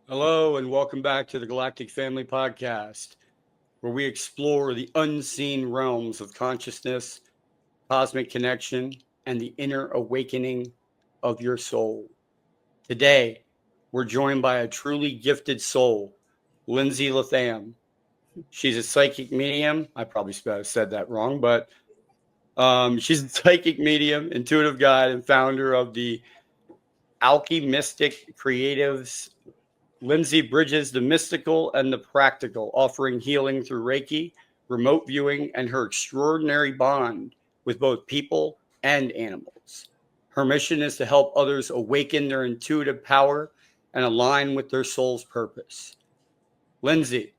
Hello, and welcome back to the Galactic Family Podcast, where we explore the unseen realms of consciousness, cosmic connection, and the inner awakening of your soul. Today, we're joined by a truly gifted soul, Lindsey LaTham. She's a psychic medium. I probably said that wrong, but she's a psychic medium, intuitive guide, and founder of the Alchemistic Creatives. Lindsay bridges the mystical and the practical, offering healing through Reiki, remote viewing, and her extraordinary bond with both people and animals. Her mission is to help others awaken their intuitive power and align with their soul's purpose. Lindsay,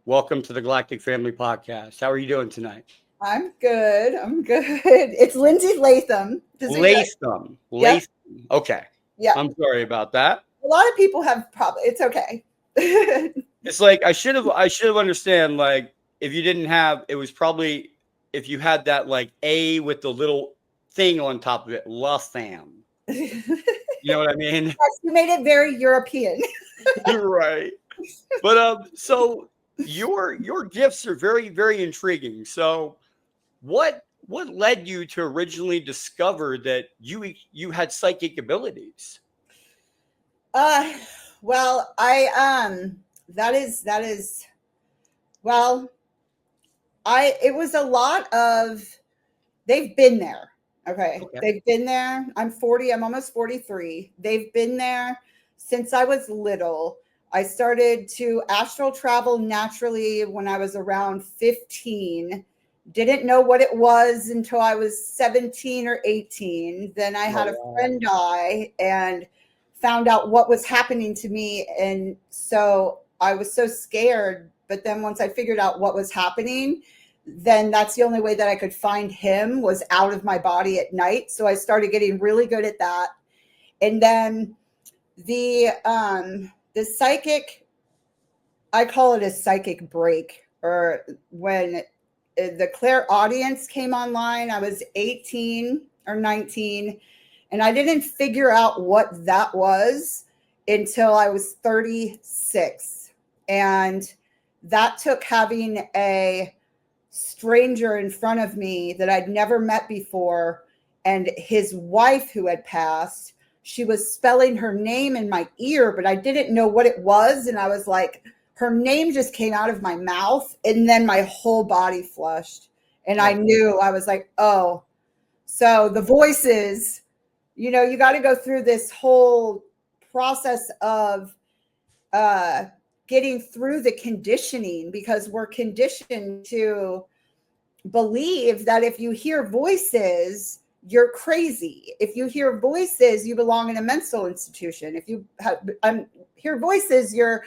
welcome to the Galactic Family Podcast. How are you doing tonight? I'm good. I'm good. It's Lindsey LaTham. Latham. Yep. Latham. Okay. Yeah. I'm sorry about that. A lot of people have problems. It's okay. It's like I should have understand, like, if you didn't have, it was probably if you had that like A with the little thing on top of it, Latham. You know what I mean? Yes, you made it very European. Right. But so your gifts are very, very intriguing. So what led you to originally discover that you had psychic abilities? Well, that is well, it was a lot of they've been there. Okay. They've been there. I'm 40, I'm almost 43. They've been there since I was little. I started to astral travel naturally when I was around 15. Didn't know what it was until I was 17 or 18. Then I had a friend die and found out what was happening to me. And so I was so scared. But then once I figured out what was happening, then that's the only way that I could find him was out of my body at night. So I started getting really good at that. And then the psychic, I call it a psychic break, or when the clairaudience came online, I was 18 or 19, and I didn't figure out what that was until I was 36. And that took having a stranger in front of me that I'd never met before, and his wife who had passed. She was spelling her name in my ear, but I didn't know what it was. And I was like, her name just came out of my mouth, and then my whole body flushed. And I knew, I was like, oh, so the voices, you got to go through this whole process of getting through the conditioning, because we're conditioned to believe that if you hear voices, you're crazy. If you hear voices, you belong in a mental institution. If you hear voices, you're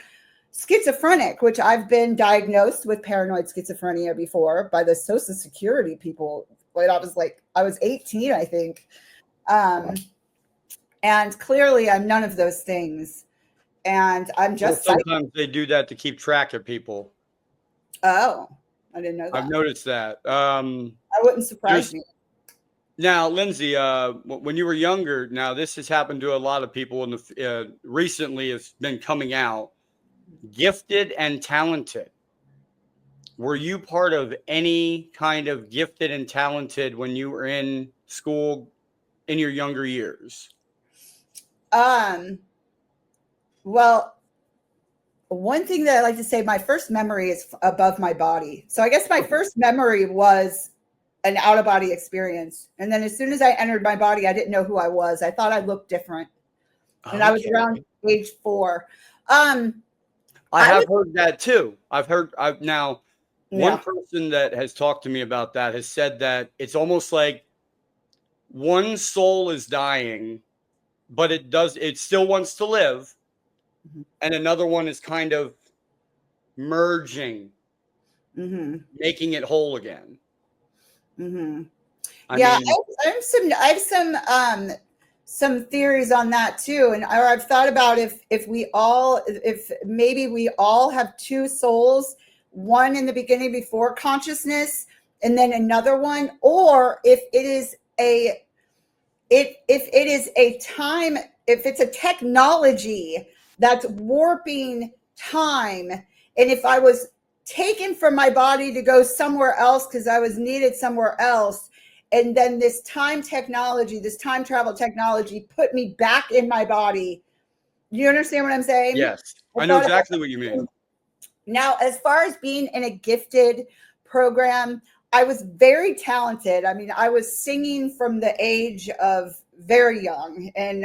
schizophrenic, which I've been diagnosed with paranoid schizophrenia before by the Social Security people when I was 18, I think. And clearly I'm none of those things. And I'm just sometimes they do that to keep track of people. Oh, I didn't know that. I've noticed that. That wouldn't surprise me. Now, Lindsay, when you were younger, now this has happened to a lot of people recently. It's been coming out. Gifted and talented. Were you part of any kind of gifted and talented when you were in school in your younger years? Well, one thing that I like to say, my first memory is above my body. So I guess my first memory was an out-of-body experience. And then as soon as I entered my body, I didn't know who I was. I thought I looked different. And I was around age 4. I have heard that too. One person that has talked to me about that has said that it's almost like one soul is dying, but it still wants to live. And another one is kind of merging, making it whole again. I have some theories on that too, and I've thought about if maybe we all have two souls, one in the beginning before consciousness, and then another one, or if it's a technology that's warping time. And if I was taken from my body to go somewhere else because I was needed somewhere else, and then this time technology, this time travel technology put me back in my body. You understand what I'm saying? Yes. I know exactly what you mean. Now, as far as being in a gifted program, I was very talented. I mean, I was singing from the age of very young, and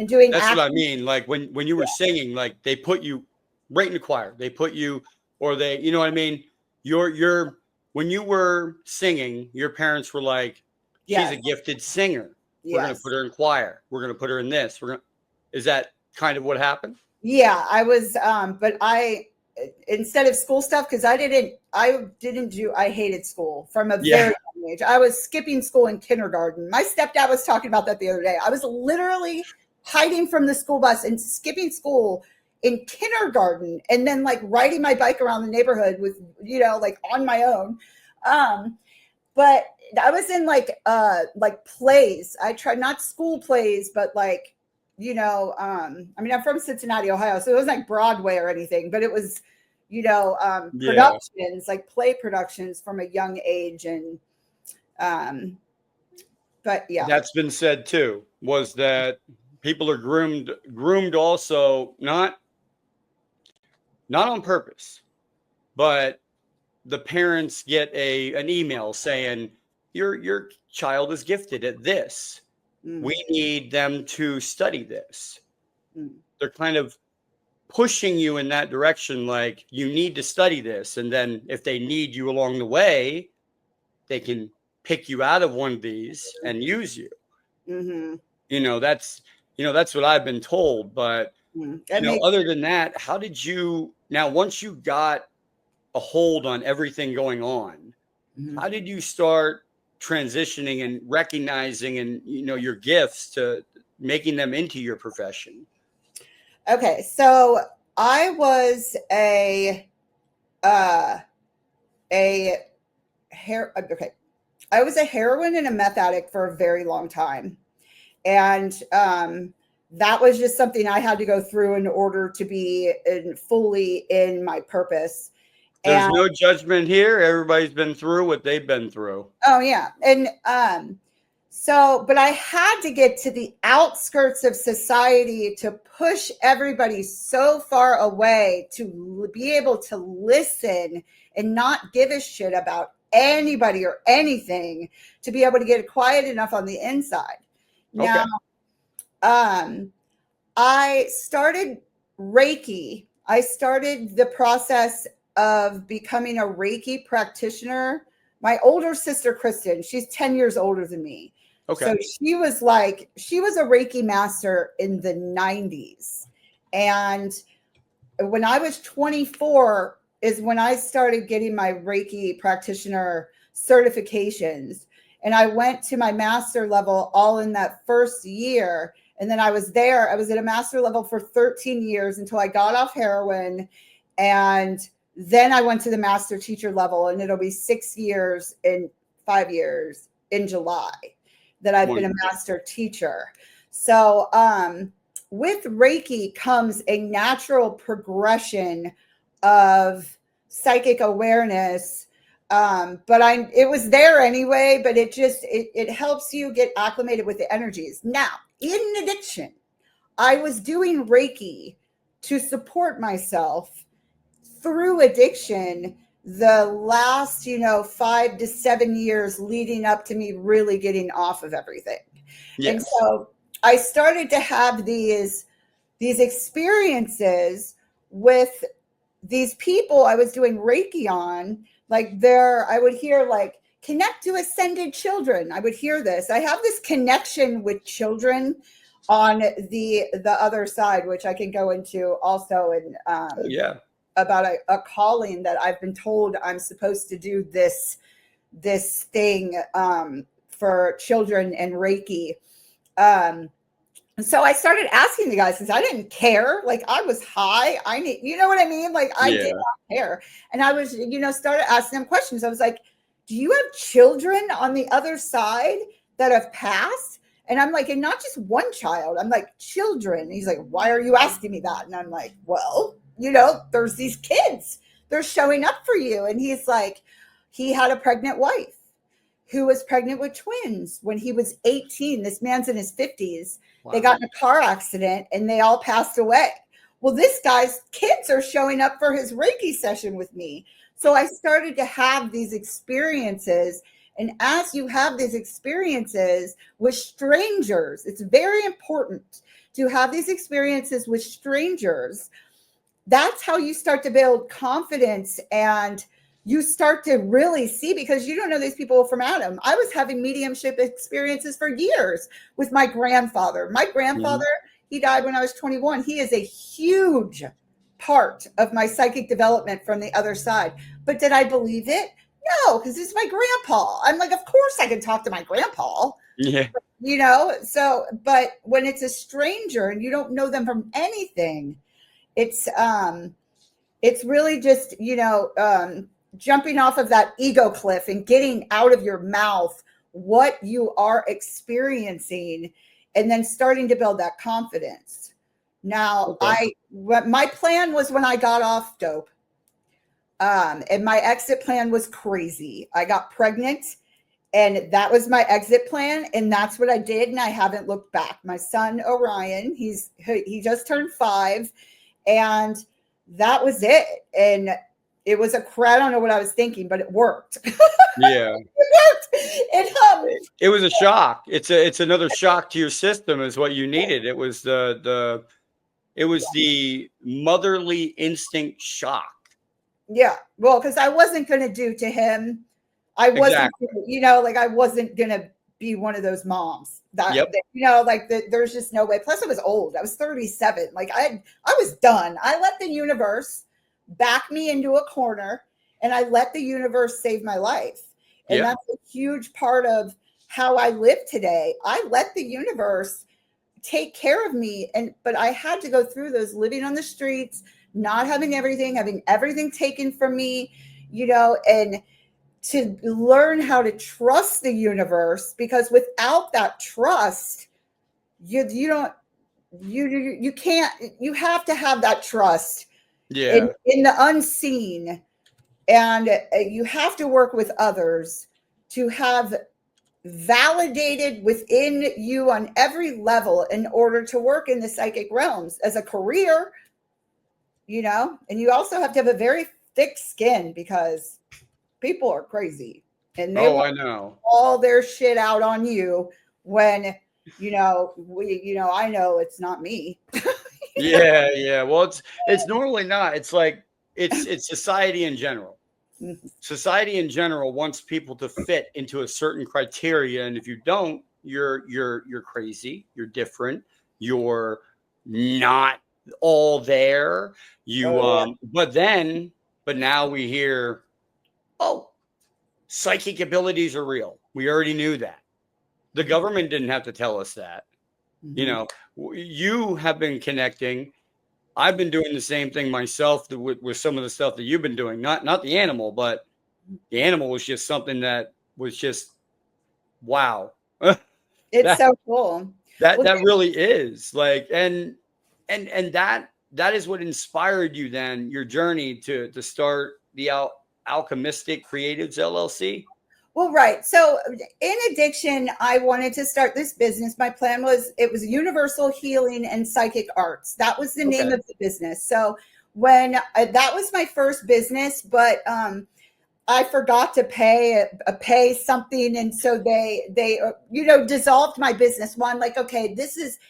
doing. That's what I mean. Like when you were singing, like they put you right in the choir. They put you, or they, you know what I mean? You're when you were singing, your parents were like, she's a gifted singer. We're going to put her in choir. We're going to put her in this. Is that kind of what happened? Yeah, I was, but instead of school stuff, because I hated school from a very young age. I was skipping school in kindergarten. My stepdad was talking about that the other day. I was literally hiding from the school bus and skipping school in kindergarten, and then like riding my bike around the neighborhood with, like on my own. But I was in like plays. I tried, not school plays, but like, I mean, I'm from Cincinnati, Ohio, so it wasn't like Broadway or anything, but it was, productions, like play productions from a young age. And, but yeah. That's been said too, was that people are groomed also, not on purpose, but the parents get an email saying your child is gifted at this. We need them to study this. They're kind of pushing you in that direction, like you need to study this, and then if they need you along the way, they can pick you out of one of these and use you. That's what I've been told. But other than that, how did you, now once you got a hold on everything going on, how did you start transitioning and recognizing and your gifts to making them into your profession? Okay, so I was I was a heroin and a meth addict for a very long time, and that was just something I had to go through in order to be fully in my purpose. There's no judgment here. Everybody's been through what they've been through. Oh yeah. And but I had to get to the outskirts of society to push everybody so far away to be able to listen and not give a shit about anybody or anything, to be able to get quiet enough on the inside. Now, I started Reiki. I started the process of becoming a Reiki practitioner. My older sister, Kristen, she's 10 years older than me. Okay. So she was a Reiki master in the 90s. And when I was 24 is when I started getting my Reiki practitioner certifications. And I went to my master level all in that first year. And then I was at a master level for 13 years until I got off heroin. And then I went to the master teacher level, and it'll be 6 years in 5 years in July that I've been a master teacher. So with Reiki comes a natural progression of psychic awareness. But it was there anyway, but it helps you get acclimated with the energies. Now, in addition, I was doing Reiki to support myself through addiction the last 5 to 7 years leading up to me really getting off of everything. Yes. And so I started to have these experiences with these people I was doing Reiki on. Like I would hear like, connect to ascended children. I would hear this. I have this connection with children on the other side, which I can go into also. And about a calling that I've been told I'm supposed to do this thing for children and Reiki. So I started asking the guys, since I didn't care, like I was high. You know what I mean? Like I did not care. And I was, started asking them questions. I was like, do you have children on the other side that have passed? And I'm like, and not just one child, I'm like, children. And he's like, why are you asking me that? And I'm like, well, there's these kids, they're showing up for you. And he's like, he had a pregnant wife who was pregnant with twins when he was 18. This man's in his 50s. Wow. They got in a car accident and they all passed away. Well, this guy's kids are showing up for his Reiki session with me. So I started to have these experiences. And as you have these experiences with strangers, it's very important to have these experiences with strangers. That's how you start to build confidence, and you start to really see, because you don't know these people from Adam. I was having mediumship experiences for years with my grandfather. My grandfather, he died when I was 21. He is a huge part of my psychic development from the other side. But did I believe it? No, because it's my grandpa. I'm like, of course I can talk to my grandpa. Yeah. So, but when it's a stranger and you don't know them from anything, it's really just, jumping off of that ego cliff and getting out of your mouth what you are experiencing, and then starting to build that confidence. Now, my plan was, when I got off dope, and my exit plan was crazy. I got pregnant, and that was my exit plan, and that's what I did, and I haven't looked back. My son Orion, he just turned 5, and that was it. And it was I don't know what I was thinking, but it worked. Yeah. It worked. It was a shock. It's another shock to your system is what you needed. It was the motherly instinct shock. Yeah. Well, because I wasn't going to do to him. I wasn't, I wasn't going to be one of those moms there's just no way. Plus I was old. I was 37. Like I was done. I let the universe back me into a corner, and I let the universe save my life. And that's a huge part of how I live today. I let the universe take care of me. But I had to go through those, living on the streets, not having everything taken from me, and to learn how to trust the universe, because without that trust, you can't, you have to have that trust in the unseen. And you have to work with others to have validated within you on every level in order to work in the psychic realms as a career, and you also have to have a very thick skin, because people are crazy, and they I know all their shit out on you when, I know it's not me. Yeah. Well, it's normally not. It's like, it's society in general. Society in general wants people to fit into a certain criteria, and if you don't, you're crazy, you're different, you're not all there. But now we hear, psychic abilities are real. We already knew that. The government didn't have to tell us that. You have been connecting. I've been doing the same thing myself with some of the stuff that you've been doing. Not the animal, but the animal was just something that was just wow. It's so cool. That really is like, and that is what inspired you then, your journey to start the Alchemistic Creatives LLC. Well, right. So in addiction, I wanted to start this business. My plan was, it was Universal Healing and Psychic Arts. That was the name of the business. So when that was my first business, but I forgot to pay something. And so they dissolved my business. Well, I'm like, okay, this is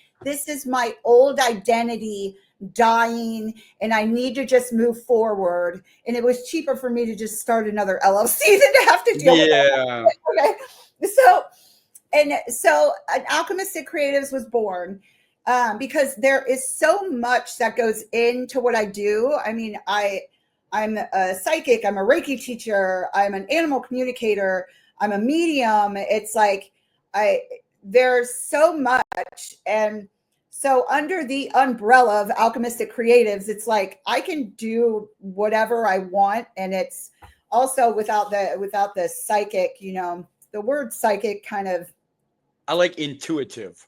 my old identity dying, and I need to just move forward. And it was cheaper for me to just start another LLC than to have to deal with it. Okay. So an Alchemistic Creatives was born because there is so much that goes into what I do. I mean, I'm a psychic, I'm a Reiki teacher, I'm an animal communicator, I'm a medium. It's like there's so much. And so under the umbrella of Alchemistic Creatives, it's like I can do whatever I want. And it's also without the psychic, the word psychic kind of I like intuitive.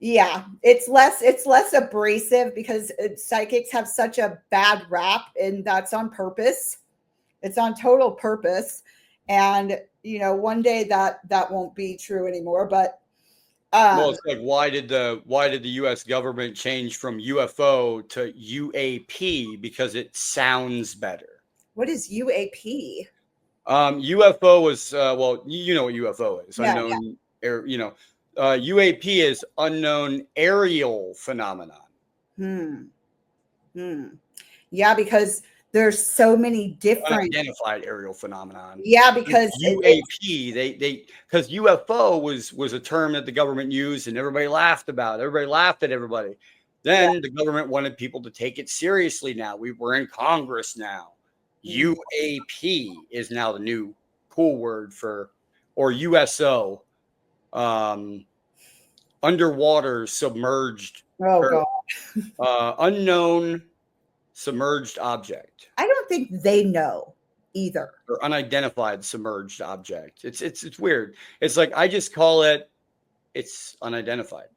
Yeah, it's less abrasive because psychics have such a bad rap, and that's on purpose. It's on total purpose. And one day that won't be true anymore. But Well, um it's like why did the U.S. government change from UFO to UAP? Because it sounds better. what is UAP? UFO was well, you know what UFO is, Yeah, yeah. unknown air. UAP is unknown aerial phenomenon. Hmm. Hmm. Yeah, because there's so many different. Unidentified aerial phenomenon. Yeah, because it's UAP, they because UFO was a term that the government used and everybody laughed about. Everybody laughed at everybody. yeah. Then the government wanted people to take it seriously. Now we're in Congress now. Mhm. UAP is now the new cool word for, or USO, um, underwater submerged Oh or God. unknown submerged object. I don't think they know either. Or unidentified submerged object. It's weird. It's like I just call it's unidentified.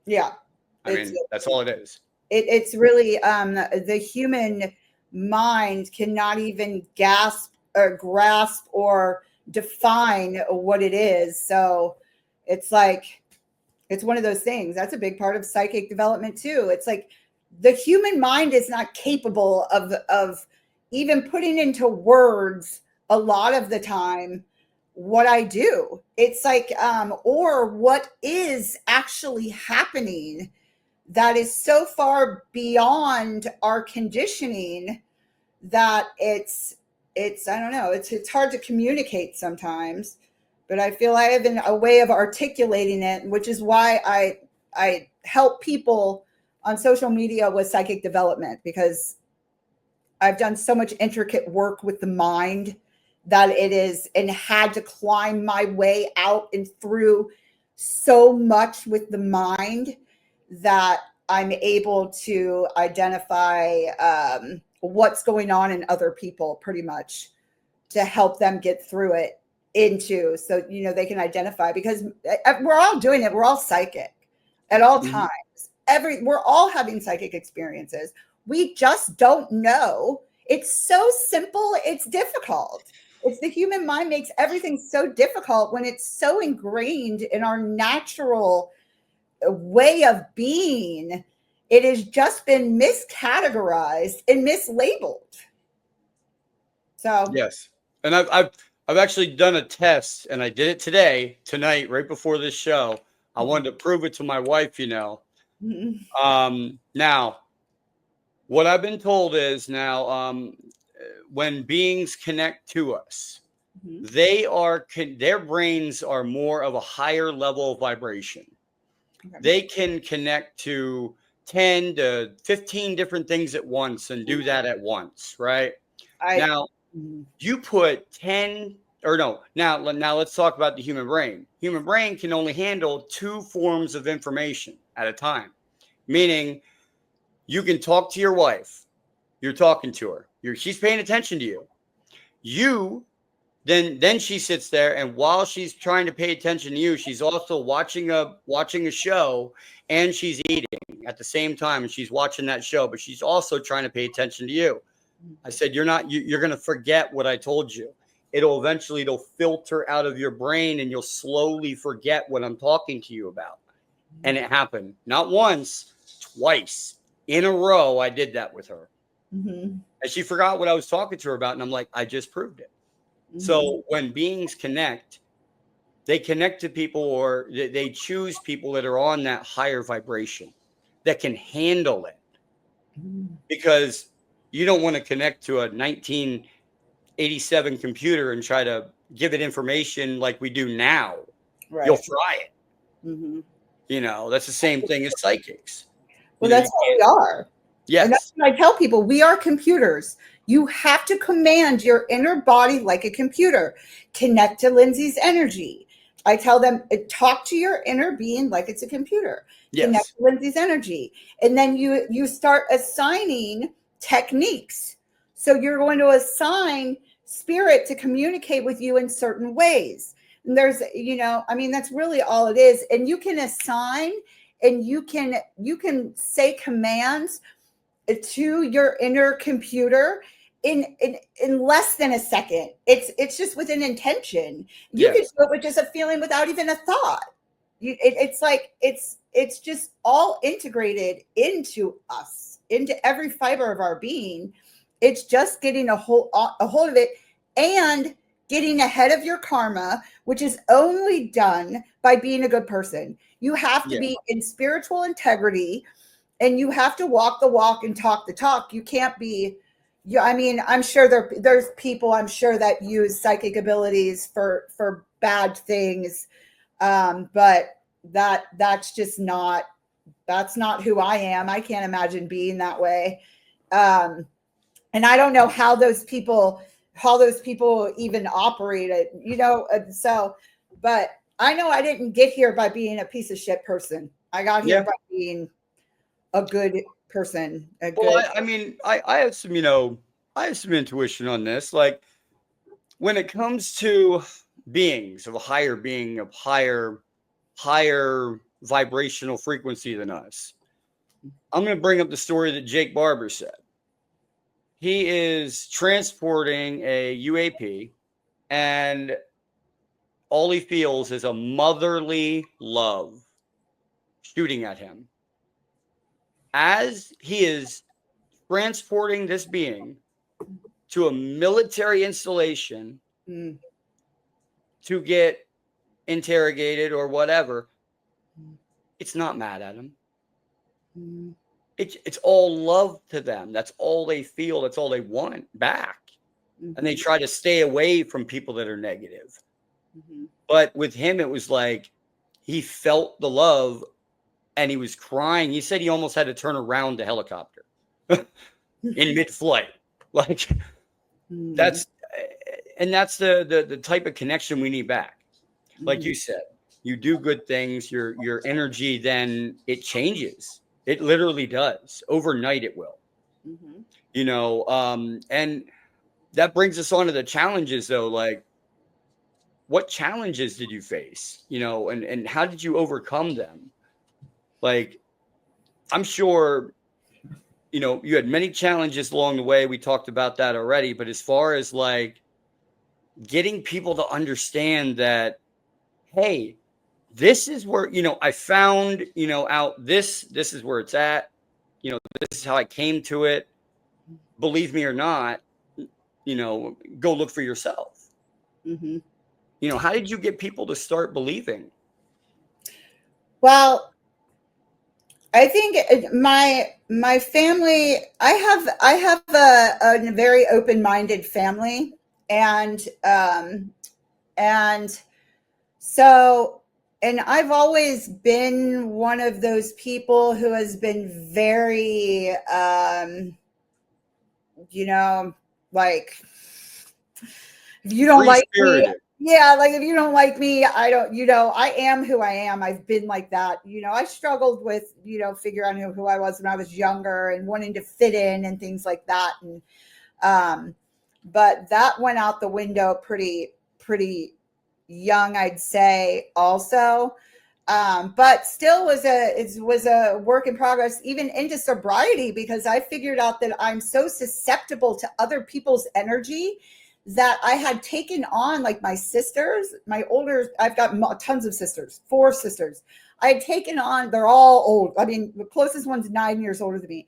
Yeah. I It's mean, that's all it is. it's really the human mind cannot even gasp or grasp or define what it is. So it's like it's one of those things. That's a big part of psychic development too. It's like the human mind is not capable of even putting into words a lot of the time what I do. It's like or what is actually happening that is so far beyond our conditioning that it's I don't know, it's hard to communicate sometimes, but I feel I have a way of articulating it, which is why I help people on social media with psychic development, because I've done so much intricate work with the mind that it is, and had to climb my way out and through so much with the mind that I'm able to identify what's going on in other people pretty much to help them get through it into so they can identify, because we're all doing it. We're all psychic at all Mhm. times. We're all having psychic experiences. We just don't know. It's so simple, it's difficult. It's the human mind makes everything so difficult when it's so ingrained in our natural way of being. It has just been miscategorized and mislabeled. So, Yes, and I've actually done a test, and I did it tonight, right before this show. I wanted to prove it to my wife. mhm, Now what I've been told is now when beings connect to us, mhm, their brains are more of a higher level of vibration. okay. They can connect to 10 to 15 different things at once and do that at once, right? I Now, mhm, you put 10 or no, now let's talk about the human brain. Human brain can only handle two forms of information at a time, meaning you can talk to your wife. You're talking to her. She's paying attention to you. You then she sits there, and while she's trying to pay attention to you, she's also watching a show, and she's eating at the same time, and she's watching that show, but she's also trying to pay attention to you. I said, you're going to forget what I told you. It'll filter out of your brain, and you'll slowly forget what I'm talking to you about. And it happened not once, twice in a row. I did that with her, mhm, and she forgot what I was talking to her about. And I'm like, I just proved it. mhm, So when beings connect, they connect to people, or they choose people that are on that higher vibration that can handle it, mhm. because you don't want to connect to a 1987 computer and try to give it information like we do now. You'll Right. fry it. Mhm. That's the same thing as psychics. Well, You that's what can't. we are. And that's Yes. what I tell people. We are computers. You have to command your inner body like a computer. Connect to Lindsay's energy. I tell them, talk to your inner being like it's a computer. Connect Yes. to Lindsay's energy. And then you start assigning techniques. So you're going to assign spirit to communicate with you in certain ways. And there's, I mean, that's really all it is. And you can assign, and you can say commands to your inner computer in less than a second. It's just with an intention. You Yes. can do it with just a feeling without even a thought. It's like it's just all integrated into us, into every fiber of our being. It's just getting a hold of it and getting ahead of your karma, which is only done by being a good person. You have to be in spiritual integrity, and you have to walk the walk and talk the talk. You can't be, I mean, I'm sure there's people, I'm sure, that use psychic abilities for bad things. But that's just not, that's not who I am. I can't imagine being that way. And I don't know how those people even operate it, so, but I know I didn't get here by being a piece of shit person. I got here by being a good person. I mean, I have some, I have some intuition on this. Like, when it comes to beings of a higher being, of higher vibrational frequency than us, I'm going to bring up the story that Jake Barber said. He is transporting a UAP, and all he feels is a motherly love shooting at him. As he is transporting this being to a military installation to get interrogated or whatever, it's not mad at him. It's all love to them. That's all they feel. That's all they want back. And they try to stay away from people that are negative. But with him, it was like he felt the love and he was crying. He said he almost had to turn around the helicopter in mid-flight. Like, that's the type of connection we need back. Like you said, you do good things, your energy, then it changes. It literally does. Overnight it will. And that brings us on to the challenges, though. Like, what challenges did you face? And how did you overcome them? Like, I'm sure you had many challenges along the way. We talked about that already. But as far as like getting people to understand that, hey, this is where, I found, out this is where it's at. This is how I came to it. Believe me or not, go look for yourself. How did you get people to start believing? Well, I think my family, I have a very open-minded family, and so, and I've always been one of those people who has been very like, if you don't like me, like, if you don't like me, I don't, I am who I am. I've been like that. I struggled with, figuring out who I was when I was younger and wanting to fit in and things like that. And, but that went out the window pretty young, I'd say, also. But still was a work in progress, even into sobriety, because I figured out that I'm so susceptible to other people's energy that I had taken on, like, my sisters, I've got tons of sisters, 4 sisters. I had taken on, they're all old. I mean, the closest one's 9 years older than me.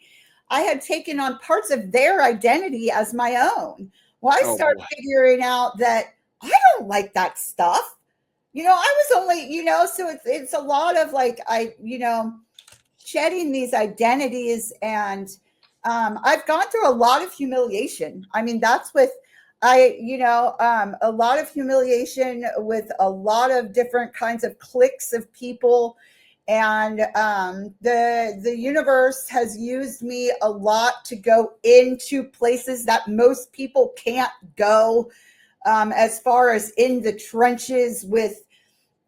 I had taken on parts of their identity as my own. Well, I started figuring out that I don't like that stuff. I was only, so it's a lot of like, shedding these identities. And I've gone through a lot of humiliation. I mean, that's with, a lot of humiliation with a lot of different kinds of cliques of people. And the universe has used me a lot to go into places that most people can't go, as far as in the trenches with,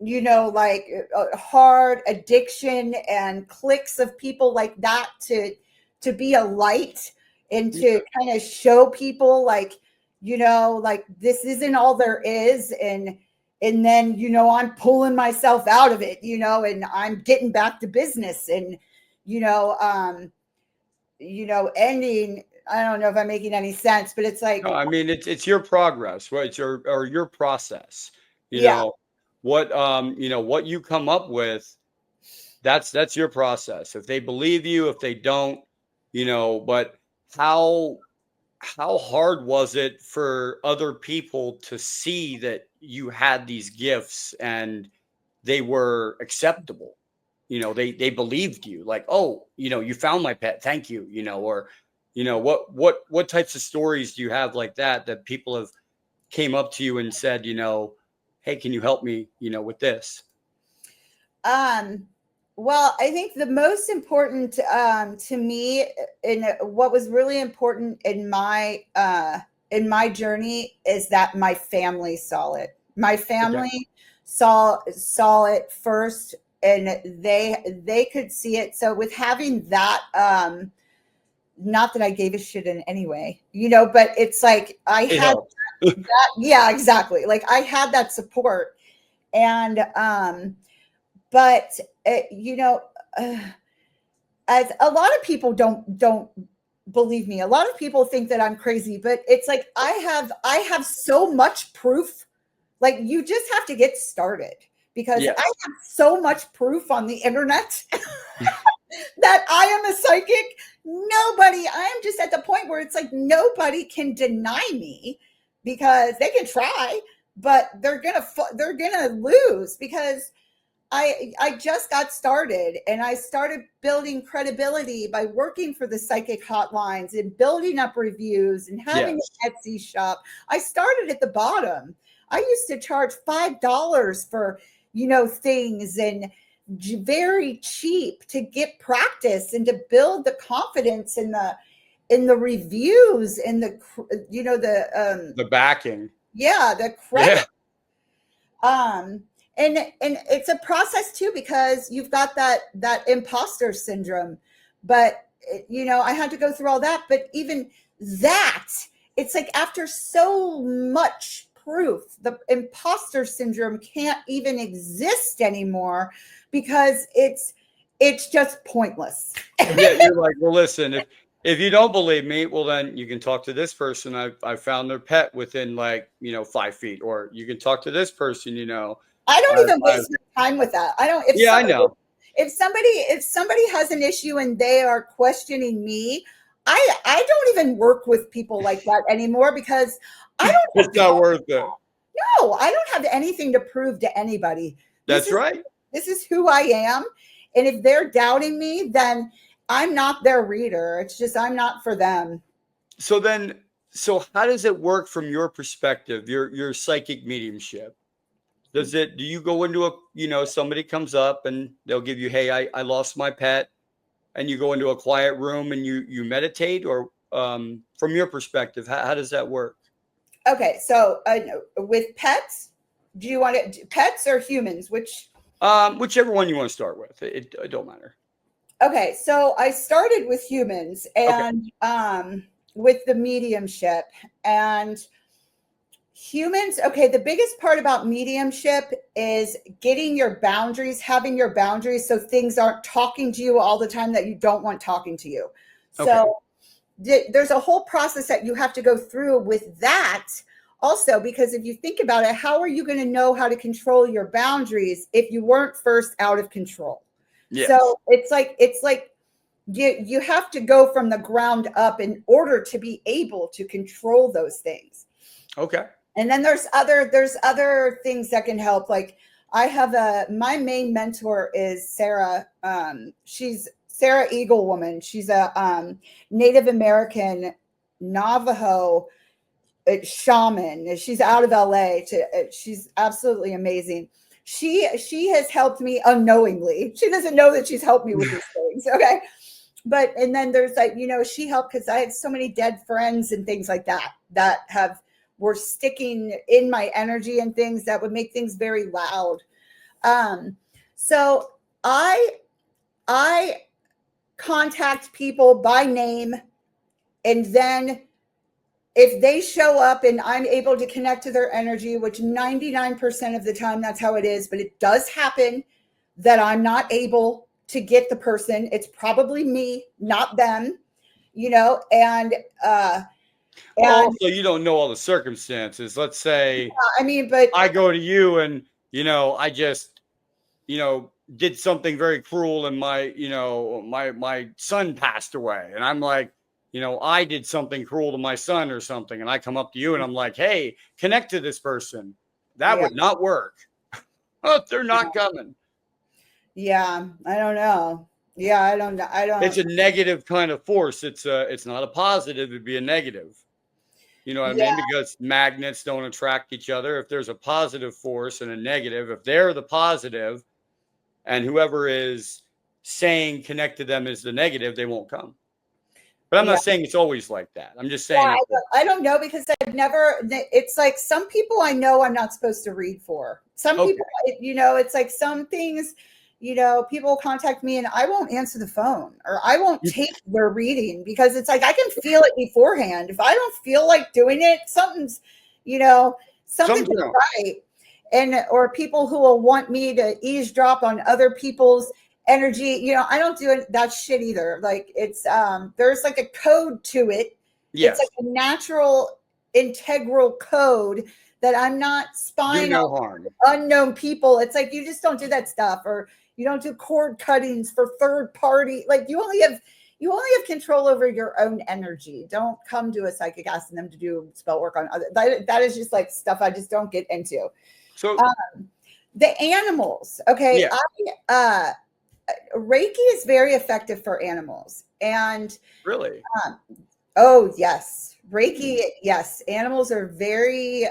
like, hard addiction and cliques of people like that, to be a light and to kind of show people, like, like, this isn't all there is. And and then, I'm pulling myself out of it, and I'm getting back to business, and, ending. I don't know if I'm making any sense, but it's like, No, I mean it's your progress, right? It's your process. You yeah. know what you come up with. That's your process. If they believe you, if they don't, but how how hard was it for other people to see that you had these gifts and they were acceptable? They believed you, like, oh, you found my pet, thank you, or what types of stories do you have like that people have came up to you and said, hey, can you help me, with this? Well, I think the most important to me, and what was really important in my journey, is that my family saw it. My Okay. family saw it first, and they could see it. So with having that, not that I gave a shit in any way, but it's like I It had helped. that. Yeah, exactly. Like I had that support, and but you know as a lot of people don't believe me. A lot of people think that I'm crazy, but it's like I have so much proof. Like you just have to get started, because I Yes. have so much proof on the internet that I am a psychic. I am just at the point where it's like nobody can deny me, because they can try, but they're gonna lose, because I just got started, and I started building credibility by working for the psychic hotlines and building up reviews and having Yes. an Etsy shop. I started at the bottom. I used to charge $5 for, things, and very cheap, to get practice and to build the confidence in the reviews and The backing. the credit. Yeah. And it's a process too, because you've got that imposter syndrome. But I had to go through all that. But even that, it's like after so much proof, the imposter syndrome can't even exist anymore, because it's just pointless. Yeah, you're like, well, listen, if you don't believe me, well, then you can talk to this person. I found their pet within, like, 5 feet, or you can talk to this person. I don't I've, even I've waste my time with that. I don't. If Yeah, I somebody know. if somebody has an issue and they are questioning me, I don't even work with people like that anymore, because I don't It's not worth it. know. I don't have anything to prove to anybody. This That's is right. this is who I am, and if they're doubting me, then I'm not their reader. It's just I'm not for them. So how does it work from your perspective? Your psychic mediumship. Do you go into somebody comes up and they'll give you, hey, I lost my pet, and you go into a quiet room and you meditate, or from your perspective, how does that work? Okay, so with pets, do you want it pets or humans? Which Whichever one you want to start with. It don't matter. Okay, so I started with humans, Okay. and with the mediumship, and humans. Okay, the biggest part about mediumship is getting your boundaries, having your boundaries, so things aren't talking to you all the time that you don't want talking to you. Okay. So there's a whole process that you have to go through with that also, because if you think about it, how are you going to know how to control your boundaries if you weren't first out of control? Yes. So it's like you have to go from the ground up in order to be able to control those things. Okay. And then there's other things that can help. Like I have my main mentor is Sarah. She's Sarah Eagle Woman. She's a Native American Navajo shaman. She's out of LA. She's absolutely amazing. She has helped me unknowingly. She doesn't know that she's helped me with these things. Okay. But and then there's like, she helped because I had so many dead friends and things like that were sticking in my energy, and things that would make things very loud. So I contact people by name, and then if they show up and I'm able to connect to their energy, which 99% of the time that's how it is, but it does happen that I'm not able to get the person. It's probably me, not them, and also, you don't know all the circumstances. Let's say but I go to you and, I just, did something very cruel and my son passed away. And I'm like, I did something cruel to my son or something. And I come up to you and I'm like, hey, connect to this person. That would not work. They're not coming. Yeah, I don't know. Yeah, I don't know. It's a negative kind of force. It's not a positive. It'd be a negative. You know what I mean? Because magnets don't attract each other. If there's a positive force and a negative, if they're the positive and whoever is saying connect to them is the negative, they won't come. But I'm not saying it's always like that. I'm just saying. I don't know, because it's like some people I know I'm not supposed to read for. Some people, it's like some things, people contact me and I won't answer the phone or I won't take their reading because it's like I can feel it beforehand. If I don't feel like doing it, something's right. Or people who will want me to eavesdrop on other people's energy, I don't do that shit either. Like it's there's like a code to it. Yes. It's like a natural integral code that I'm not spying on unknown people. It's like you just don't do that stuff, or you don't do cord cuttings for third party. Like you only have control over your own energy. Don't come to a psychic asking them to do spell work on other. That is just like stuff I just don't get into. So the animals, okay. Yeah. Reiki is very effective for animals. And really? Oh, yes. Reiki, yes. Animals are very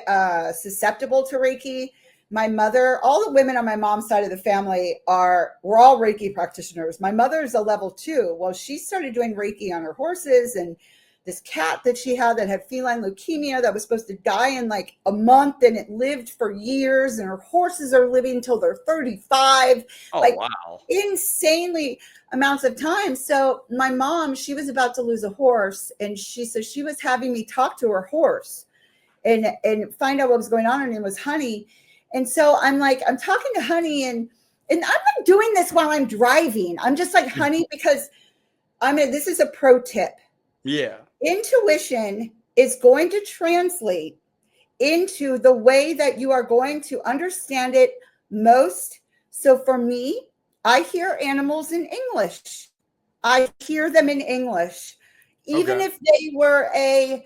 susceptible to Reiki. My mother, all the women on my mom's side of the family we're all Reiki practitioners. My mother's a level 2. Well, she started doing Reiki on her horses, and this cat that she had that had feline leukemia that was supposed to die in like a month, and it lived for years, and her horses are living till they're 35. Oh, wow. Insanely amounts of time. So my mom, she was about to lose a horse, and she was having me talk to her horse and find out what was going on. Her name was Honey. And so I'm talking to Honey, and I'm not doing this while I'm driving. I'm just like, Honey, because this is a pro tip. Yeah. Intuition is going to translate into the way that you are going to understand it most. So for me, I hear animals in English. I hear them in English. Even if they were a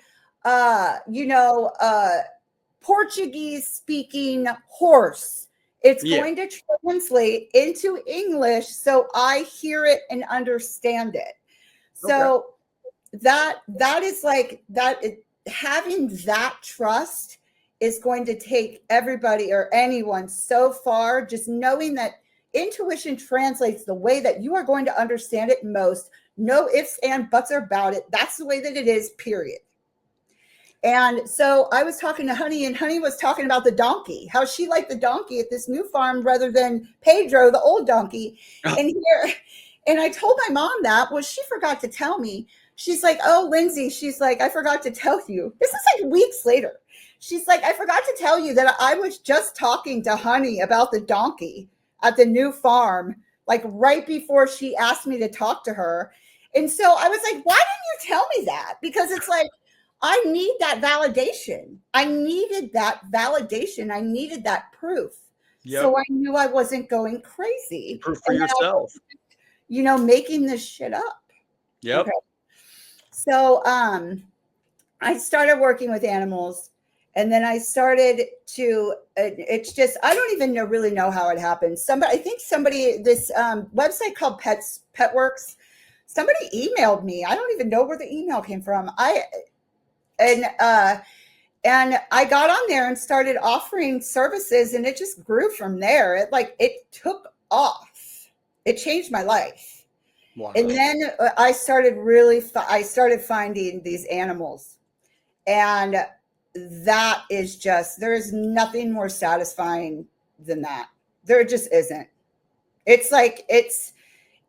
Portuguese speaking horse, it's going to translate into English. So I hear it and understand it. So that is like that. Having that trust is going to take everybody or anyone so far, just knowing that intuition translates the way that you are going to understand it most. No ifs and buts about it. That's the way that it is, period. And so I was talking to Honey, and Honey was talking about the donkey, how she liked the donkey at this new farm rather than Pedro, the old donkey. And I told my mom that. Well, she forgot to tell me. She's like, oh, Lindsay, she's like, I forgot to tell you. This is like weeks later. She's like, I forgot to tell you that I was just talking to Honey about the donkey at the new farm, like right before she asked me to talk to her. And so I was like, why didn't you tell me that? Because it's like, I need that validation. I needed that validation. I needed that proof. Yep. So I knew I wasn't going crazy. Proof for yourself. Making this shit up. Yep. Okay. So I started working with animals, and then I started to, it's just, I don't even really know how it happened. This website called Petworks, somebody emailed me. I don't even know where the email came from. And I got on there and started offering services, and it just grew from there. It took off. It changed my life. Wow. And then I started finding these animals, and that is just, there is nothing more satisfying than that. There just isn't. It's like, it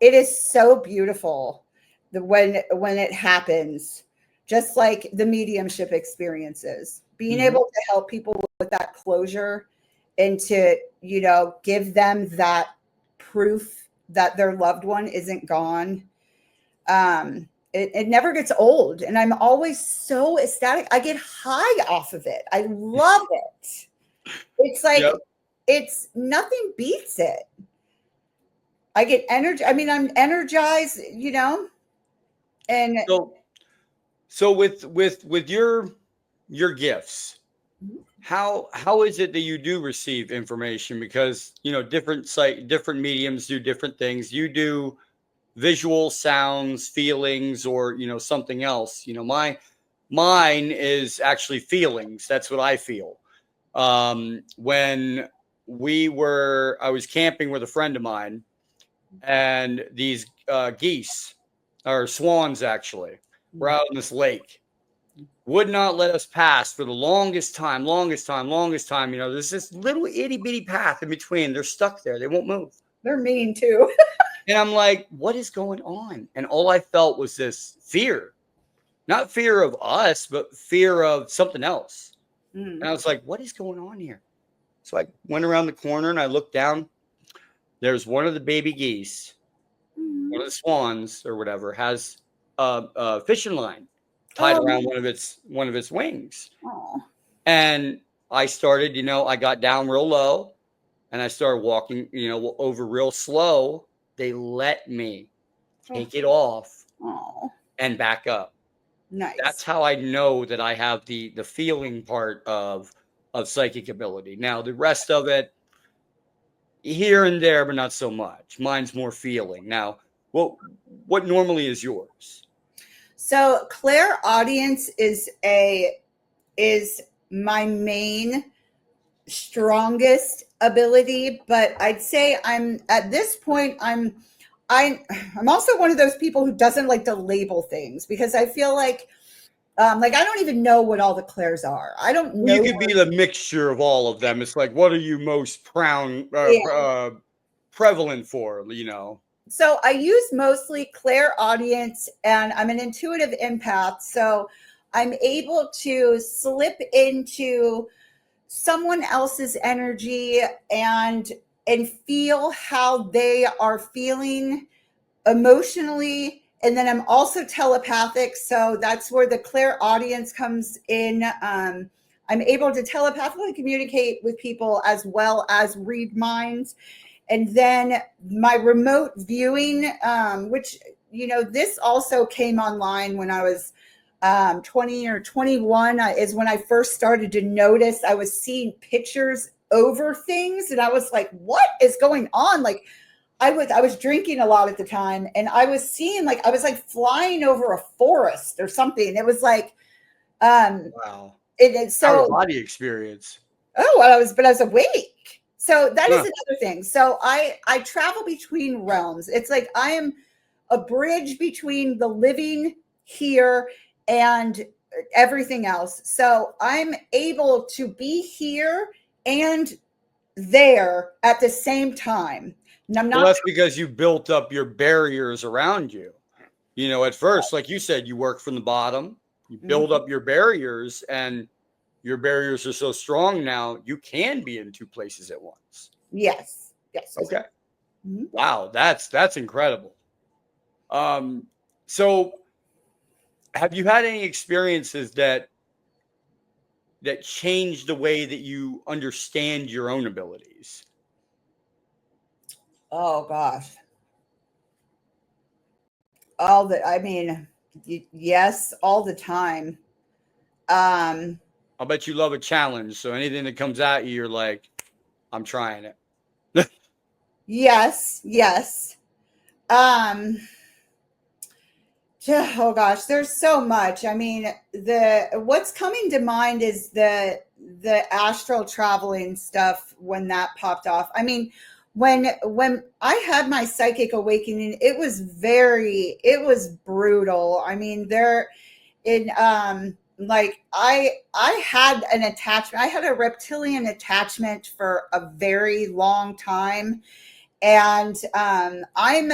is so beautiful when it happens just like the mediumship experiences, being able to help people with that closure and to, you know, give them that proof that their loved one isn't gone. It never gets old. And I'm always so ecstatic. I get high off of it. I love it. It's like, it's nothing beats it. I get energy. I mean, I'm energized, you know, and so with your gifts, how is it that you do receive information? Because, you know, different mediums do different things. You do visual, sounds, feelings, or, you know, something else. You know, mine is actually feelings. That's what I feel. When I was camping with a friend of mine, and these geese, or swans actually, were out in this lake, would not let us pass for the longest time. You know, there's this little itty bitty path in between. They're stuck there. They won't move. they're mean too. And I'm like, what is going on? And all I felt was this fear, not fear of us, but fear of something else. And I was like, what is going on here? So I went around the corner and I looked down. There's one of the baby geese, one of the swans or whatever, has a fishing line tied around one of its wings. And I started, you know, I got down real low and I started walking, you know, over real slow. They let me take it off and back up. Nice. That's how I know that I have the feeling part of psychic ability. Now the rest of it, here and there, but not so much. Mine's more feeling. Now, what normally is yours? So clairaudience is my main strongest ability, but I'd say I'm at this point I'm also one of those people who doesn't like to label things, because I feel like I don't even know what all the clairs are. I don't know. You could be the mixture of all of them. It's like, what are you most prevalent for, you know? So I use mostly clairaudience, and I'm an intuitive empath. So I'm able to slip into someone else's energy and feel how they are feeling emotionally. And then I'm also telepathic. So that's where the clairaudience comes in. I'm able to telepathically communicate with people as well as read minds. And then my remote viewing, which, you know, this also came online when I was 20 or 21, is when I first started to notice I was seeing pictures over things. And I was like, what is going on? Like, I was drinking a lot at the time, and I was seeing, like, I was like flying over a forest or something. It was like, wow. So out of body experience. Oh, I was awake. So that is another thing. So I travel between realms. It's like I am a bridge between the living here and everything else. So I'm able to be here and there at the same time. And I'm not. Well, that's because you built up your barriers around you. You know, at first, like you said, you work from the bottom, you build up your barriers, and your barriers are so strong now, you can be in two places at once. Yes. Okay. Wow, that's incredible. So have you had any experiences that change the way that you understand your own abilities? Oh gosh. Yes, all the time. I'll bet you love a challenge. So anything that comes at you, you're like, I'm trying it. Yes. Oh gosh, there's so much. I mean, what's coming to mind is the astral traveling stuff when that popped off. I mean, when I had my psychic awakening, it was brutal. I mean, I had an attachment. I had a reptilian attachment for a very long time, and I'm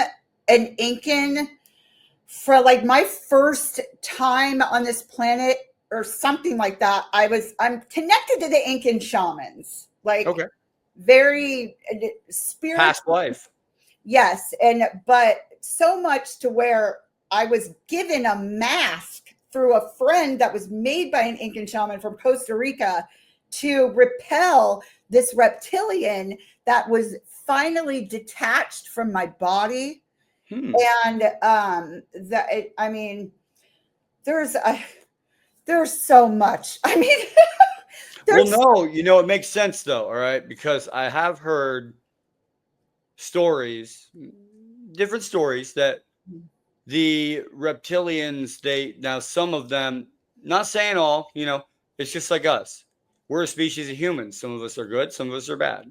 an Incan for like my first time on this planet or something like that, I'm connected to the Incan shamans, like Okay. very spiritual. Past life. Yes. But so much to where I was given a mask through a friend that was made by an Incan shaman from Costa Rica to repel this reptilian that was finally detached from my body. And I mean, there's so much. I mean, well, no, it makes sense though. All right, because I have heard stories, different stories that the reptilians, now some of them, not saying all, it's just like us. We're a species of humans. Some of us are good, some of us are bad.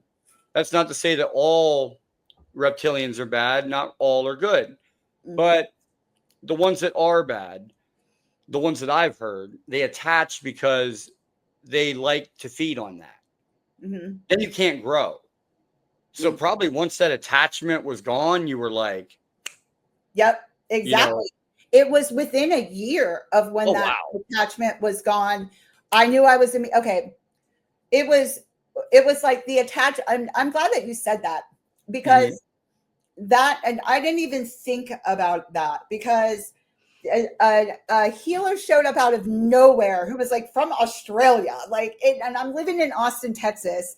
That's not to say that all reptilians are bad, not all are good. But the ones that are bad, the ones that I've heard, they attach because they like to feed on that. Then you can't grow. So probably once that attachment was gone, you were like, yep, exactly. It was within a year of when that attachment was gone. I knew I was okay. It was like the I'm glad that you said that, because that, and I didn't even think about that, because a healer showed up out of nowhere who was like from Australia, and I'm living in Austin, Texas.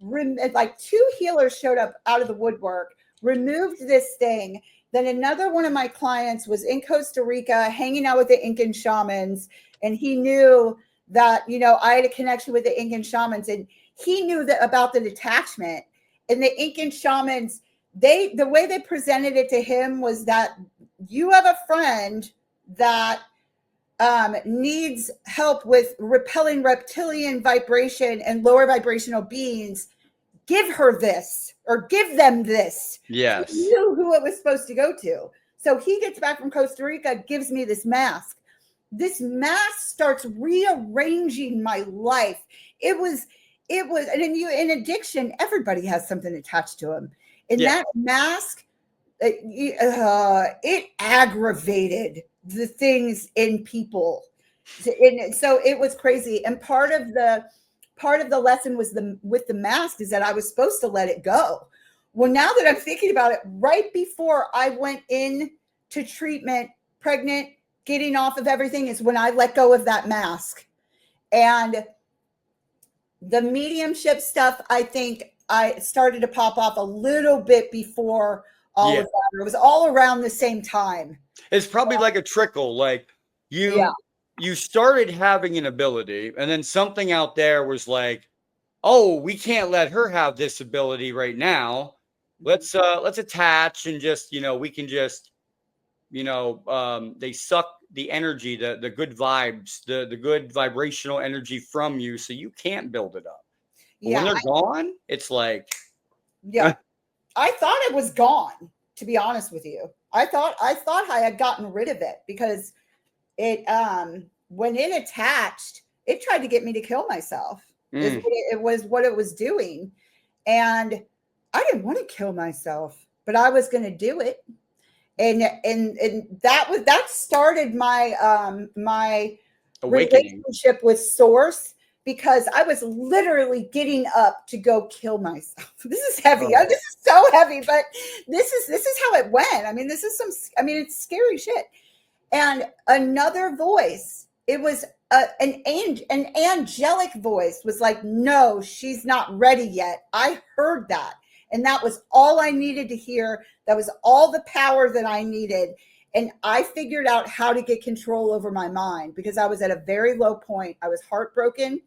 Like 2 healers showed up out of the woodwork, removed this thing. Then another one of my clients was in Costa Rica hanging out with the Incan shamans, and he knew that, I had a connection with the Incan shamans, and he knew that about the detachment. And the Incan shamans, the way they presented it to him was that you have a friend that needs help with repelling reptilian vibration and lower vibrational beings. Give her this, or give them this. yes. He knew who it was supposed to go to. So he gets back from Costa Rica, gives me this mask. This mask starts rearranging my life. It was, and in addiction, everybody has something attached to them. And that mask, it aggravated the things in people. And so it was crazy. And part of the lesson was with the mask is that I was supposed to let it go. Well, now that I'm thinking about it, right before I went in to treatment, pregnant, getting off of everything, is when I let go of that mask. And the mediumship stuff, I think I started to pop off a little bit before all of that. It was all around the same time. It's probably like a trickle. Like you started having an ability, and then something out there was like, oh, we can't let her have this ability right now. Let's attach and just, we can just, they suck the energy, the good vibes, the good vibrational energy from you, so you can't build it up. But when they're gone, it's like, I thought it was gone, to be honest with you. I thought I had gotten rid of it, because it when it attached, it tried to get me to kill myself. It was what it was doing. And I didn't want to kill myself, but I was going to do it. And that started my my awakening. Relationship with source, because I was literally getting up to go kill myself. This is heavy. This is so heavy, but this is how it went. I mean, it's scary shit. And another voice, it was an angelic voice, was like, no, she's not ready yet. I heard that. And that was all I needed to hear. That was all the power that I needed. And I figured out how to get control over my mind, because I was at a very low point. I was heartbroken.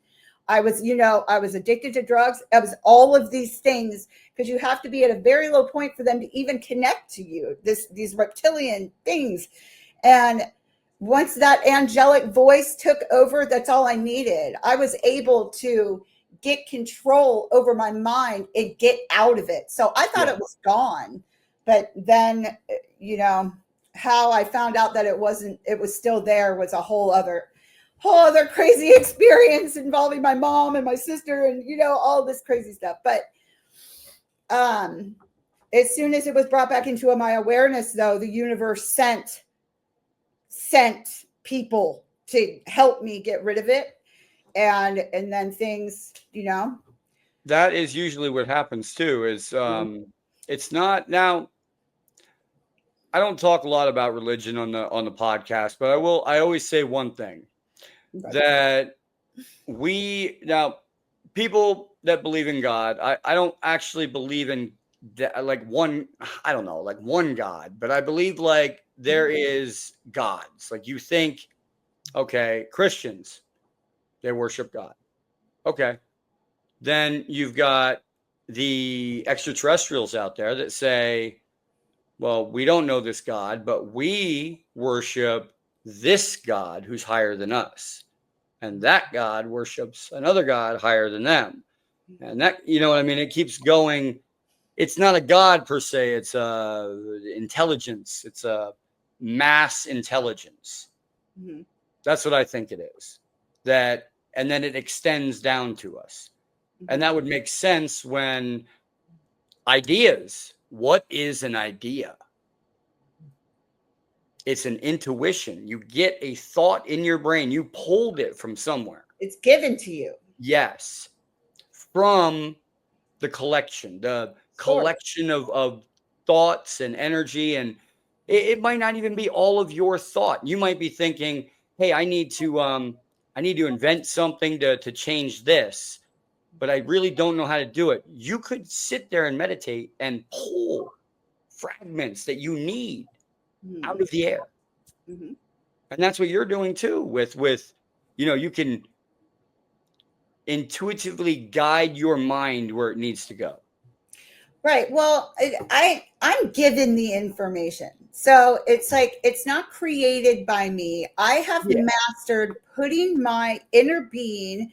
I was addicted to drugs. I was all of these things, because you have to be at a very low point for them to even connect to you, these reptilian things. And once that angelic voice took over, that's all I needed. I was able to get control over my mind and get out of it. So I thought it was gone. But then, how I found out that it wasn't, it was still there, was a whole other crazy experience involving my mom and my sister and, all this crazy stuff. But as soon as it was brought back into my awareness, though, the universe sent sent people to help me get rid of it. And then things, That is usually what happens too, is it's not now. I don't talk a lot about religion on the podcast, but I always say one thing, that people that believe in God, I don't actually believe in like one, I don't know, like one God, but I believe like there is gods. Like you think, okay, Christians, they worship God. Okay. Then you've got the extraterrestrials out there that say, well, we don't know this God, but we worship this God who's higher than us. And that God worships another God higher than them. And that, you know what I mean? It keeps going. It's not a God per se. It's a intelligence. It's a mass intelligence. Mm-hmm. That's what I think it is. And then it extends down to us. And that would make sense when ideas. What is an idea? It's an intuition. You get a thought in your brain. You pulled it from somewhere. It's given to you. Yes. From the collection of thoughts and energy. And it might not even be all of your thought. You might be thinking, hey, I need to invent something to change this, but I really don't know how to do it. You could sit there and meditate and pull fragments that you need out of the air. Mm-hmm. And that's what you're doing too with, you can intuitively guide your mind where it needs to go. Right. Well, I'm given the information. So it's like, it's not created by me. I have mastered putting my inner being.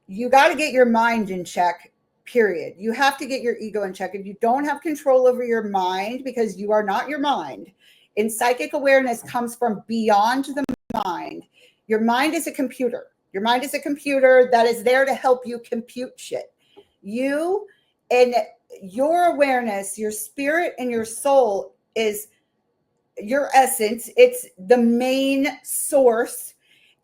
You got to get your mind in check, period. You have to get your ego in check. If you don't have control over your mind, because you are not your mind, and psychic awareness comes from beyond the mind. Your mind is a computer. Your mind is a computer that is there to help you compute shit. You and your awareness, your spirit and your soul is your essence. It's the main source.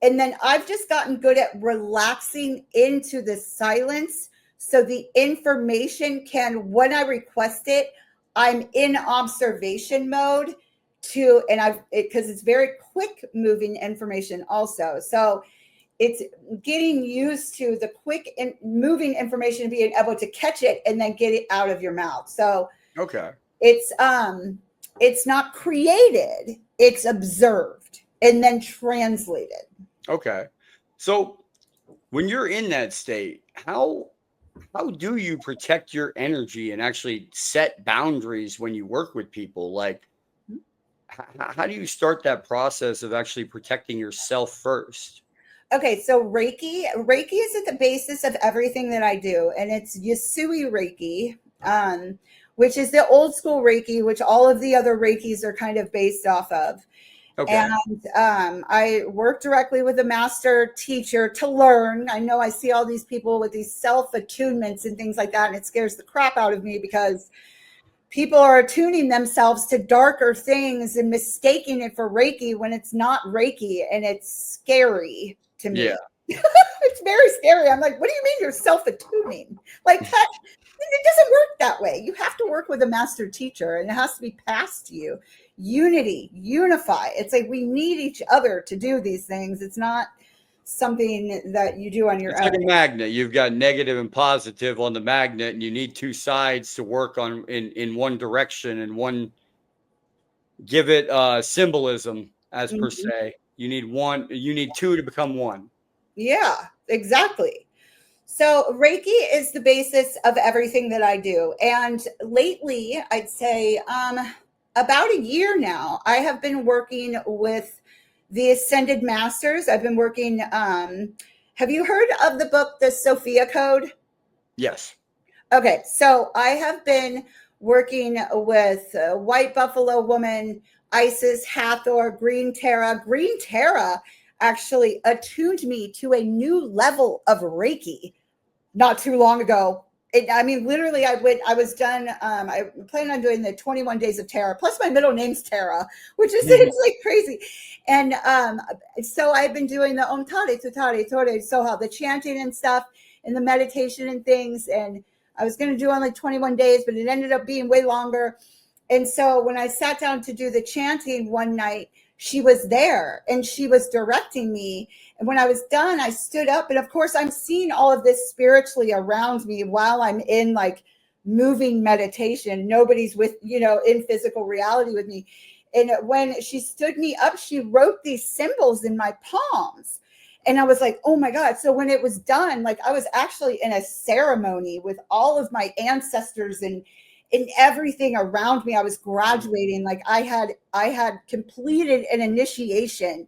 And then I've just gotten good at relaxing into the silence. So the information can, when I request it, I'm in observation mode because it's very quick moving information also. So it's getting used to the quick and moving information, being able to catch it and then get it out of your mouth. So okay, it's not created, it's observed and then translated. Okay. So when you're in that state, how do you protect your energy and actually set boundaries when you work with people? Like, how do you start that process of actually protecting yourself first? Okay, so Reiki is at the basis of everything that I do, and it's Yasui Reiki, which is the old school Reiki, which all of the other Reikis are kind of based off of. Okay. And I work directly with a master teacher to learn. I know I see all these people with these self-attunements and things like that, and it scares the crap out of me because people are attuning themselves to darker things and mistaking it for Reiki when it's not Reiki, and it's scary to me. Yeah. It's very scary. I'm like, what do you mean you're self-attuning? Like that, it doesn't work that way. You have to work with a master teacher, and it has to be passed to you. Unity, unify. It's like we need each other to do these things. It's not something that you do on your own. It's like a magnet. You've got negative and positive on the magnet, and you need two sides to work on in one direction and one. Give it symbolism as per se. You need two to become one. Yeah, exactly. So Reiki is the basis of everything that I do. And lately, I'd say about a year now, I have been working with the Ascended Masters. I've been working. Have you heard of the book, The Sophia Code? Yes. Okay. So I have been working with White Buffalo Woman, Isis, Hathor, Green Terra. Green Terra actually attuned me to a new level of Reiki not too long ago. I mean, literally, I was done. I planned on doing the 21 days of Tara, plus my middle name's Tara, which is it's like crazy. And so I've been doing the Om Tare Tutare Tore Soha, the chanting and stuff, and the meditation and things. And I was going to do only 21 days, but it ended up being way longer. And so when I sat down to do the chanting one night, she was there and she was directing me. And when I was done, I stood up. And of course, I'm seeing all of this spiritually around me while I'm in like moving meditation. Nobody's with, in physical reality with me. And when she stood me up, she wrote these symbols in my palms. And I was like, oh my God. So when it was done, like I was actually in a ceremony with all of my ancestors and everything around me. I was graduating. Like I had completed an initiation.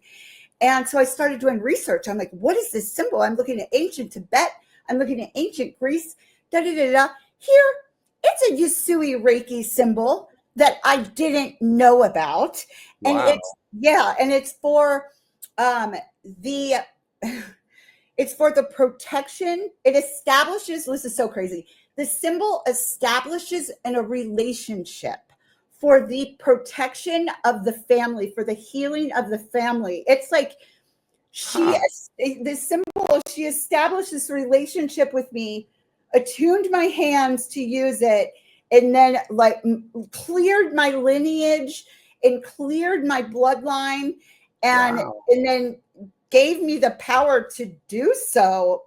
And so I started doing research. I'm like, what is this symbol? I'm looking at ancient Tibet. I'm looking at ancient Greece. Da, da, da, da. Here, it's a Yusui Reiki symbol that I didn't know about. And Wow. it's for the it's for the protection. It establishes, this is so crazy. The symbol establishes in a relationship for the protection of the family, for the healing of the family. It's like this symbol, she established this relationship with me, attuned my hands to use it, and then like cleared my lineage and cleared my bloodline, and then gave me the power to do so.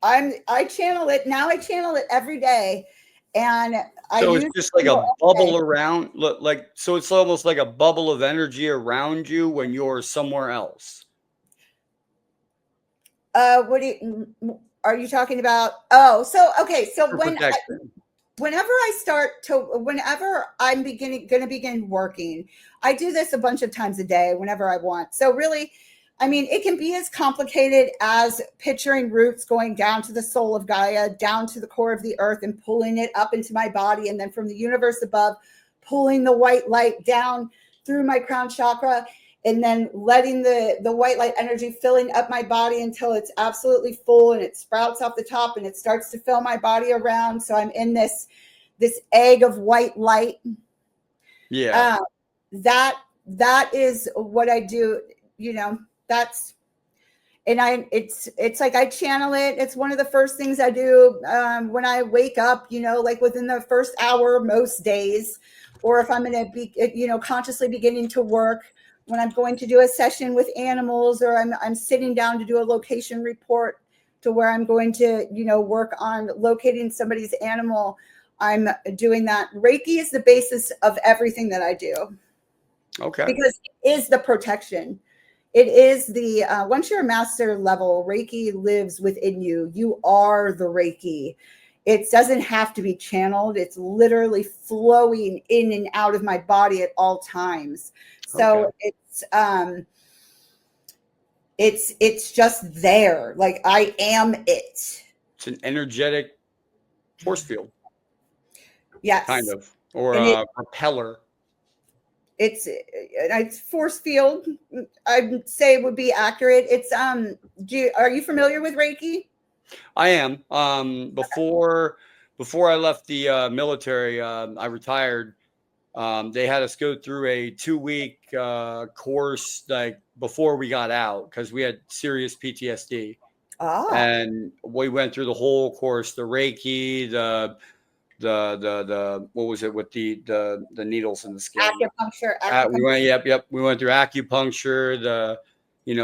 I channel it now. I channel it every day, and so it's just like a bubble around. So it's almost like a bubble of energy around you when you're somewhere else. What are you talking about? Oh, so okay. So whenever I'm going to begin working, I do this a bunch of times a day whenever I want. So really, I mean, it can be as complicated as picturing roots going down to the soul of Gaia, down to the core of the earth and pulling it up into my body. And then from the universe above, pulling the white light down through my crown chakra, and then letting the white light energy filling up my body until it's absolutely full and it sprouts off the top and it starts to fill my body around. So I'm in this egg of white light. Yeah. That is what I do, it's like I channel it. It's one of the first things I do when I wake up, like within the first hour most days, or if I'm going to be, consciously beginning to work, when I'm going to do a session with animals, or I'm sitting down to do a location report to where I'm going to, work on locating somebody's animal. I'm doing that. Reiki is the basis of everything that I do. Okay. Because it is the protection. It is the, once you're a master level, Reiki lives within you. You are the Reiki. It doesn't have to be channeled. It's literally flowing in and out of my body at all times. So it's just there. Like I am it. It's an energetic force field. Yes. Kind of. Or a propeller. It's force field. I'd say would be accurate. It's are you familiar with Reiki? I am. Before I left the military, I retired. They had us go through a 2-week course like before we got out because we had serious PTSD. And we went through the whole course, the Reiki, the what was it with the needles in the skin? Acupuncture. We went we went through acupuncture, the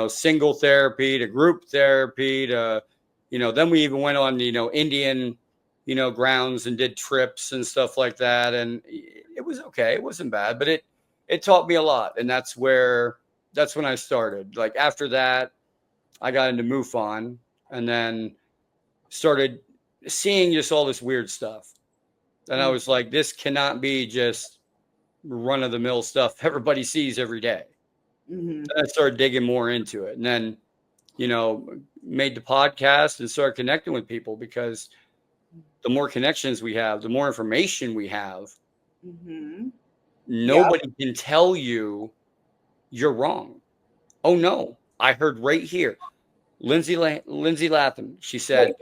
single therapy, to group therapy, to then we even went on Indian grounds and did trips and stuff like that, and it was okay. It wasn't bad, but it taught me a lot, and that's when I started. Like after that, I got into MUFON, and then started seeing just all this weird stuff. And I was like, this cannot be just run of the mill stuff everybody sees every day. And I started digging more into it, and then, made the podcast and started connecting with people, because the more connections we have, the more information we have. Nobody can tell you you're wrong. Oh no, I heard right here. Lindsay LaTham. She said,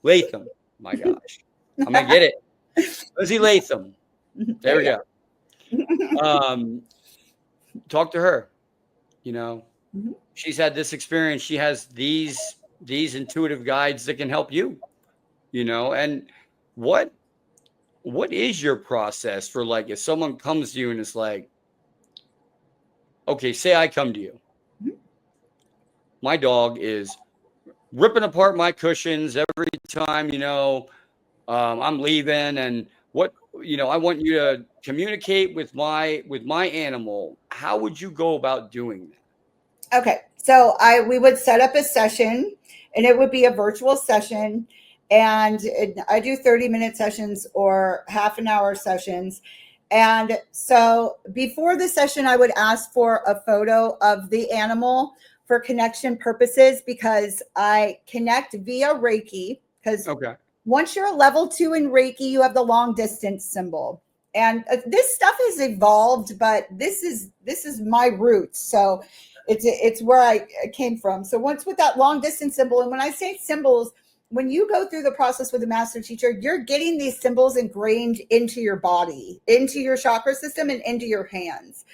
Latham, my gosh. I'm going to get it. Lindsey LaTham. There we go. Talk to her. You know, she's had this experience. She has these intuitive guides that can help you, you know. And what is your process for, like, if someone comes to you and it's like, okay, say I come to you. My dog is ripping apart my cushions every time, you know, I'm leaving, and what, you know, I want you to communicate with my animal. How would you go about doing that? Okay, so we would set up a session, and it would be a virtual session, and I do 30-minute sessions or half an hour sessions. And so before the session, I would ask for a photo of the animal for connection purposes, because I connect via Reiki. Because once you're a level 2 in Reiki, you have the long distance symbol. And this stuff has evolved, but this is my roots. So it's where I came from. So once with that long distance symbol, and when I say symbols, when you go through the process with a master teacher, you're getting these symbols ingrained into your body, into your chakra system, and into your hands.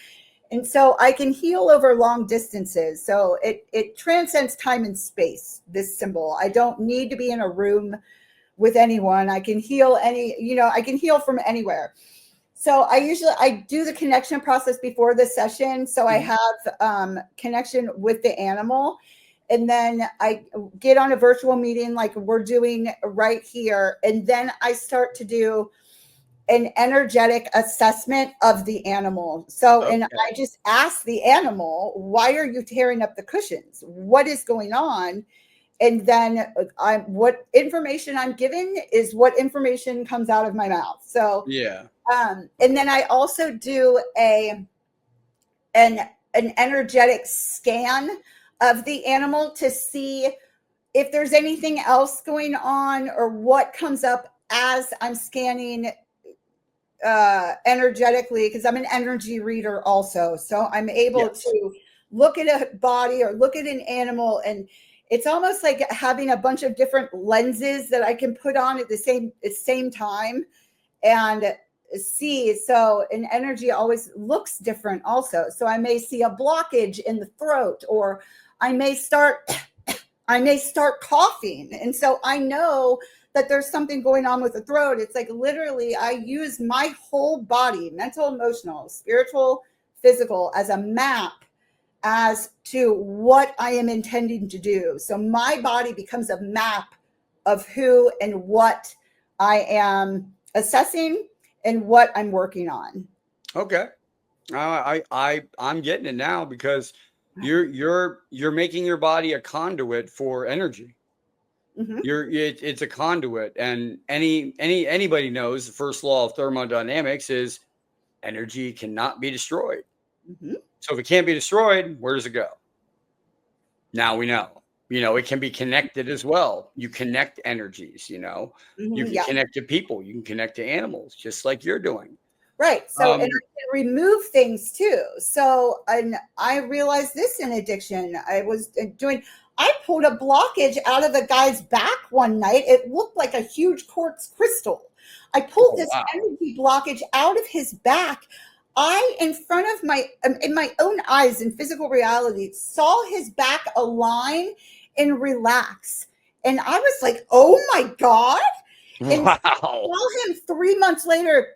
And so I can heal over long distances. So it transcends time and space, this symbol. I don't need to be in a room with anyone. I can heal I can heal from anywhere. So I do the connection process before the session. So I have connection with the animal. And then I get on a virtual meeting like we're doing right here. And then I start to do an energetic assessment of the animal. So, and I just ask the animal, why are you tearing up the cushions? What is going on? And then what information I'm given is what information comes out of my mouth. So, and then I also do an energetic scan of the animal to see if there's anything else going on or what comes up as I'm scanning energetically, because I'm an energy reader also. So I'm able to look at a body or look at an animal, and it's almost like having a bunch of different lenses that I can put on at the same time and see. So an energy always looks different also. So I may see a blockage in the throat, or I may start coughing. And so I know that there's something going on with the throat. It's like literally I use my whole body, mental, emotional, spiritual, physical, as a map as to what I am intending to do. So my body becomes a map of who and what I am assessing and what I'm working on. Okay. I'm getting it now, because you're making your body a conduit for energy. It's a conduit, and anybody knows the first law of thermodynamics is energy cannot be destroyed. So if it can't be destroyed, where does it go? Now we know. It can be connected as well. You connect energies. You can connect to people. You can connect to animals, just like you're doing. Right. So, and I can remove things too. So, and I realized this in addiction. I pulled a blockage out of a guy's back one night. It looked like a huge quartz crystal. I pulled this energy blockage out of his back. In my own eyes in physical reality, saw his back align and relax. And I was like, oh my God. And saw him 3 months later,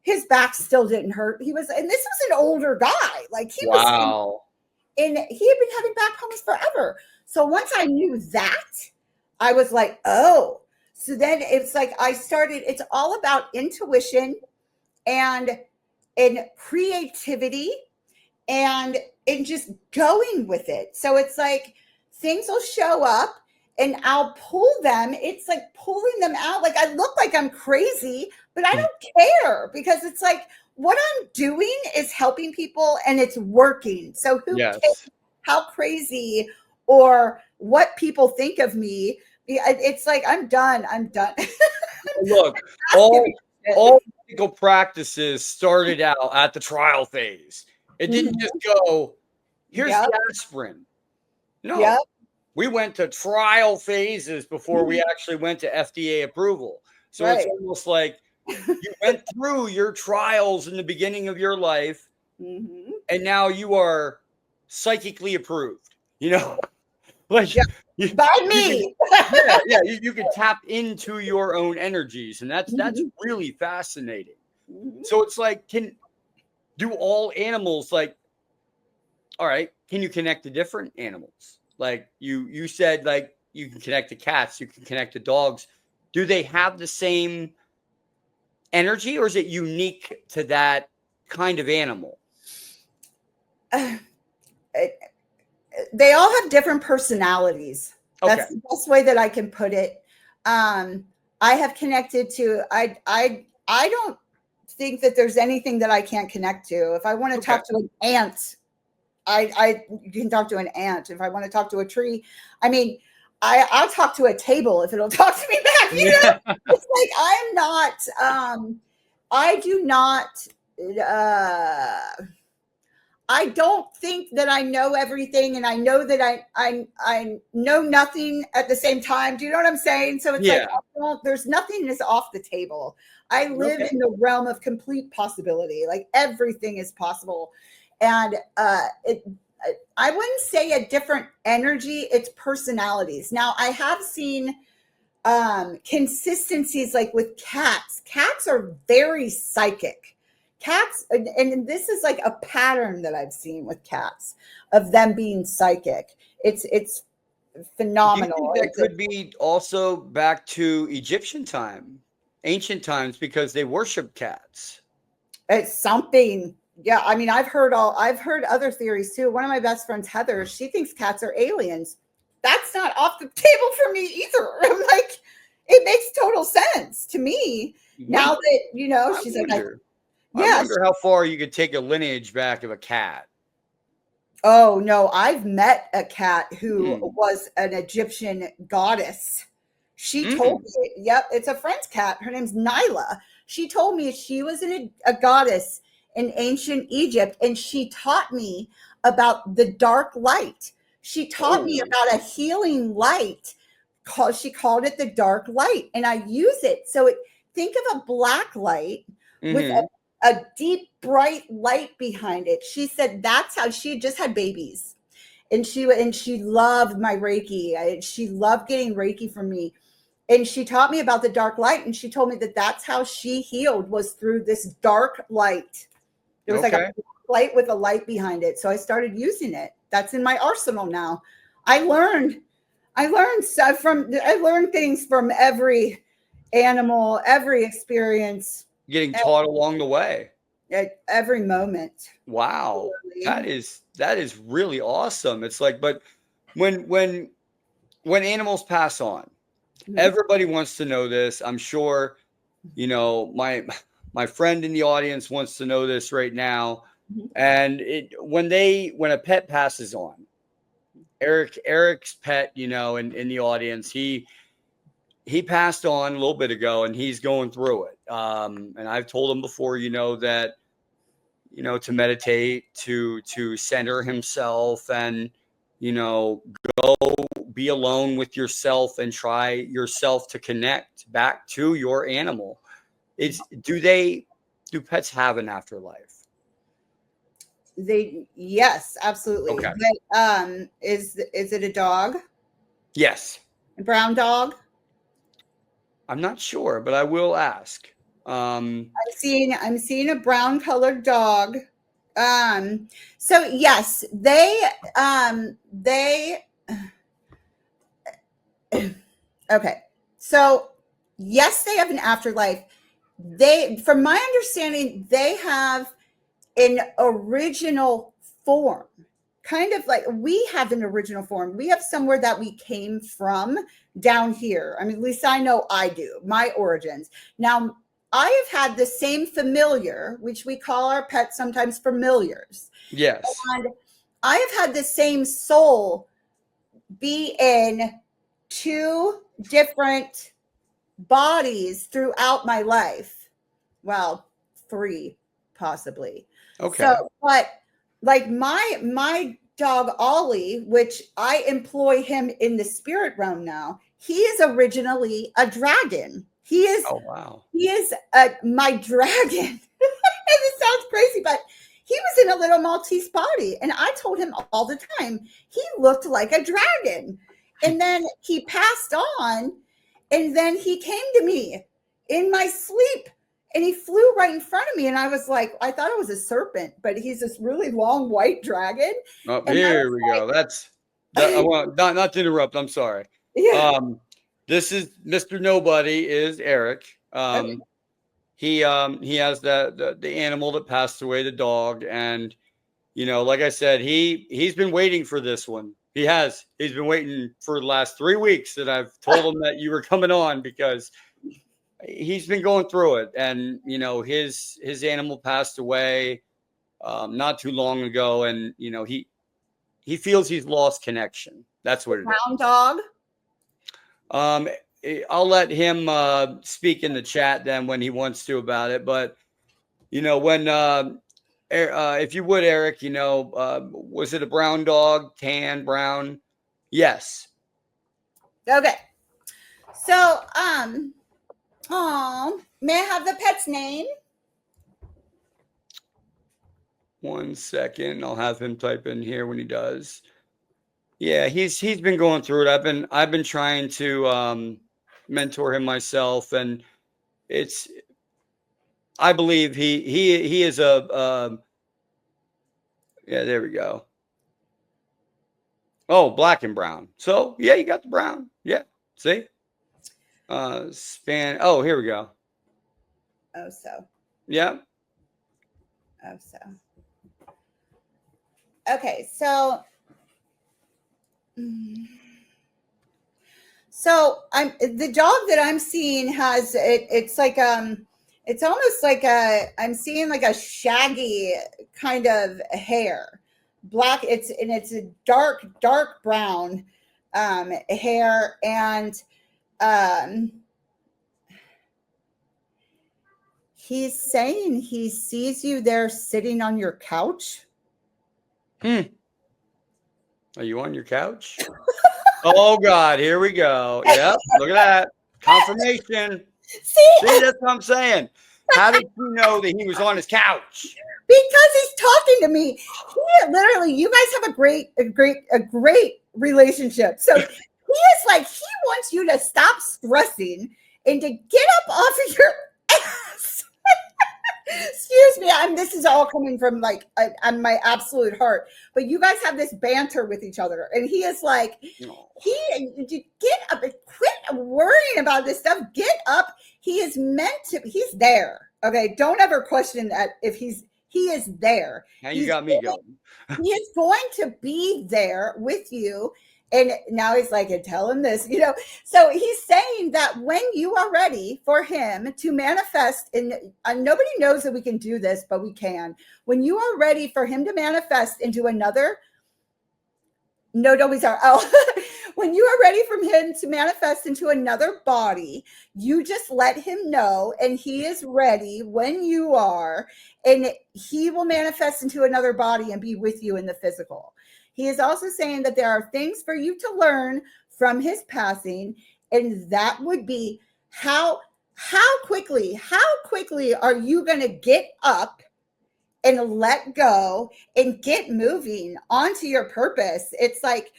his back still didn't hurt. And this was an older guy. Like he was, and he had been having back problems forever. So once I knew that, I was like, oh. So then it's like it's all about intuition and creativity and just going with it. So it's like things will show up and I'll pull them. It's like pulling them out. Like I look like I'm crazy, but I don't care, because it's like what I'm doing is helping people and it's working. So who cares how crazy or what people think of me? It's like I'm done. Look, all legal practices started out at the trial phase. It didn't just go, here's the aspirin. No, we went to trial phases before we actually went to FDA approval. So it's almost like you went through your trials in the beginning of your life, and now you are psychically approved, you know, like by me. You can tap into your own energies, and that's really fascinating. So it's like, do all animals, like, all right, can you connect to different animals? Like you said, like you can connect to cats, you can connect to dogs. Do they have the same energy, or is it unique to that kind of animal? They all have different personalities. That's the best way that I can put it. I have connected to, I don't think that there's anything that I can't connect to. If I want to talk to an ant, you can talk to an ant. If I want to talk to a tree, I mean, I'll talk to a table if it'll talk to me back. You know, it's like I'm not. I do not. I don't think that I know everything, and I know that I know nothing at the same time. Do you know what I'm saying? So it's like there's nothing that's off the table. I live in the realm of complete possibility. Like everything is possible, and I wouldn't say a different energy. It's personalities. Now I have seen consistencies, like with cats. Cats are very psychic. Cats, and this is like a pattern that I've seen with cats of them being psychic. It's phenomenal. Do you think that could be also back to Egyptian time, ancient times, because they worship cats? It's something. Yeah, I mean, I've heard other theories too. One of my best friends, Heather, she thinks cats are aliens. That's not off the table for me either. I'm like, it makes total sense to me now that, you know, she's like, I wonder how far you could take a lineage back of a cat. Oh, no. I've met a cat who was an Egyptian goddess. She told me, it's a friend's cat. Her name's Nyla. She told me she was a goddess in ancient Egypt, and she taught me about the dark light. She taught me about a healing light. She called it the dark light, and I use it. So think of a black light with a deep, bright light behind it. She said that's how she just had babies, and she loved my Reiki. She loved getting Reiki from me, and she taught me about the dark light. And she told me that that's how she healed, was through this dark light. It was like a light with a light behind it. So I started using it. That's in my arsenal now. I learned things from every animal, every experience. Getting taught along the way. At every moment. Wow. That is really awesome. It's like, but when animals pass on, everybody wants to know this. I'm sure, you know, my friend in the audience wants to know this right now. And when a pet passes on, Eric's pet, you know, in the audience, he passed on a little bit ago, and he's going through it. And I've told him before, you know, that, you know, to meditate, to center himself, and, you know, go be alone with yourself and try yourself to connect back to your animal. Do pets have an afterlife? Yes, absolutely. Okay. But, is it a dog? Yes. A brown dog? I'm not sure, but I will ask. I'm seeing a brown colored dog. So yes, okay. So yes, they have an afterlife. From my understanding, they have an original form, kind of like we have an original form. We have somewhere that we came from down here. I mean, at least I know I do, my origins. Now, I have had the same familiar, which we call our pets sometimes familiars. Yes. And I have had the same soul be in 2 different bodies throughout my life. Well, 3 possibly. Okay. So, but like my dog Ollie, which I employ him in the spirit realm now, he is originally a dragon. He is. Oh, wow. He is my dragon. And it sounds crazy, but he was in a little Maltese body, and I told him all the time he looked like a dragon. And then he passed on, and then he came to me in my sleep, and he flew right in front of me, and I was like, I thought it was a serpent, but he's this really long white dragon. Oh, And here we go. I want not to interrupt. I'm sorry. Yeah. This is Mr. Nobody is Eric. Okay. He has the animal that passed away, the dog, and like I said, he's been waiting for this one. He's been waiting for the last 3 weeks that I've told him that you were coming on, because he's been going through it, and his animal passed away not too long ago, and he feels he's lost connection. That's what it is. Brown dog. I'll let him speak in the chat then when he wants to about it. But when if you would, Eric, was it a brown dog, tan, brown? Yes. Okay. So, may I have the pet's name? 1 second. I'll have him type in here when he does. Yeah, he's been going through it. I've been trying to mentor him myself, and I believe he is a yeah, there we go. Oh, black and brown. So yeah, you got the brown. Yeah, see. Span. Oh, here we go. Oh, so. Yeah. Oh, so. Okay, so. So the dog that I'm seeing has it. It's like it's almost like I'm seeing like a shaggy kind of hair, black. It's a dark brown hair, and he's saying he sees you there sitting on your couch. Are you on your couch? Oh God, here we go. Yep, look at that. Confirmation. See, that's what I'm saying. How did you know that he was on his couch? Because he's talking to me. Literally, you guys have a great relationship. So he is like, he wants you to stop stressing and to get up off of your ass. Excuse me, this is all coming from like on my absolute heart. But you guys have this banter with each other, and he is like, get up and quit worrying about this stuff. Get up. He is meant to. He's there. Okay, don't ever question that. If he is there. Now you got me going. He is going to be there with you. And now he's like, tell him this, So he's saying that when you are ready for him to manifest, and nobody knows that we can do this, but we can. When you are ready for him to manifest into another, no, don't be sorry. Oh, when you are ready for him to manifest into another body, you just let him know, and he is ready when you are, and he will manifest into another body and be with you in the physical. He is also saying that there are things for you to learn from his passing, and that would be how quickly are you going to get up and let go and get moving onto your purpose? It's like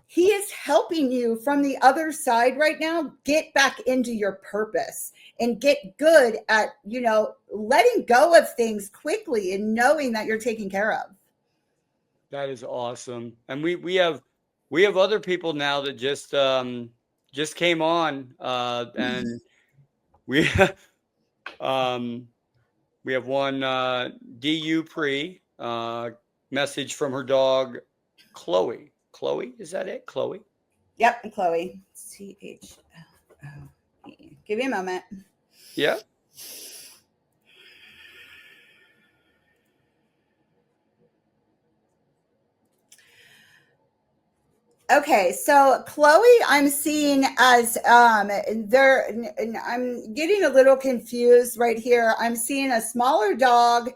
he is helping you from the other side right now. Get back into your purpose and get good at, letting go of things quickly and knowing that you're taken care of. That is awesome. And we have other people now that just came on, and we have one DU pre message from her dog Chloe. Chloe, is that it? Chloe? Yep, Chloe. CHLOE. Give me a moment. Yeah. Okay, so Chloe, I'm seeing as there. I'm getting a little confused right here. I'm seeing a smaller dog.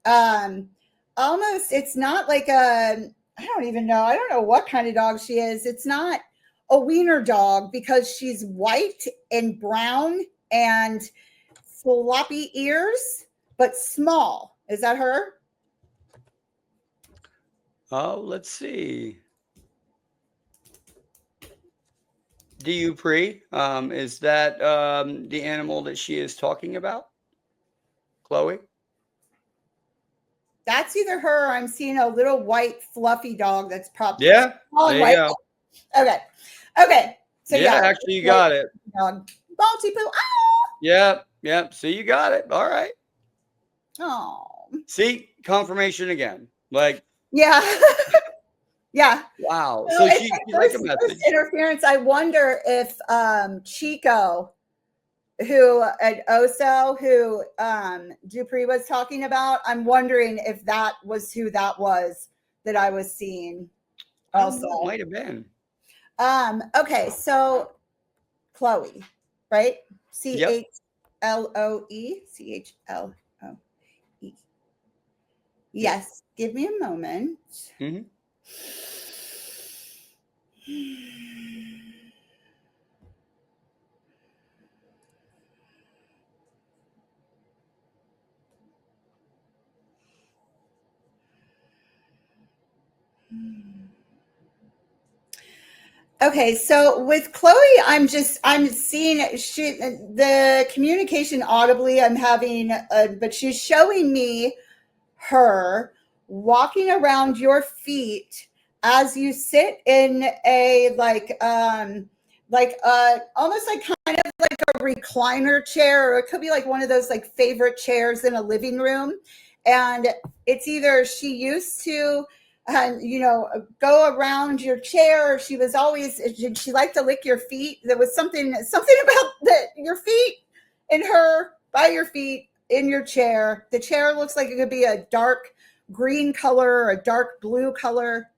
Almost, it's not like a. I don't even know. I don't know what kind of dog she is. It's not a wiener dog because she's white and brown and floppy ears, but small. Is that her? Oh, let's see. Dupree, is that the animal that she is talking about? Chloe? That's either her or I'm seeing a little white fluffy dog that's probably Yeah, small and there you white. go. Okay. Okay. So Yeah, actually, you got it. Multi-poo. Yep, yep. So you got it. All right. Oh. See, confirmation again. Like, Yeah. Yeah. wow. So So it's she like like a first message. interference. I wonder if Chico, who at Oso, who Dupree was talking about, I'm wondering if that was who that was that I was seeing I don't know. It also. might have been. Okay, so Chloe, right? Yep. CHLOE. CHLOE. Yes. Give me a moment. Mm-hmm. Okay, so with Chloe, I'm seeing the communication audibly. I'm having, but she's showing me her walking around your feet as you sit in a almost like kind of like a recliner chair, or it could be like one of those like favorite chairs in a living room. And it's either she used to go around your chair, or she liked to lick your feet. There was something about your feet in her, by your feet, in your chair. The chair looks like it could be a dark green color or a dark blue color.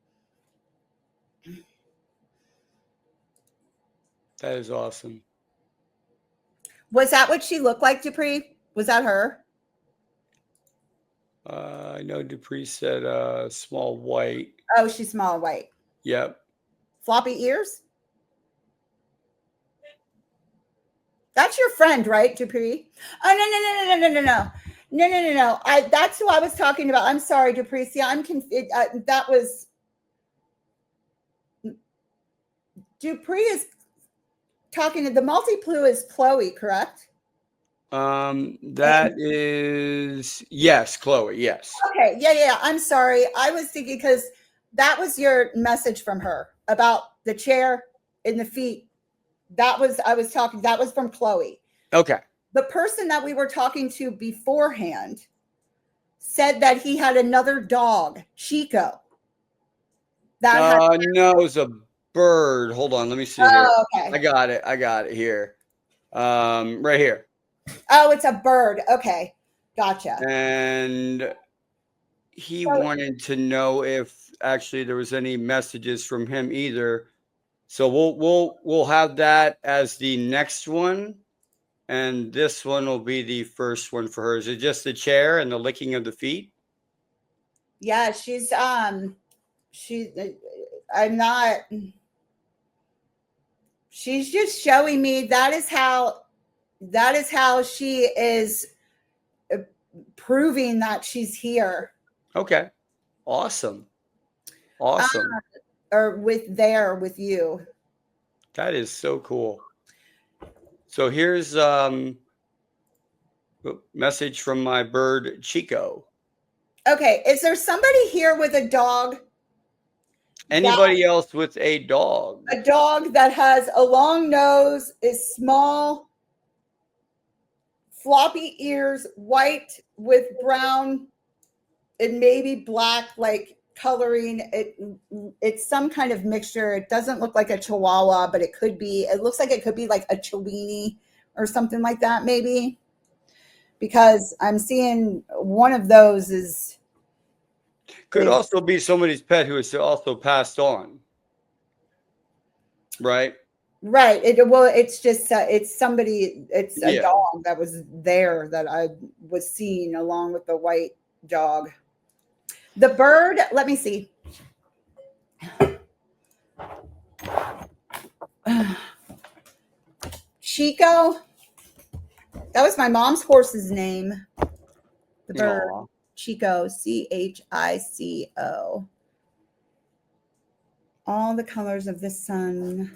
That is awesome. Was that what she looked like, Dupree? Was that her? I know Dupree said small white. Oh, she's small white. Yep. Floppy ears? That's your friend, right, Dupree? Oh, no. That's who I was talking about. I'm sorry, Dupree. See, I'm confused. That was Dupree is talking to the multi-plu is Chloe, correct? That is yes, Chloe. Yes. Okay, yeah. I'm sorry. I was thinking because that was your message from her about the chair and the feet. That was from Chloe. Okay. The person that we were talking to beforehand said that he had another dog, Chico. No, it was a bird. Hold on, let me see here. Okay. I got it here. Right here. Oh, it's a bird. Okay, gotcha. And he wanted to know if actually there was any messages from him either. So we'll have that as the next one, and this one will be the first one for her. Is it just the chair and the licking of the feet? Yeah, I'm not. She's just showing me that is how she is proving that she's here. Okay. Awesome. Or with you. That is so cool. So here's message from my bird Chico. Okay, is there somebody here with a dog? Anybody else with a dog? A dog that has a long nose, is small, floppy ears, white with brown and maybe black, like coloring. It's some kind of mixture. It doesn't look like a Chihuahua, but it looks like it could be like a Chiweenie or something like that, maybe. Because I'm seeing one of those could also be somebody's pet who is also passed on. Right. Right. It's just it's somebody. It's a dog that was there that I was seeing along with the white dog. The bird. Let me see. Chico. That was my mom's horse's name. The bird. Aw. Chico, Chico. All the colors of the sun.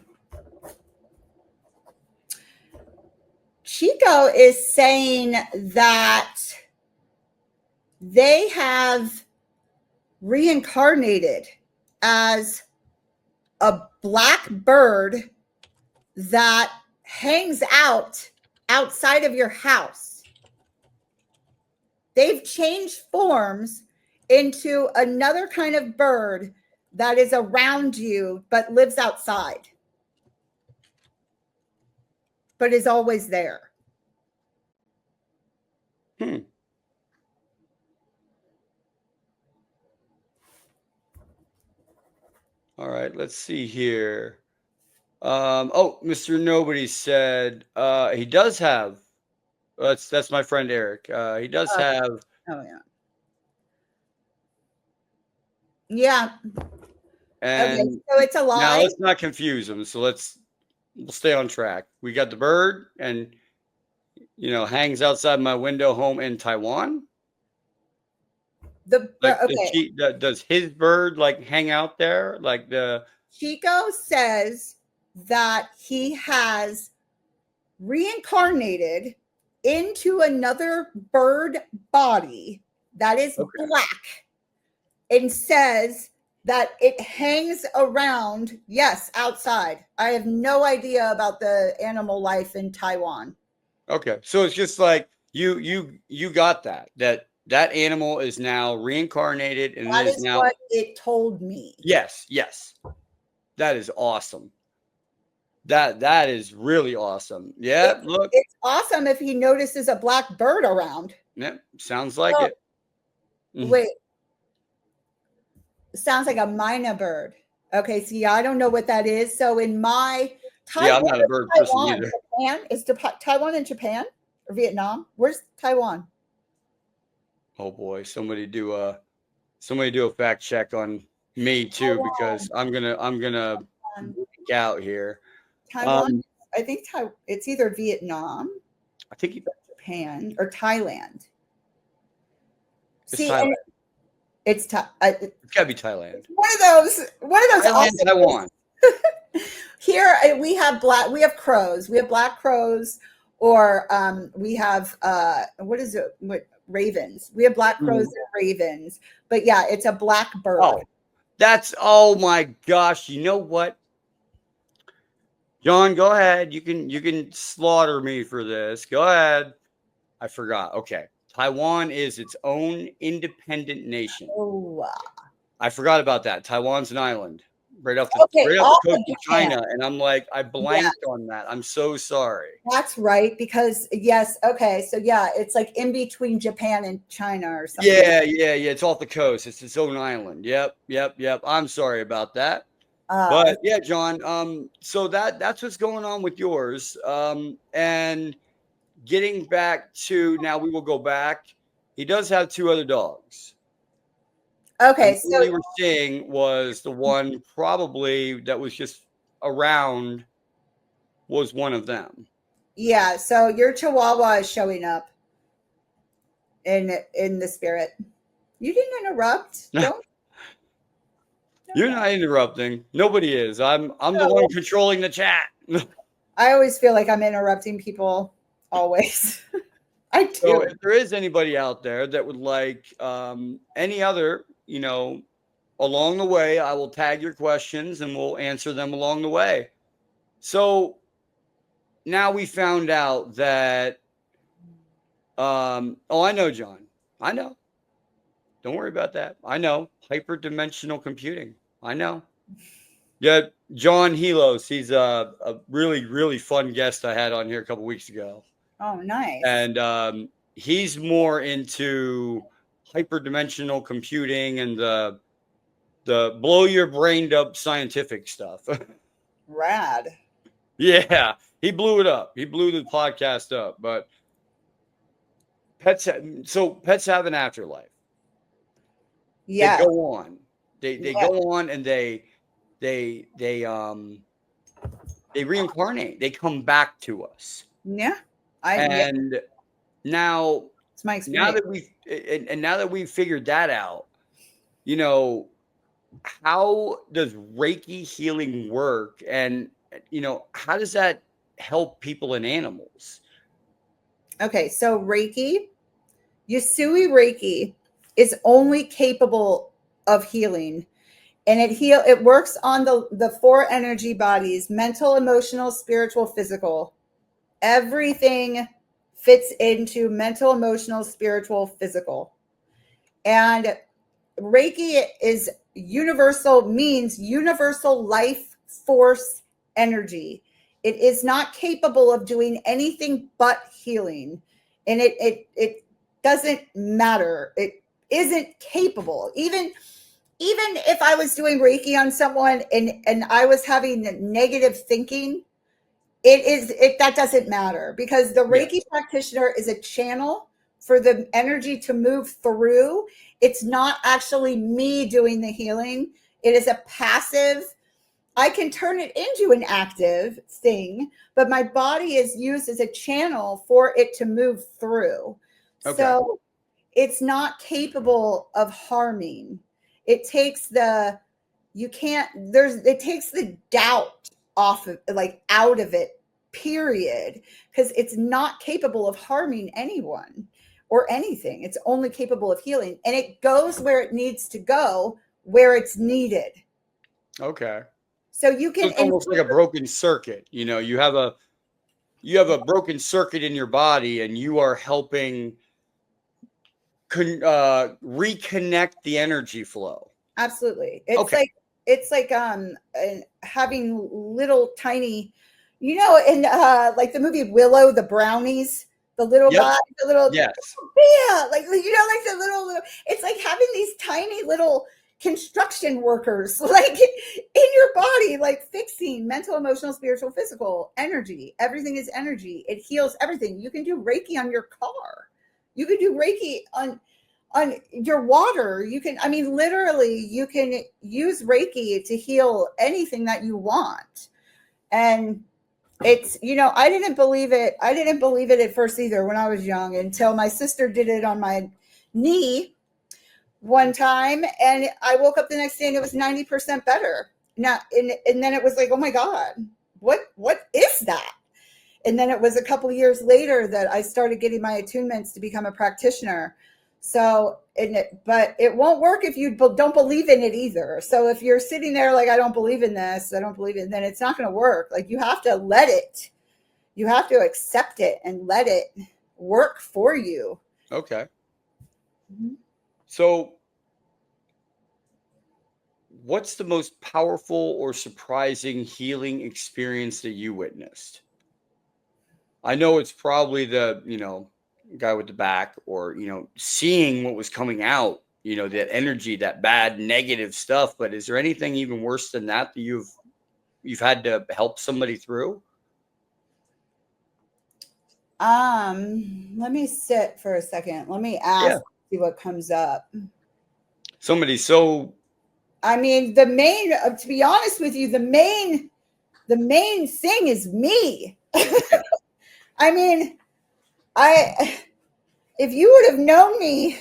Chico is saying that they have reincarnated as a black bird that hangs out outside of your house. They've changed forms into another kind of bird that is around you but lives outside, but is always there. All right, let's see here. Oh, Mr. Nobody said he does have. That's my friend Eric. He does have. Oh yeah. Yeah. And okay, so it's a lie. Now let's not confuse them. So we'll stay on track. We got the bird, and hangs outside my window home in Taiwan. Does his bird hang out there? Chico says that he has reincarnated into another bird body that is black, and says that it hangs around, yes, outside. I have no idea about the animal life in Taiwan. Okay, so it's just like you got that animal is now reincarnated, and that is now what it told me. Yes, that is awesome. That is really awesome. Yeah, look, it's awesome if he notices a black bird around. Yeah, sounds like it. Wait, sounds like a mina bird. Okay, see, I don't know what that is. So in my I'm not a bird person either. Japan is Taiwan in Japan or Vietnam? Where's Taiwan? Oh boy, somebody do a fact check on me too, because I'm gonna geek out here. Taiwan, I think it's either Vietnam, I think Japan, or Thailand. Thailand. It's gotta be Thailand. One of those Thailand, awesome Taiwan. Here we have crows. We have black crows, or we have ravens. We have black crows and ravens. But yeah, it's a black bird. Oh my gosh! You know what? John, go ahead. You can slaughter me for this. Go ahead. I forgot. Okay. Taiwan is its own independent nation. Oh. I forgot about that. Taiwan's an island right off the coast of China. And I'm like, I blanked on that. I'm so sorry. That's right. Because yes. Okay. So yeah, it's like in between Japan and China or something. Yeah. It's off the coast. It's its own island. Yep. I'm sorry about that. But yeah, John, so that's what's going on with yours. And getting back to, now we will go back. He does have 2 other dogs. Okay. So what we were seeing was the one probably that was just around was one of them. Yeah. So your Chihuahua is showing up in the spirit. You didn't interrupt. Don't. You're not interrupting. Nobody is. I'm the one controlling the chat. I always feel like I'm interrupting people. Always. I do. So if there is anybody out there that would like any other, along the way, I will tag your questions and we'll answer them along the way. So now we found out that, I know, John. I know. Don't worry about that. I know. Hyperdimensional computing. I know. Yeah, John Helos. He's a really, really fun guest I had on here a couple weeks ago. Oh, nice. And he's more into hyperdimensional computing and the blow your brain up scientific stuff. Rad. Yeah, he blew it up. He blew the podcast up. But pets have an afterlife. Yeah. They go on. They go on, and they reincarnate. They come back to us. Yeah. And now, it's my experience. Now that we've figured that out, you know, how does Reiki healing work? And, you know, how does that help people and animals? Okay, so Reiki, Yusui Reiki is only capable of healing, and it works on the four energy bodies: mental, emotional, spiritual, physical. Everything fits into mental, emotional, spiritual, physical. And Reiki is universal, means universal life force energy. It is not capable of doing anything but healing. And it doesn't matter. It isn't capable. Even if I was doing Reiki on someone and I was having negative thinking, that doesn't matter, because the Reiki practitioner is a channel for the energy to move through. It's not actually me doing the healing. It is a passive. I can turn it into an active thing, but my body is used as a channel for it to move through. Okay. So it's not capable of harming. It takes the doubt off of, like, out of it, period, because it's not capable of harming anyone or anything. It's only capable of healing, and it goes where it needs to go, where it's needed. Okay. So you can, it's almost like a broken circuit. You know, you have a broken circuit in your body, and you are helping reconnect the energy flow. Absolutely. It's like having little tiny, in like the movie Willow, the brownies, the little guy, the little, yes, yeah, like like the little, it's like having these tiny little construction workers, like, in your body, like fixing mental, emotional, spiritual, physical energy. Everything is energy. It heals everything. You can do Reiki on your car. You can do Reiki on your water. You can, literally, you can use Reiki to heal anything that you want. And it's, I didn't believe it at first either, when I was young, until my sister did it on my knee one time, and I woke up the next day and it was 90% better. Now, and then it was like, oh my God, what is that? And then it was a couple of years later that I started getting my attunements to become a practitioner. So, but it won't work if you don't believe in it either. So if you're sitting there like, I don't believe in this, I don't believe it, then it's not going to work. Like, you have to let it, you have to accept it and let it work for you. Okay. Mm-hmm. So what's the most powerful or surprising healing experience that you witnessed? I know it's probably the, guy with the back, or, seeing what was coming out, that energy, that bad, negative stuff. But is there anything even worse than that you've had to help somebody through? Let me sit for a second. Let me ask, see what comes up. Somebody so. The main, to be honest with you, the main thing is me. If you would have known me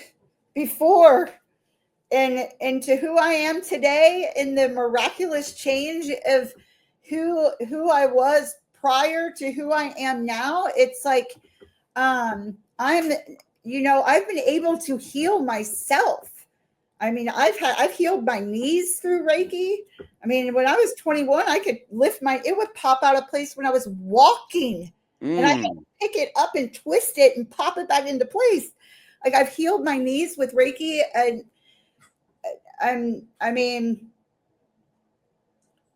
before and to who I am today, in the miraculous change of who I was prior to who I am now, it's like, I've been able to heal myself. I've healed my knees through Reiki. When I was 21, I could it would pop out of place when I was walking. And I had to pick it up and twist it and pop it back into place. Like, I've healed my knees with Reiki, and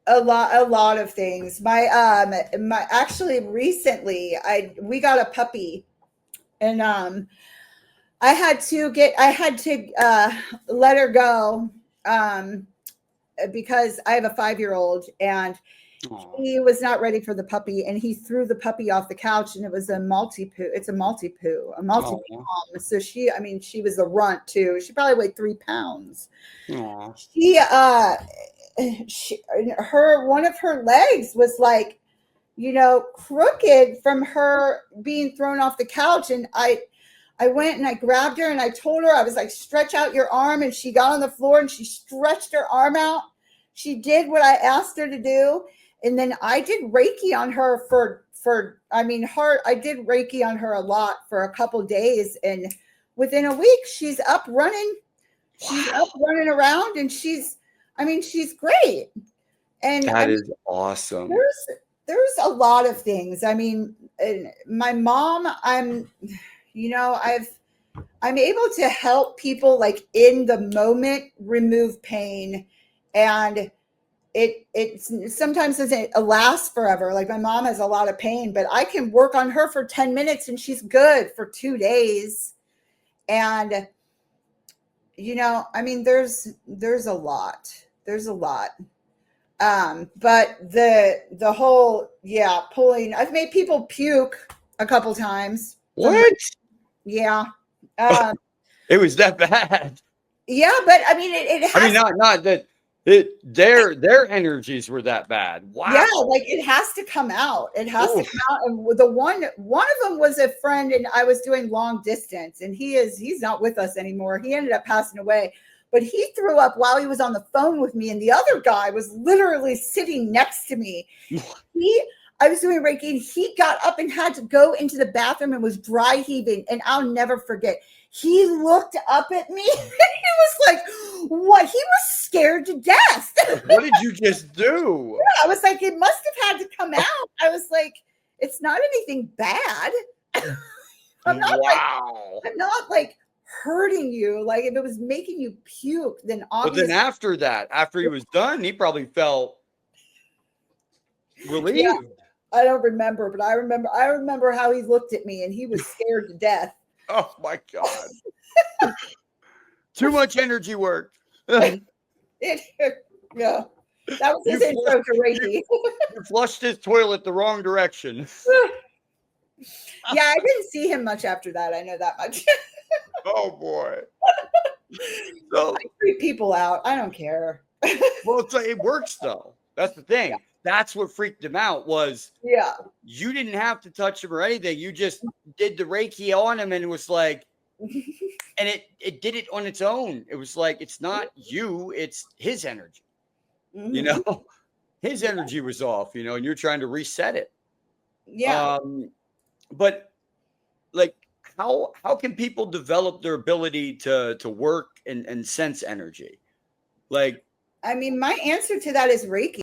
a lot of things. Actually recently we got a puppy, and I had to let her go, because I have a 5-year-old, and he was not ready for the puppy, and he threw the puppy off the couch, and it was a multi-poo. It's a multi-poo mom. So she was a runt too. She probably weighed 3 pounds. Aww. One of her legs was like, crooked from her being thrown off the couch. And I went and I grabbed her and I told her, I was like, stretch out your arm. And she got on the floor and she stretched her arm out. She did what I asked her to do. And then I did Reiki on her I did Reiki on her a lot for a couple days. And within a week, she's up running. She's up running around and she's great. And that is awesome. There's a lot of things. I mean, my mom, I'm able to help people like in the moment remove pain, and it sometimes doesn't last forever. Like my mom has a lot of pain, but I can work on her for 10 minutes and she's good for 2 days. And there's a lot. But the whole, pulling, I've made people puke a couple times. What? Yeah. It was that bad. Yeah, but I mean, it has. I mean, not that their energies were that bad. Wow. Yeah, like it has to come out. It has to come out. And the one of them was a friend, and I was doing long distance, and he's not with us anymore. He ended up passing away. But he threw up while he was on the phone with me, and the other guy was literally sitting next to me. I was doing Reiki, and he got up and had to go into the bathroom and was dry heaving. And I'll never forget. He looked up at me, and he was like, "What?" He was scared to death. What did you just do? Yeah, I was like, it must have had to come out. I was like, it's not anything bad. I'm not like hurting you. Like if it was making you puke, then obviously. But then after he was done, he probably felt relieved. Yeah, I don't remember, but I remember how he looked at me and he was scared to death. Oh my God. Too much energy work. Yeah. That was his intro to Reiki. You flushed his toilet the wrong direction. Yeah, I didn't see him much after that. I know that much. Oh boy. So, I freak people out. I don't care. Well, it works though. That's the thing. Yeah. That's what freaked him out was you didn't have to touch him or anything. You just did the Reiki on him and it was like, and it did it on its own. It was like, it's not you, it's his energy. Mm-hmm. His energy was off, and you're trying to reset it. Yeah. But like, how can people develop their ability to work and sense energy? Like, I mean, my answer to that is Reiki.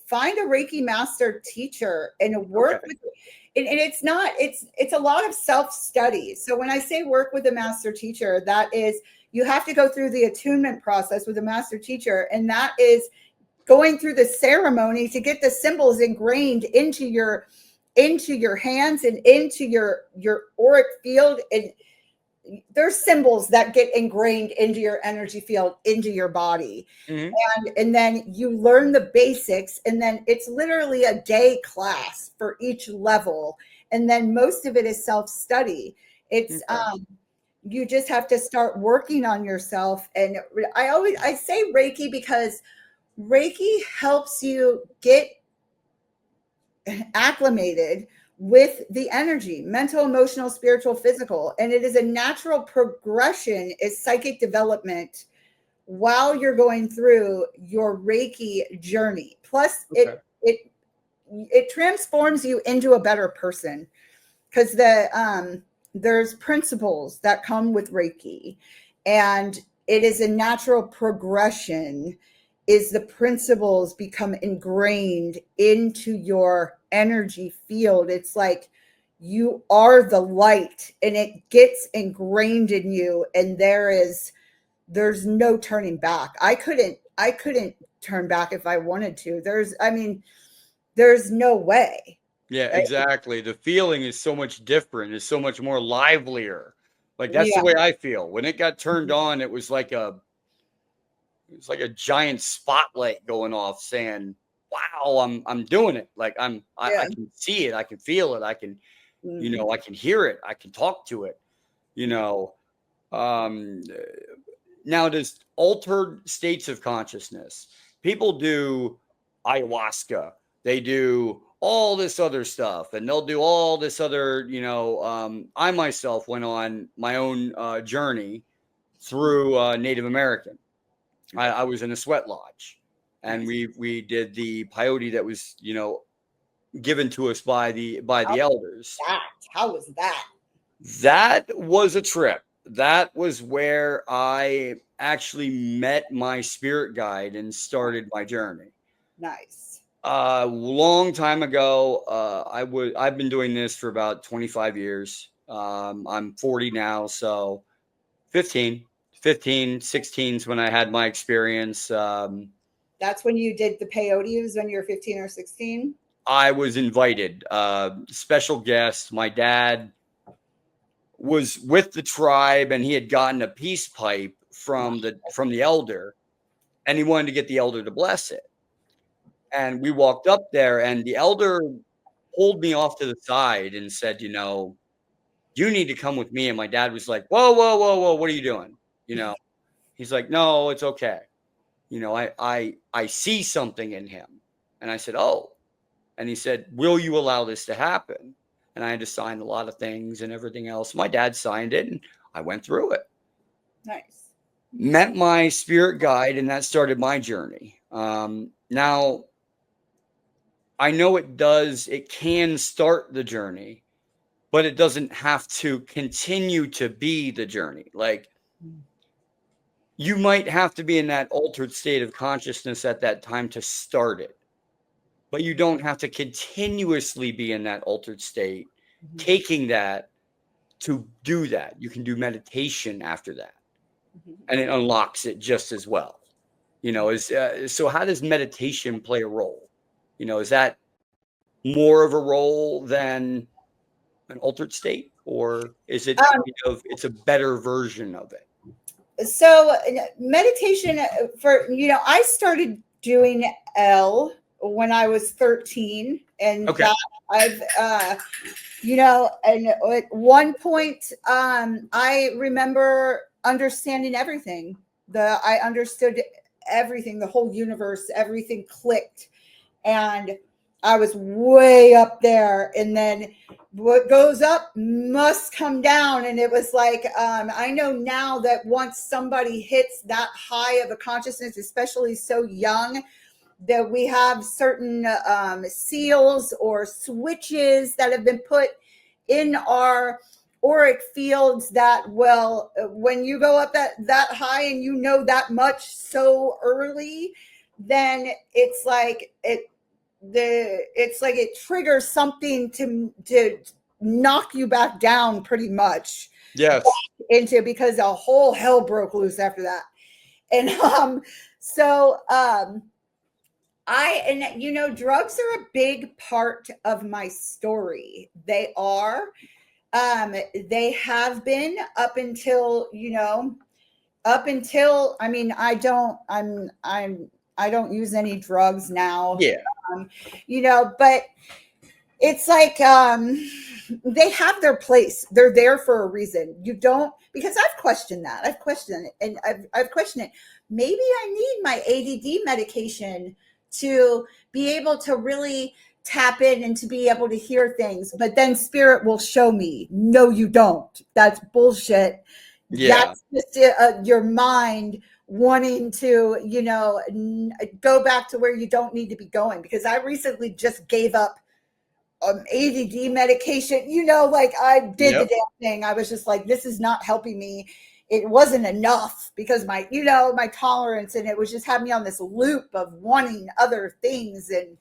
Find a Reiki master teacher and work with it. And it's a lot of self-study. So when I say work with a master teacher, that is, you have to go through the attunement process with a master teacher. And that is going through the ceremony to get the symbols ingrained into your hands and into your auric field. And there's symbols that get ingrained into your energy field, into your body. Mm-hmm. And then you learn the basics, and then it's literally a day class for each level. And then most of it is self-study. It's you just have to start working on yourself. And I say Reiki because Reiki helps you get acclimated with the energy, mental, emotional, spiritual, physical. And it is a natural progression, is psychic development while you're going through your Reiki journey. Plus it transforms you into a better person, because there's principles that come with Reiki, and it is a natural progression. Is the principles become ingrained into your energy field. It's like you are the light, and it gets ingrained in you, and there's no turning back. I couldn't turn back if I wanted to. There's no way. Yeah, right? Exactly. The feeling is so much different. It's so much more livelier. Like that's the way I feel. When it got turned on, it was like a giant spotlight going off saying, wow, I'm doing it. Like I can see it. I can feel it. I can, I can hear it. I can talk to it, now there's altered states of consciousness. People do ayahuasca. They do all this other stuff, and they'll do all this other, I myself went on my own journey through Native American. I was in a sweat lodge, and we did the peyote that was, given to us by the elders. How was that? That was a trip. That was where I actually met my spirit guide and started my journey. Nice. A long time ago. I've been doing this for about 25 years. I'm 40 now, so 15, 16 is when I had my experience. That's when you did the peyote. It was when you were 15 or 16? I was invited, special guest. My dad was with the tribe, and he had gotten a peace pipe from the elder, and he wanted to get the elder to bless it. And we walked up there, and the elder pulled me off to the side and said, you need to come with me. And my dad was like, whoa, whoa, whoa, whoa, what are you doing? He's like, no, it's okay. I see something in him. And I said, oh. And he said, will you allow this to happen? And I had to sign a lot of things and everything else. My dad signed it, and I went through it. Nice. Met my spirit guide, and that started my journey. Now, I know it can start the journey, but it doesn't have to continue to be the journey. Like, you might have to be in that altered state of consciousness at that time to start it. But you don't have to continuously be in that altered state, taking that to do that. You can do meditation after that, and it unlocks it just as well. So how does meditation play a role? Is that more of a role than an altered state, or is it it's a better version of it? So meditation I started doing L when I was 13, and that I've and at one point I remember understanding everything. I understood everything, the whole universe, everything clicked, and I was way up there. And then what goes up must come down. And it was like, I know now that once somebody hits that high of a consciousness, especially so young, that we have certain seals or switches that have been put in our auric fields that, well, when you go up that high and that much so early, then it's like it triggers something to knock you back down pretty much. Yes. Because a whole hell broke loose after that. And drugs are a big part of my story. They are. They have been up until I don't use any drugs now. Yeah. But it's like they have their place. They're there for a reason. Because I've questioned that. I've questioned it, and I've questioned it. Maybe I need my ADD medication to be able to really tap in and to be able to hear things. But then spirit will show me, no, you don't. That's bullshit. Yeah. That's just your mind wanting to, go back to where you don't need to be going. Because I recently just gave up ADD medication, I did the damn thing. I was just like, this is not helping me. It wasn't enough because my tolerance, and it was just having me on this loop of wanting other things. And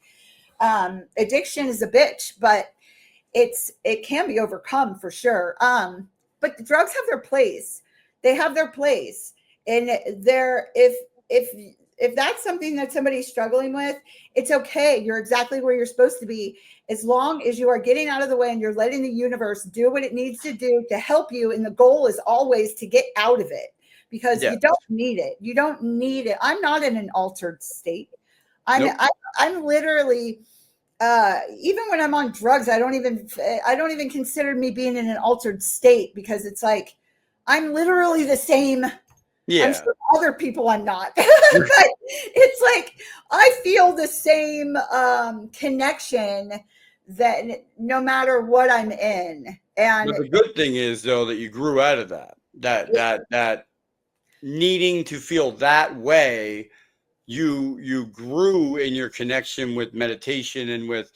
addiction is a bitch, but it can be overcome for sure. But the drugs have their place. They have their place. And if that's something that somebody's struggling with, it's okay. You're exactly where you're supposed to be, as long as you are getting out of the way and you're letting the universe do what it needs to do to help you. And the goal is always to get out of it, because you don't need it. You don't need it. I'm not in an altered state. I'm literally, even when I'm on drugs, I don't even consider me being in an altered state, because it's like, I'm literally the same I'm Yeah. sure other people I'm not. But it's like I feel the same connection that no matter what I'm in. And But the good thing is though that you grew out of that. That needing to feel that way, you grew in your connection with meditation and with,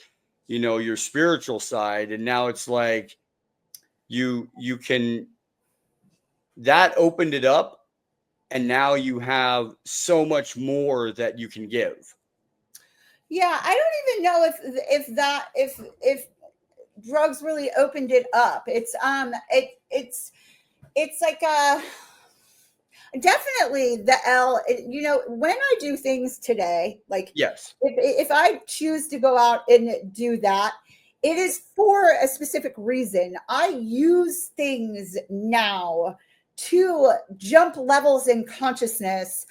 you know, your spiritual side, and now it's like you can, that opened it up, and now you have so much more that you can give. yeah, I don't even know if drugs really opened it up. It's like definitely the L. You know, when I do things today, like Yes. if I choose to go out and do that, it is for a specific reason. I use things now to jump levels in consciousness.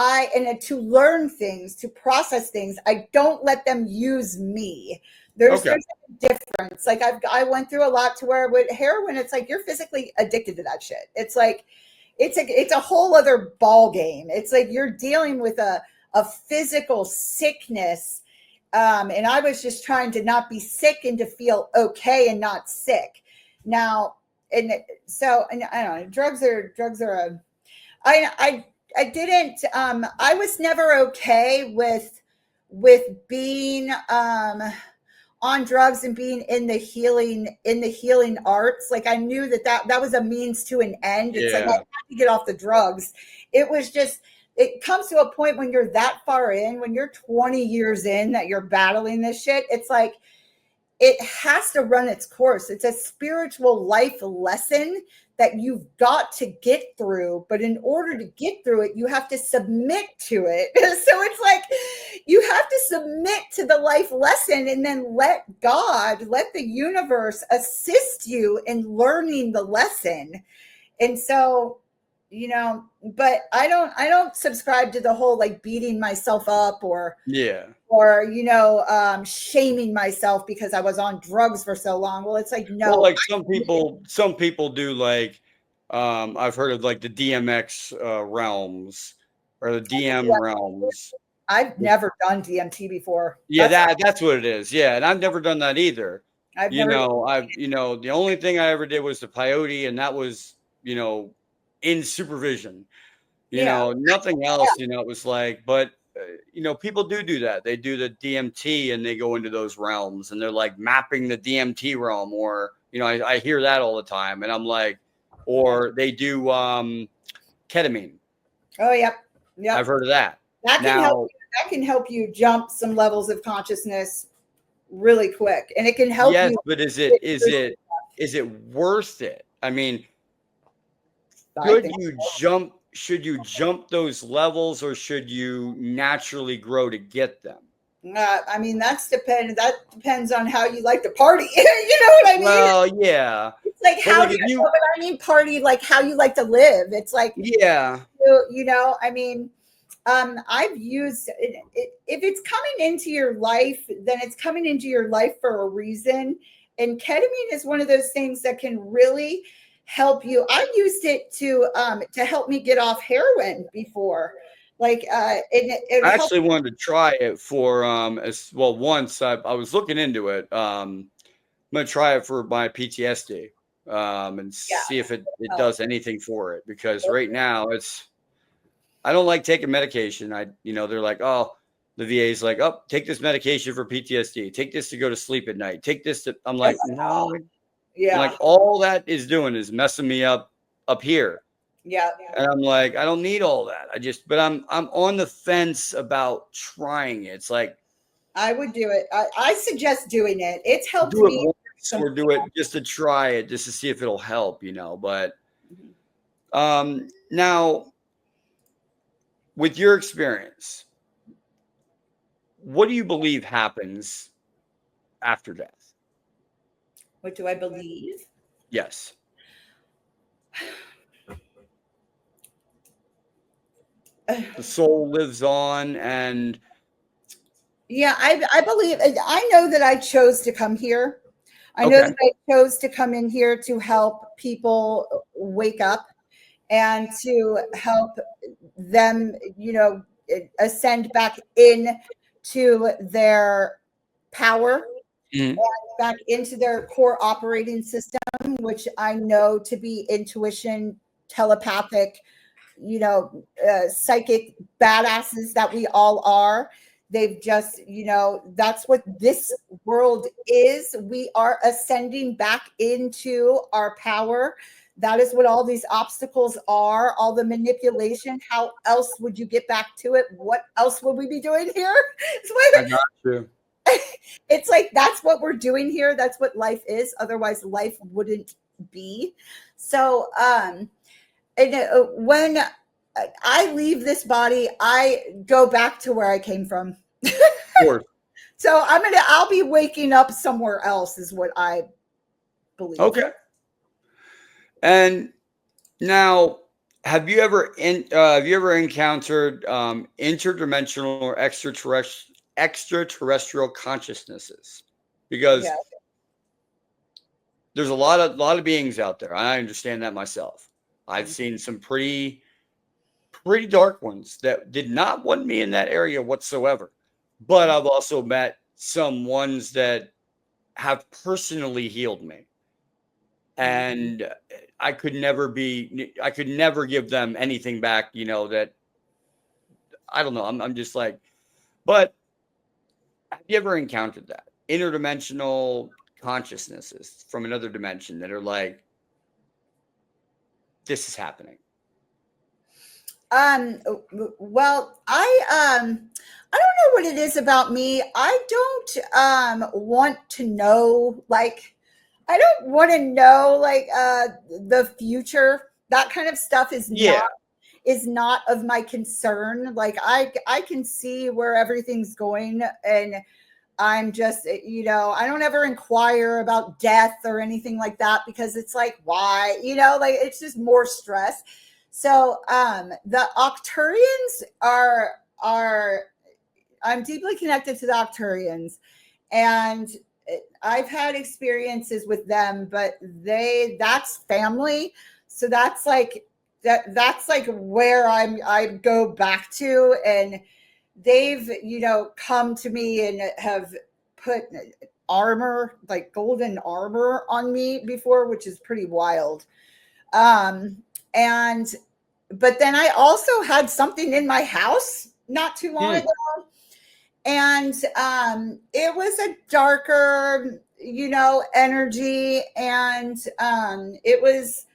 And to learn things, to process things. I don't let them use me. Okay. There's a difference. Like I went through a lot to where with heroin, it's like you're physically addicted to that shit. It's like it's a whole other ball game. It's like you're dealing with a physical sickness. And I was just trying to not be sick and to feel okay and not sick. Now, and so, and I don't know, drugs are a, I didn't, I was never okay with being, on drugs and being in the healing arts. Like I knew that was a means to an end. It's like I Yeah. had to get off the drugs. It was just, it comes to a point when you're that far in, when you're 20 years in that you're battling this shit. It's like it has to run its course. It's a spiritual life lesson that you've got to get through. But in order to get through it, you have to submit to it. So it's like you have to submit to the life lesson and then let God, let the universe assist you in learning the lesson. And so, you know, but I don't subscribe to the whole like beating myself up Yeah. or shaming myself because I was on drugs for so long. Well, it's like Well, no. like some people do, like I've heard of like the DMX realms or the DM realms. I've never done DMT before. Yeah, that's what it is. Yeah, and I've never done that either. I've You never. know, the only thing I ever did was the peyote, and that was, in supervision. Yeah, Nothing else. It was like, but people do that. They do the DMT, and they go into those realms, and they're like mapping the DMT realm, or I hear that all the time, and I'm like, or they do ketamine. oh yep, I've heard of that. that can help Now, you, that can help you jump some levels of consciousness really quick, and it can help yes, you. but is it worth it? I mean, I think should you jump those levels, or should you naturally grow to get them? I mean that depends on how you like to party. You know what I mean? Well, yeah. It's like But how like do if you you know what I mean? Party like how you like to live. It's like yeah. I mean, I've used if it's coming into your life, then it's coming into your life for a reason. And ketamine is one of those things that can really help you. I used it to help me get off heroin before. Like it I helped. actually wanted to try it for as well. Once I was looking into it. I'm gonna try it for my PTSD, and Yeah. see if it does anything for it, because right now I don't like taking medication. They're like, oh, the VA's like, oh, take this medication for PTSD. Take this to go to sleep at night. Take this to. I'm like, no. I'm Yeah. like, all that is doing is messing me up here. Yeah. And I'm like, I don't need all that. But I'm on the fence about trying it. It's like, I would do it. I suggest doing it. It's helped do it me. once or do it just to try it, just to see if it'll help, But now, with your experience, what do you believe happens after death? What do I believe? Yes. The soul lives on, and Yeah, I believe, I know that I chose to come here. I know okay. that I chose to come in here to help people wake up and to help them, ascend back in to their power, Mhm. back into their core operating system, which I know to be intuition, telepathic, psychic badasses that we all are. They've just, that's what this world is. We are ascending back into our power. That is what all these obstacles are, all the manipulation. How else would you get back to it? What else would we be doing here? I got you. It's like that's what we're doing here. That's what life is. Otherwise, life wouldn't be. So, and when I leave this body, I go back to where I came from. Of course. So I'll be waking up somewhere else, is what I believe. Okay. And now, have you ever encountered interdimensional or extraterrestrial consciousnesses? Because Yeah. there's a lot of beings out there. I understand that myself. I've seen some pretty dark ones that did not want me in that area whatsoever. But I've also met some ones that have personally healed me. And I could never give them anything back, that I don't know. I'm just like, but have you ever encountered that? Interdimensional consciousnesses from another dimension that are like, this is happening. Well, I don't know what it is about me. I don't want to know, like, I don't want to know, like, the future. That kind of stuff is not of my concern. Like, I can see where everything's going, and I'm just, I don't ever inquire about death or anything like that, because it's like, why, like, it's just more stress. So the Octurians are I'm deeply connected to the Octurians, and I've had experiences with them, but that's family. So that's like that's like where I go back to, and they've, come to me and have put armor, like golden armor, on me before, which is pretty wild. And but then I also had something in my house not too long ago, and it was a darker, energy, and it was,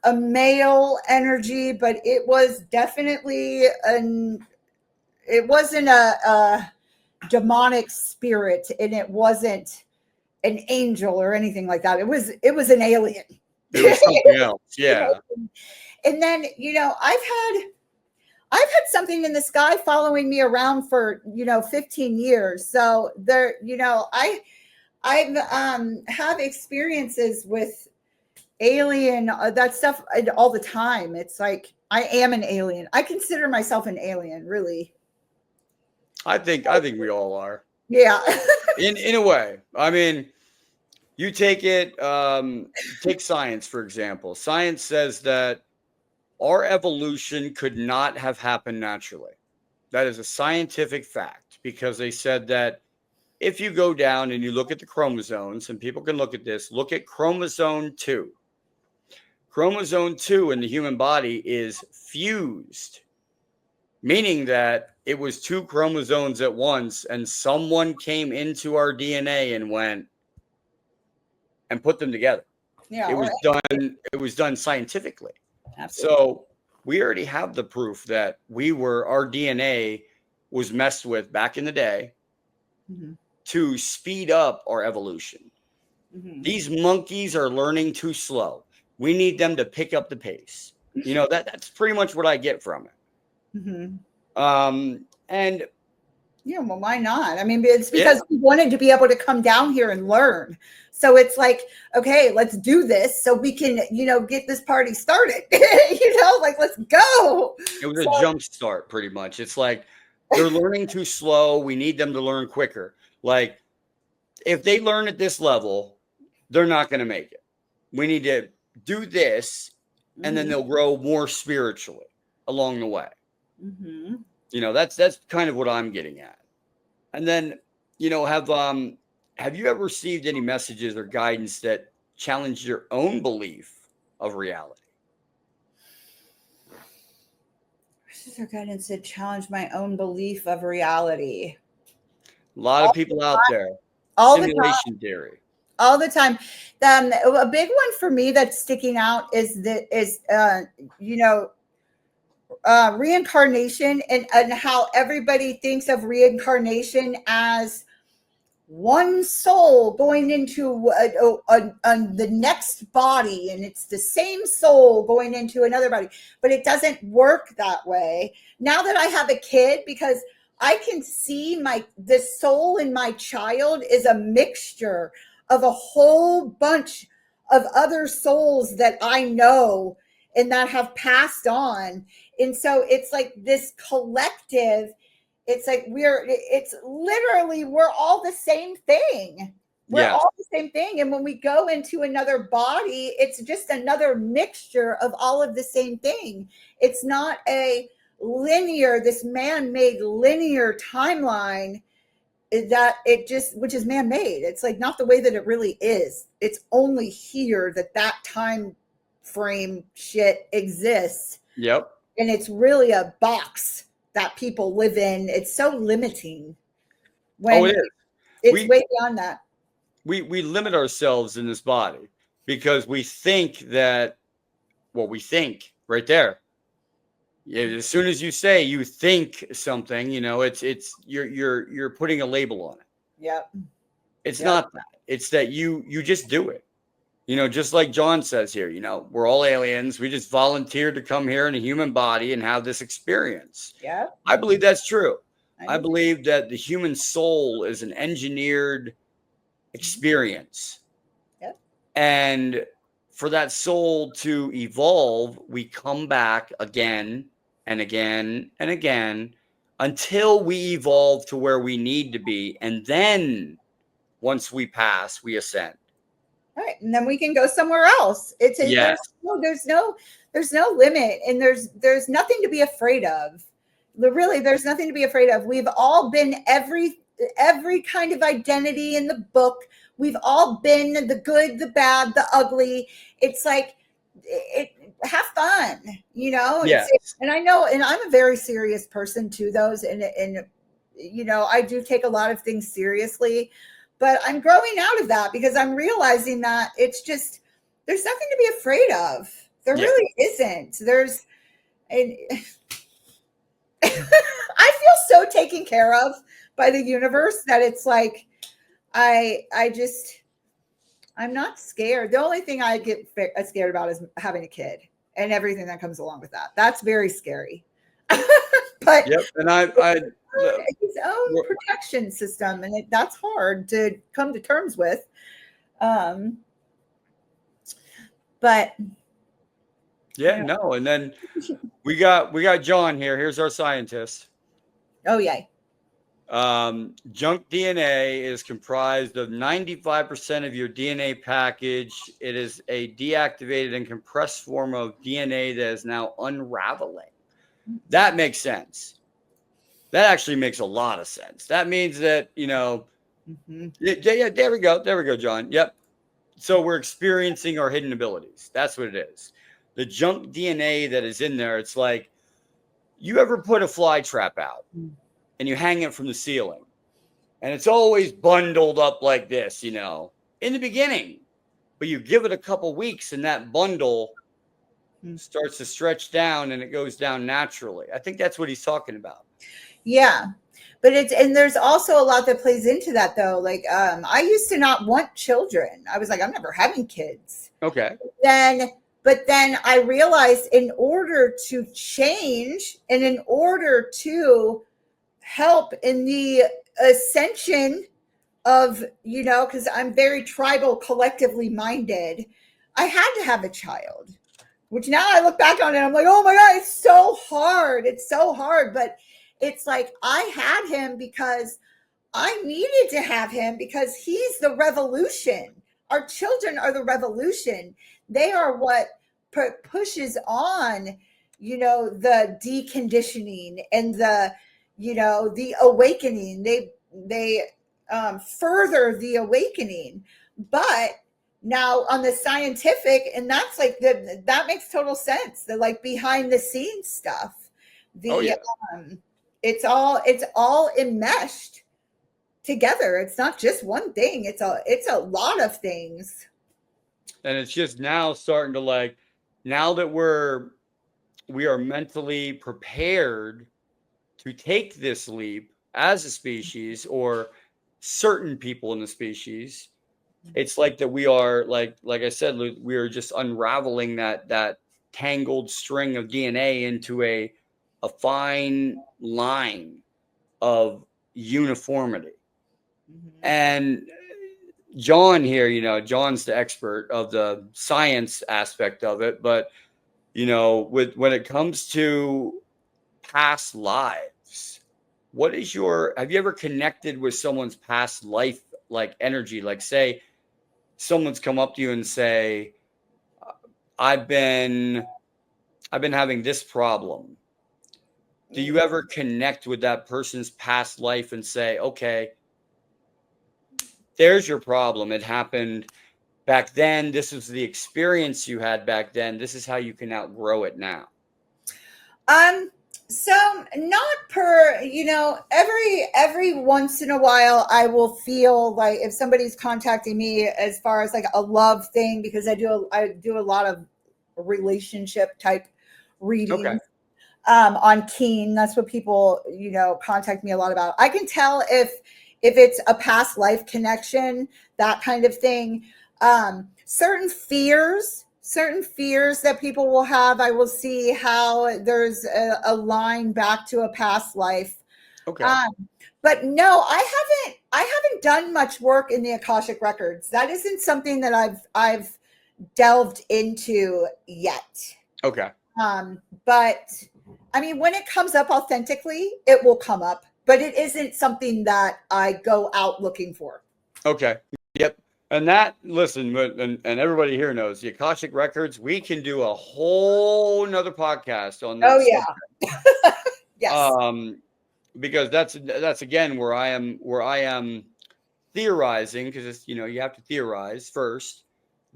a male energy, but it was definitely it wasn't a demonic spirit, and it wasn't an angel or anything like that. It was an alien. It was something else. Yeah. And then, I've had something in the sky following me around for, 15 years. So there, I've have experiences with alien, that stuff all the time. It's like, I am an alien. I consider myself an alien, really. I think we all are. Yeah. in a way. I mean, you take science, for example. Science says that our evolution could not have happened naturally. That is a scientific fact, because they said that if you go down and you look at the chromosomes, and people can look at this, look at chromosome 2. Chromosome 2 in the human body is fused, meaning that it was 2 chromosomes at once, and someone came into our DNA and went and put them together. Yeah. It was done scientifically. Absolutely. So we already have the proof that our DNA was messed with back in the day to speed up our evolution. These monkeys are learning too slow. We need them to pick up the pace. That's pretty much what I get from it. And yeah, well, why not? I mean, it's because we wanted to be able to come down here and learn. So it's like, okay, let's do this so we can, get this party started. Like, let's go. It was a jump start, pretty much. It's like, they're learning too slow. We need them to learn quicker. Like, if they learn at this level, they're not going to make it. We need to do this and then they'll grow more spiritually along the way. Mm-hmm. You know, that's kind of what I'm getting at. And then, you know, have you ever received any messages or guidance that challenged your own belief of reality? This is our guidance to challenge my own belief of reality. A lot of people out there. All Simulation theory. All the time. A big one for me that's sticking out is reincarnation, and how everybody thinks of reincarnation as one soul going into the next body, and it's the same soul going into another body, but it doesn't work that way. Now that I have a kid, because I can see the soul in my child is a mixture of a whole bunch of other souls that I know and that have passed on. And so it's like this collective. It's like it's literally, we're all the same thing. We're all the same thing. And when we go into another body, it's just another mixture of all of the same thing. It's not this man-made linear timeline which is man-made. It's like not the way that it really is. It's only here that time frame shit exists. Yep. And it's really a box that people live in. It's so limiting. When it is. It's way beyond that. We limit ourselves in this body because we think that we think right there. As soon as you say you think something, you know, it's you're putting a label on it. Yep. It's not that. It's that you just do it. You know, just like John says here, you know, we're all aliens. We just volunteered to come here in a human body and have this experience. Yeah. I believe that's true. I believe that the human soul is an engineered experience. Yep. And for that soul to evolve, we come back again and again and again until we evolve to where we need to be. And then once we pass, we ascend. Right. And then we can go somewhere else. Yes. There's no limit, and there's nothing to be afraid of. Really, there's nothing to be afraid of. We've all been every kind of identity in the book. We've all been the good, the bad, the ugly. It's like, have fun, you know? Yes. And I know, and I'm a very serious person too, and you know, I do take a lot of things seriously, but I'm growing out of that because I'm realizing that it's just, there's nothing to be afraid of. There really isn't. I feel so taken care of by the universe that it's like, I'm not scared. The only thing I get scared about is having a kid and everything that comes along with that. That's very scary. But and his own protection system, and that's hard to come to terms with. But no. And then we got John here. Here's our scientist. Oh, yay. Junk DNA is comprised of 95% of your DNA package. It is a deactivated and compressed form of DNA that is now unraveling. That makes sense. That actually makes a lot of sense. That means that, you know, there we go, John. Yep. So we're experiencing our hidden abilities. That's what it is. The junk DNA that is in there, it's like, you ever put a fly trap out and you hang it from the ceiling, and it's always bundled up like this, you know, in the beginning, but you give it a couple weeks and that bundle starts to stretch down and it goes down naturally. I think that's what he's talking about. Yeah. But and there's also a lot that plays into that though. Like, I used to not want children. I was like, I'm never having kids. Okay. But then I realized in order to change and in order to help in the ascension of, you know, because I'm very tribal, collectively minded, I had to have a child, which now I look back on it, I'm like, oh my God, it's so hard. It's so hard. But it's like, I had him because I needed to have him because he's the revolution. Our children are the revolution. They are what pushes on, you know, the deconditioning and the, you know, the awakening. They further the awakening. But now on the scientific, and that's like that makes total sense. The like behind the scenes stuff. The it's all enmeshed together. It's not just one thing. It's a lot of things. And it's just now starting to like, now that we are mentally prepared to take this leap as a species, or certain people in the species, it's like that we are like I said, we are just unraveling that tangled string of DNA into a fine line of uniformity. Mm-hmm. And John here, you know, John's the expert of the science aspect of it, but you know, when it comes to past lives, what is have you ever connected with someone's past life, like energy? Like say someone's come up to you and say, I've been having this problem. Do you ever connect with that person's past life and say, okay, there's your problem. It happened back then. This was the experience you had back then. This is how you can outgrow it now. So not per, you know, every once in a while I will feel like if somebody's contacting me as far as like a love thing, because I do a lot of relationship type readings. Okay. On Keen, that's what people, you know, contact me a lot about. I can tell if it's a past life connection, that kind of thing. Certain fears that people will have, I will see how there's a line back to a past life. Okay. But no, I haven't done much work in the Akashic records. That isn't something that I've delved into yet. Okay. But I mean, when it comes up authentically, it will come up, but it isn't something that I go out looking for. Okay. Yep. And that, listen, and everybody here knows the Akashic records. We can do a whole nother podcast on that. Oh yeah. Yes. Because that's again where I am theorizing, because it's, you know, you have to theorize first,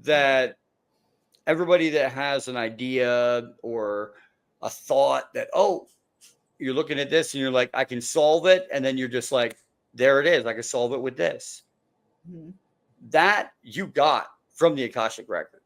that everybody that has an idea or a thought that, oh, you're looking at this and you're like, I can solve it, and then you're just like, there it is, I can solve it with this. Mm-hmm. That you got from the Akashic record.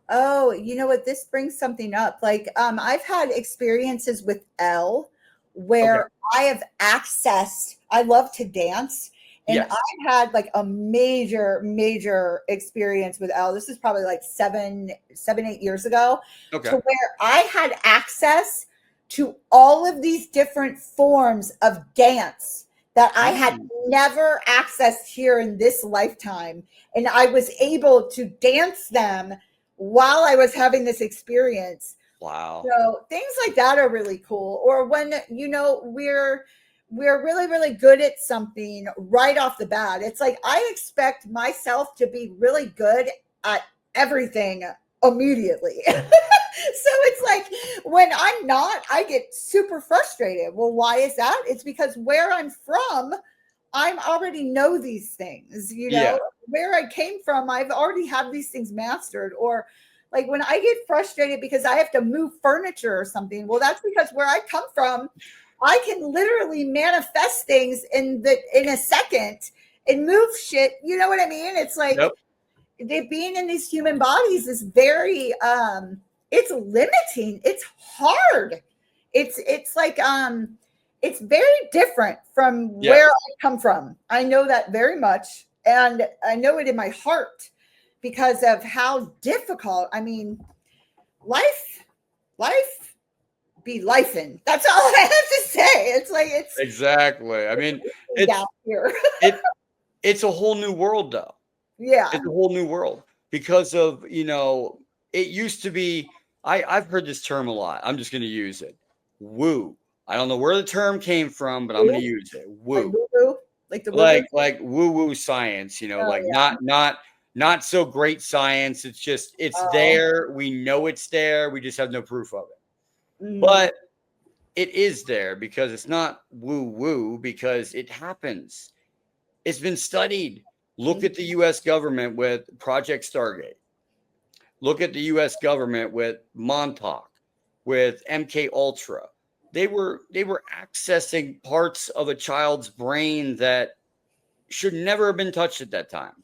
Oh, you know what? This brings something up. Like, I've had experiences with Elle where I have accessed, I love to dance. And yes. I've had like a major experience with Elle. This is probably like 8 years ago. Okay. To where I had access to all of these different forms of dance that I had never accessed here in this lifetime. And I was able to dance them while I was having this experience. Wow. So things like that are really cool. Or when, you know, we're really, really good at something right off the bat. It's like, I expect myself to be really good at everything immediately. So it's like when I'm not, I get super frustrated. Well, why is that? It's because where I'm from, I already know these things, you know. Yeah. Where I came from, I've already had these things mastered. Or like when I get frustrated because I have to move furniture or something, well, that's because where I come from, I can literally manifest things in a second and move shit. You know what I mean? It's like, yep. Being in these human bodies is very, it's limiting. It's hard. It's like, it's very different from where I come from. I know that very much. And I know it in my heart because of how difficult, I mean, life be lifing. That's all I have to say. It's like, it's exactly. I mean, it's down here. It's a whole new world though. Yeah. It's a whole new world because of, you know, it used to be, I've heard this term a lot. I'm just going to use it. Woo. I don't know where the term came from, but I'm going to use it. Woo. Like woo-woo? Like the woo-woo? Like woo-woo science, you know, not not so great science. It's just, it's Oh. there. We know it's there. We just have no proof of it. Mm. But it is there because it's not woo-woo, because it happens. It's been studied. Look at the U.S. government with Project Stargate. Look at the U.S. government with Montauk, with MK Ultra. They were accessing parts of a child's brain that should never have been touched at that time.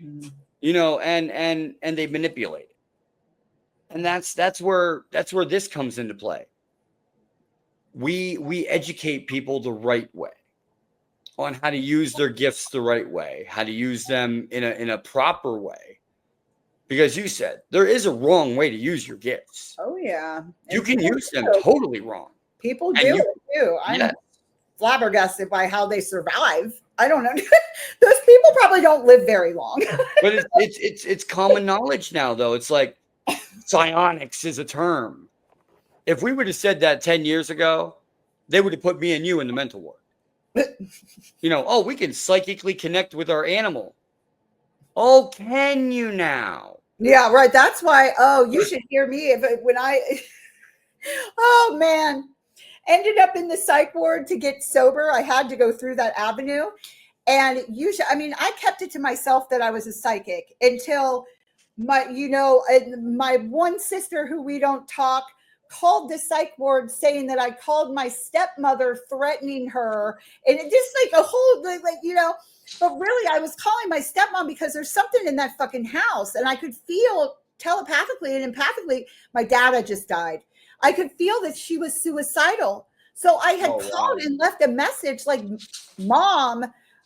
Mm. You know, and they manipulate it. And that's where this comes into play. We educate people the right way on how to use their gifts the right way, how to use them in a proper way. Because you said there is a wrong way to use your gifts. Oh yeah. You can use them totally wrong. People do it too. I'm flabbergasted by how they survive. I don't know. Those people probably don't live very long. But it's common knowledge now, though. It's like psionics is a term. If we would have said that 10 years ago, they would have put me and you in the mental ward. You know, oh, we can psychically connect with our animal. Oh, can you now? Yeah, right. That's why. Oh, you should hear me when I. Oh man, ended up in the psych ward to get sober. I had to go through that avenue, and usually, I mean, I kept it to myself that I was a psychic until my one sister who we don't talk called the psych ward saying that I called my stepmother threatening her, and it just like a whole but really I was calling my stepmom because there's something in that fucking house, and I could feel telepathically and empathically my dad had just died. I could feel that she was suicidal. So I had called and left a message like, Mom,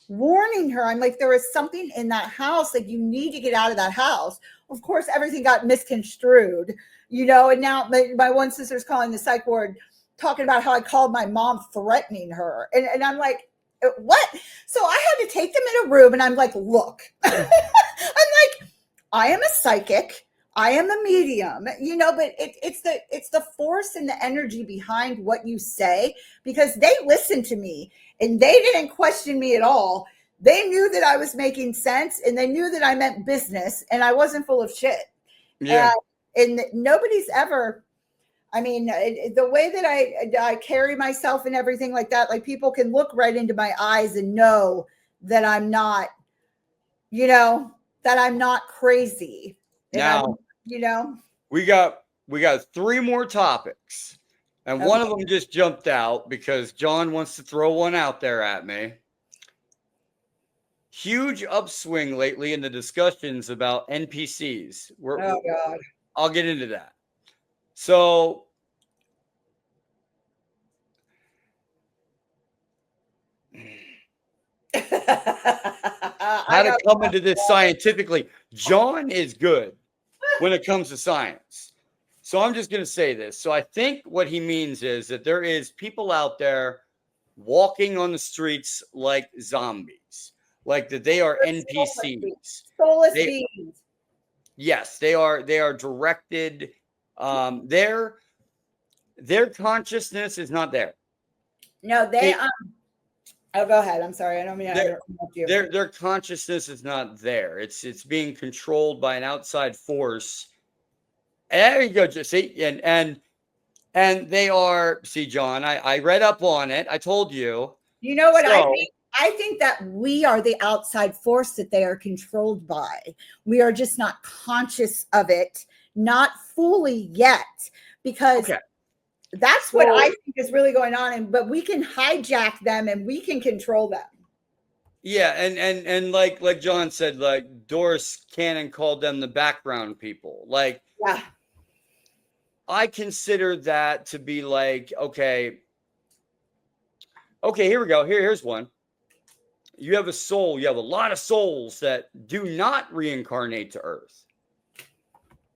warning her. I'm like, there is something in that house. Like, you need to get out of that house. Of course, everything got misconstrued, and now my one sister's calling the psych ward talking about how I called my mom threatening her. And I'm like, what? So I had to take them in a room and I'm like, look, I'm like, I am a psychic. I am a medium, but it's the force and the energy behind what you say, because they listened to me and they didn't question me at all. They knew that I was making sense, and they knew that I meant business, and I wasn't full of shit. Yeah. And nobody's ever, I mean, the way that I carry myself and everything like that, like people can look right into my eyes and know that I'm not, that I'm not crazy. Now, we got 3 more topics, and one of them just jumped out because John wants to throw one out there at me. Huge upswing lately in the discussions about NPCs. Oh God! I'll get into that. So, how to come into this scientifically? John is good when it comes to science. So I'm just going to say this. So I think what he means is that there is people out there walking on the streets like zombies, like that they are NPCs. Soulless beings. Yes, they are directed. Their consciousness is not there. No, oh, go ahead. I'm sorry. I don't mean to interrupt you. Their consciousness is not there. It's being controlled by an outside force. There you go. Just see, and they are. See, John, I read up on it. I told you. You know what I think? I think that we are the outside force that they are controlled by. We are just not conscious of it, not fully yet, because that's what I think is really going on. But we can hijack them and we can control them. Yeah, and like John said, like Doris Cannon called them the background people. Like, yeah, I consider that to be like, okay, here we go. Here's one. You have a soul. You have a lot of souls that do not reincarnate to Earth.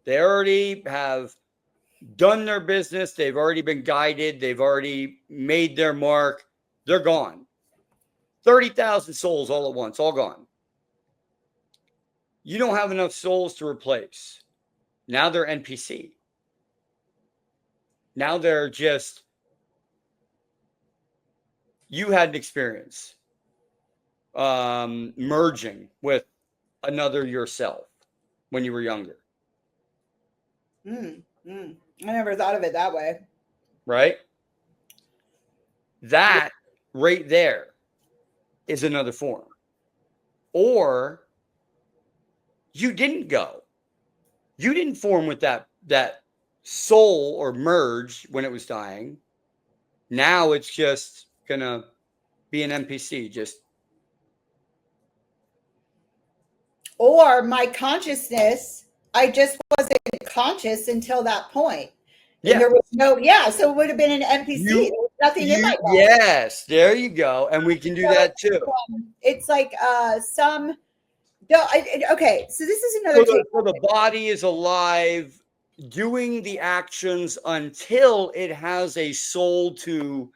They already have done their business. They've already been guided. They've already made their mark. They're gone. 30,000 souls all at once, all gone. You don't have enough souls to replace. Now they're NPC. Now they're just, you had an experience merging with another yourself when you were younger. I never thought of it that way. Right? That right there is another form. Or you didn't go. You didn't form with that soul or merge when it was dying. Now it's just gonna be an NPC. Just or my consciousness, I just wasn't conscious until that point. And there was no, so it would have been an NPC. There was nothing in my body. Yes, there you go. And we can do that too. It's like okay, so this is another so the body is alive doing the actions until it has a soul to.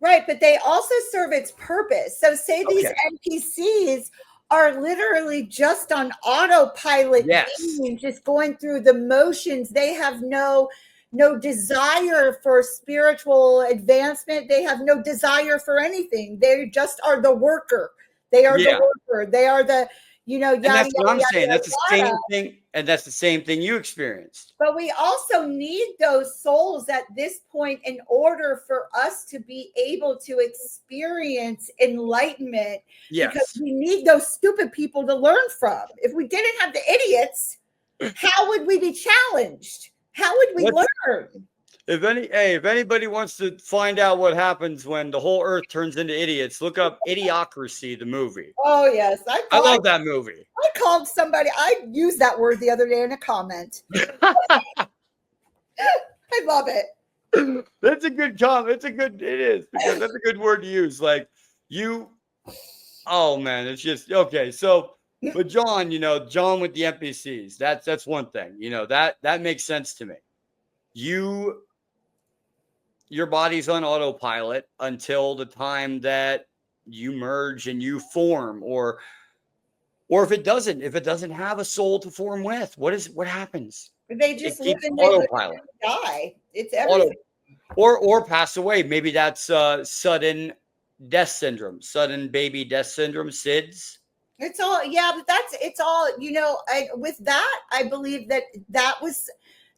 Right, but they also serve its purpose. So say these NPCs are literally just on autopilot, just going through the motions. They have no desire for spiritual advancement. They have no desire for anything. They just are the worker. They are the worker. They are the, and that's what I'm saying. That's the same thing. And that's the same thing you experienced. But we also need those souls at this point in order for us to be able to experience enlightenment. Yes. Because we need those stupid people to learn from. If we didn't have the idiots, how would we be challenged? How would we learn? If anybody wants to find out what happens when the whole earth turns into idiots, look up Idiocracy, the movie. Oh, yes. I love that movie. I called somebody. I used that word the other day in a comment. I love it. That's a good comment. It is, because that's a good word to use. Like oh man, it's just, okay. So, but John, John with the NPCs, that's one thing, that makes sense to me. Your body's on autopilot until the time that you merge and you form, or if it doesn't have a soul to form with, what happens? They just live in autopilot. Die. It's everything. Or pass away. Maybe that's sudden death syndrome, sudden baby death syndrome, SIDS. It's all, but it's all, with that, I believe that was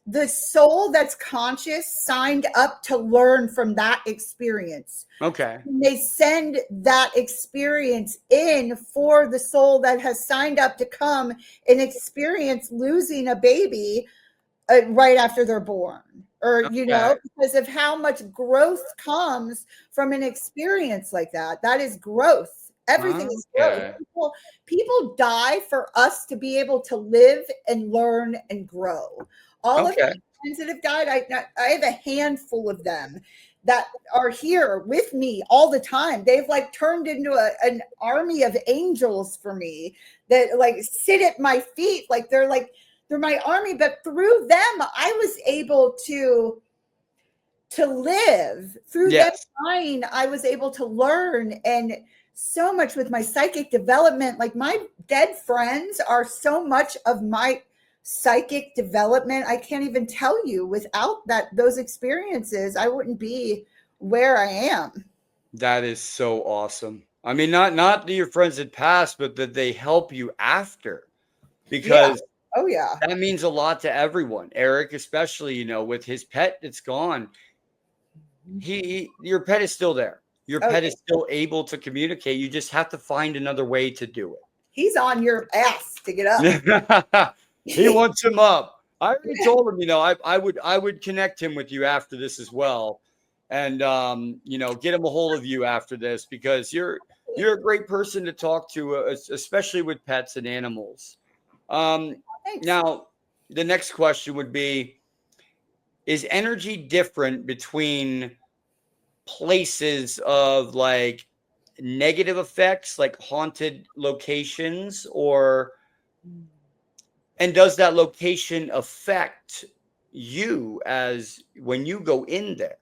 the soul that's conscious signed up to learn from that experience. Okay. And they send that experience in for the soul that has signed up to come and experience losing a baby right after they're born. Or, because of how much growth comes from an experience like that. That is growth. Everything is growth. People die for us to be able to live and learn and grow. All of the friends that have died, I have a handful of them that are here with me all the time. They've turned into an army of angels for me that sit at my feet. They're my army, but through them, I was able to live. Through them dying, I was able to learn, and so much with my psychic development. My dead friends are so much of my psychic development. I can't even tell you. Without those experiences, I wouldn't be where I am. That is so awesome. I mean, not that your friends had passed, but that they help you after, because that means a lot to everyone. Eric, especially, with his pet that's gone, your pet is still there. Your pet is still able to communicate. You just have to find another way to do it. He's on your ass to get up. He wants him up. I already told him, I would connect him with you after this as well, and get him a hold of you after this, because you're a great person to talk to, especially with pets and animals. Now, the next question would be: is energy different between places of negative effects, like haunted locations, and does that location affect you as when you go in there?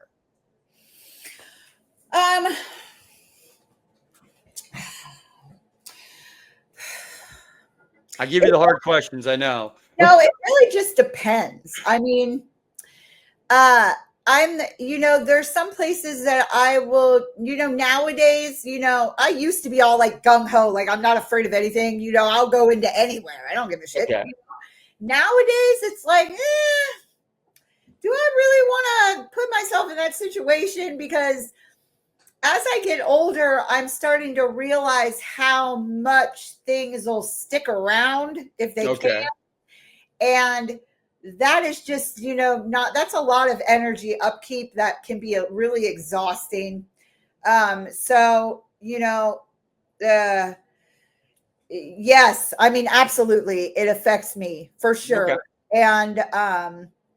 I give you the hard questions, I know. No, it really just depends. I mean, I there's some places that I will, nowadays, I used to be all like gung ho, like I'm not afraid of anything, I'll go into anywhere. I don't give a shit. Okay. Nowadays, it's like, do I really want to put myself in that situation? Because as I get older, I'm starting to realize how much things will stick around if they can. And that is just, that's a lot of energy upkeep that can be really exhausting. So, yes, I mean, absolutely. It affects me for sure. Okay.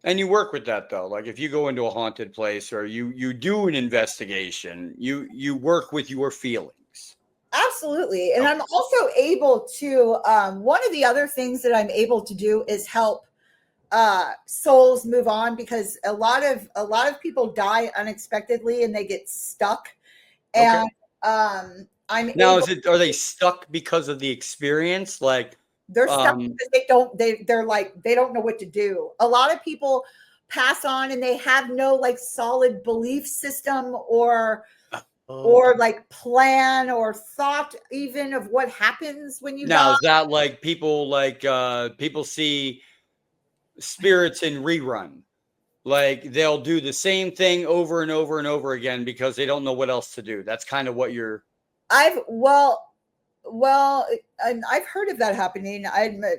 And you work with that though. Like if you go into a haunted place or you do an investigation, you work with your feelings. Absolutely. And I'm also able to, one of the other things that I'm able to do is help souls move on, because a lot of people die unexpectedly and they get stuck. And are they stuck because of the experience? Like they're stuck because they don't know what to do. A lot of people pass on and they have no like solid belief system or like plan or thought even of what happens when you die. Is that like people see spirits in rerun? Like they'll do the same thing over and over and over again because they don't know what else to do. That's kind of what you're. I've heard of that happening.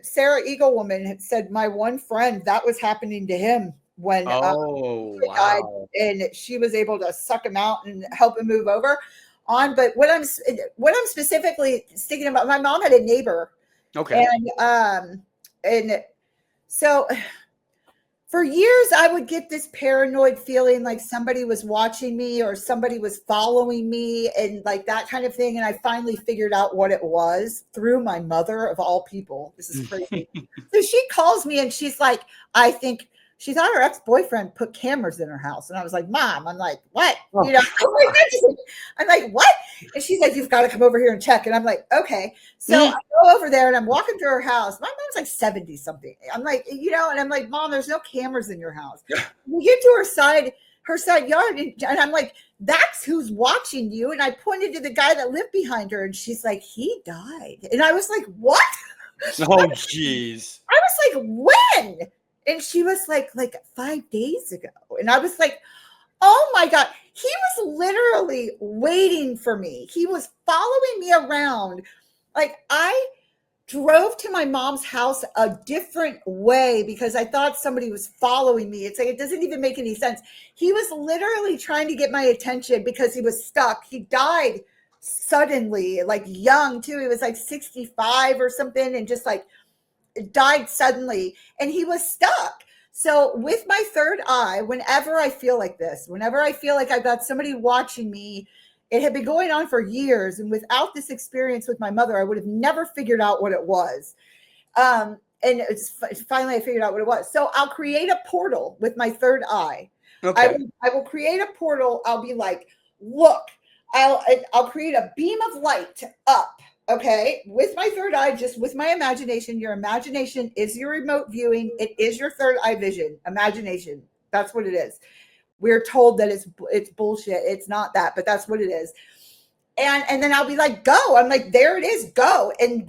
Sarah Eaglewoman had said my one friend that was happening to him when he died, and she was able to suck him out and help him move over on. But what I'm specifically thinking about, my mom had a neighbor, and so for years I would get this paranoid feeling like somebody was watching me or somebody was following me and like that kind of thing. And I finally figured out what it was through my mother of all people. This is crazy. So she calls me and she's like, I think she thought her ex-boyfriend put cameras in her house. And I was like, Mom, I'm like, what? I'm like, what? And she's like, you've got to come over here and check. And I'm like, okay. So I go over there and I'm walking through her house. My mom's like 70 something. I'm like, and I'm like, Mom, there's no cameras in your house. We get to her side yard. And I'm like, that's who's watching you. And I pointed to the guy that lived behind her. And she's like, he died. And I was like, what? Oh, geez. I was like, when? And she was like 5 days ago. And I was like, oh my God. He was literally waiting for me. He was following me around. Like I drove to my mom's house a different way because I thought somebody was following me. It's like, it doesn't even make any sense. He was literally trying to get my attention because he was stuck. He died suddenly, like young too. He was like 65 or something and just like died suddenly, and he was stuck. So with my third eye, whenever I feel like this, whenever I feel like I've got somebody watching me, it had been going on for years. And without this experience with my mother, I would have never figured out what it was. And finally I figured out what it was. So I'll create a portal with my third eye. I will create a portal. I'll be like, look, I'll create a beam of light up. Okay, with my third eye, just with my imagination. Your imagination is your remote viewing. It is your third eye vision. Imagination. That's what it is. We're told that it's bullshit. It's not that, but that's what it is. And then I'll be like, go. I'm like, there it is, go. And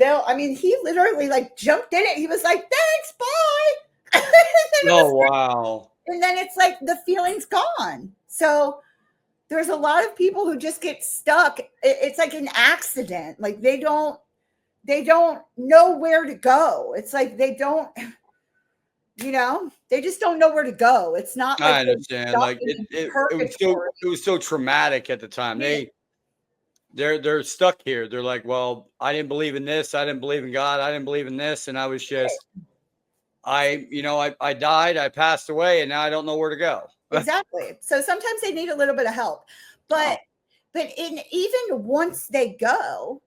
he literally like jumped in it. He was like, thanks, bye. Wow. And then it's like the feeling's gone. So there's a lot of people who just get stuck. It's like an accident. Like they don't know where to go. It's like they don't, they just don't know where to go. It's not like I understand. Like it was so traumatic at the time. They're stuck here. They're like, well, I didn't believe in this. I didn't believe in God. I didn't believe in this. And I was just, I died, I passed away, and now I don't know where to go. Exactly. So sometimes they need a little bit of help, but even once they go,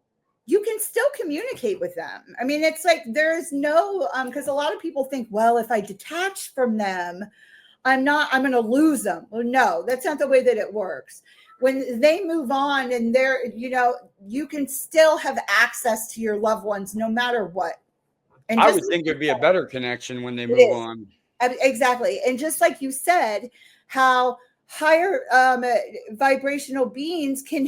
you can still communicate with them. I mean, it's like there's no because a lot of people think, well, if I detach from them, I'm going to lose them. Well, no, that's not the way that it works. When they move on and they're, you can still have access to your loved ones no matter what. And I would think there'd be a better connection when they move on. Exactly. And just like you said, how higher vibrational beings can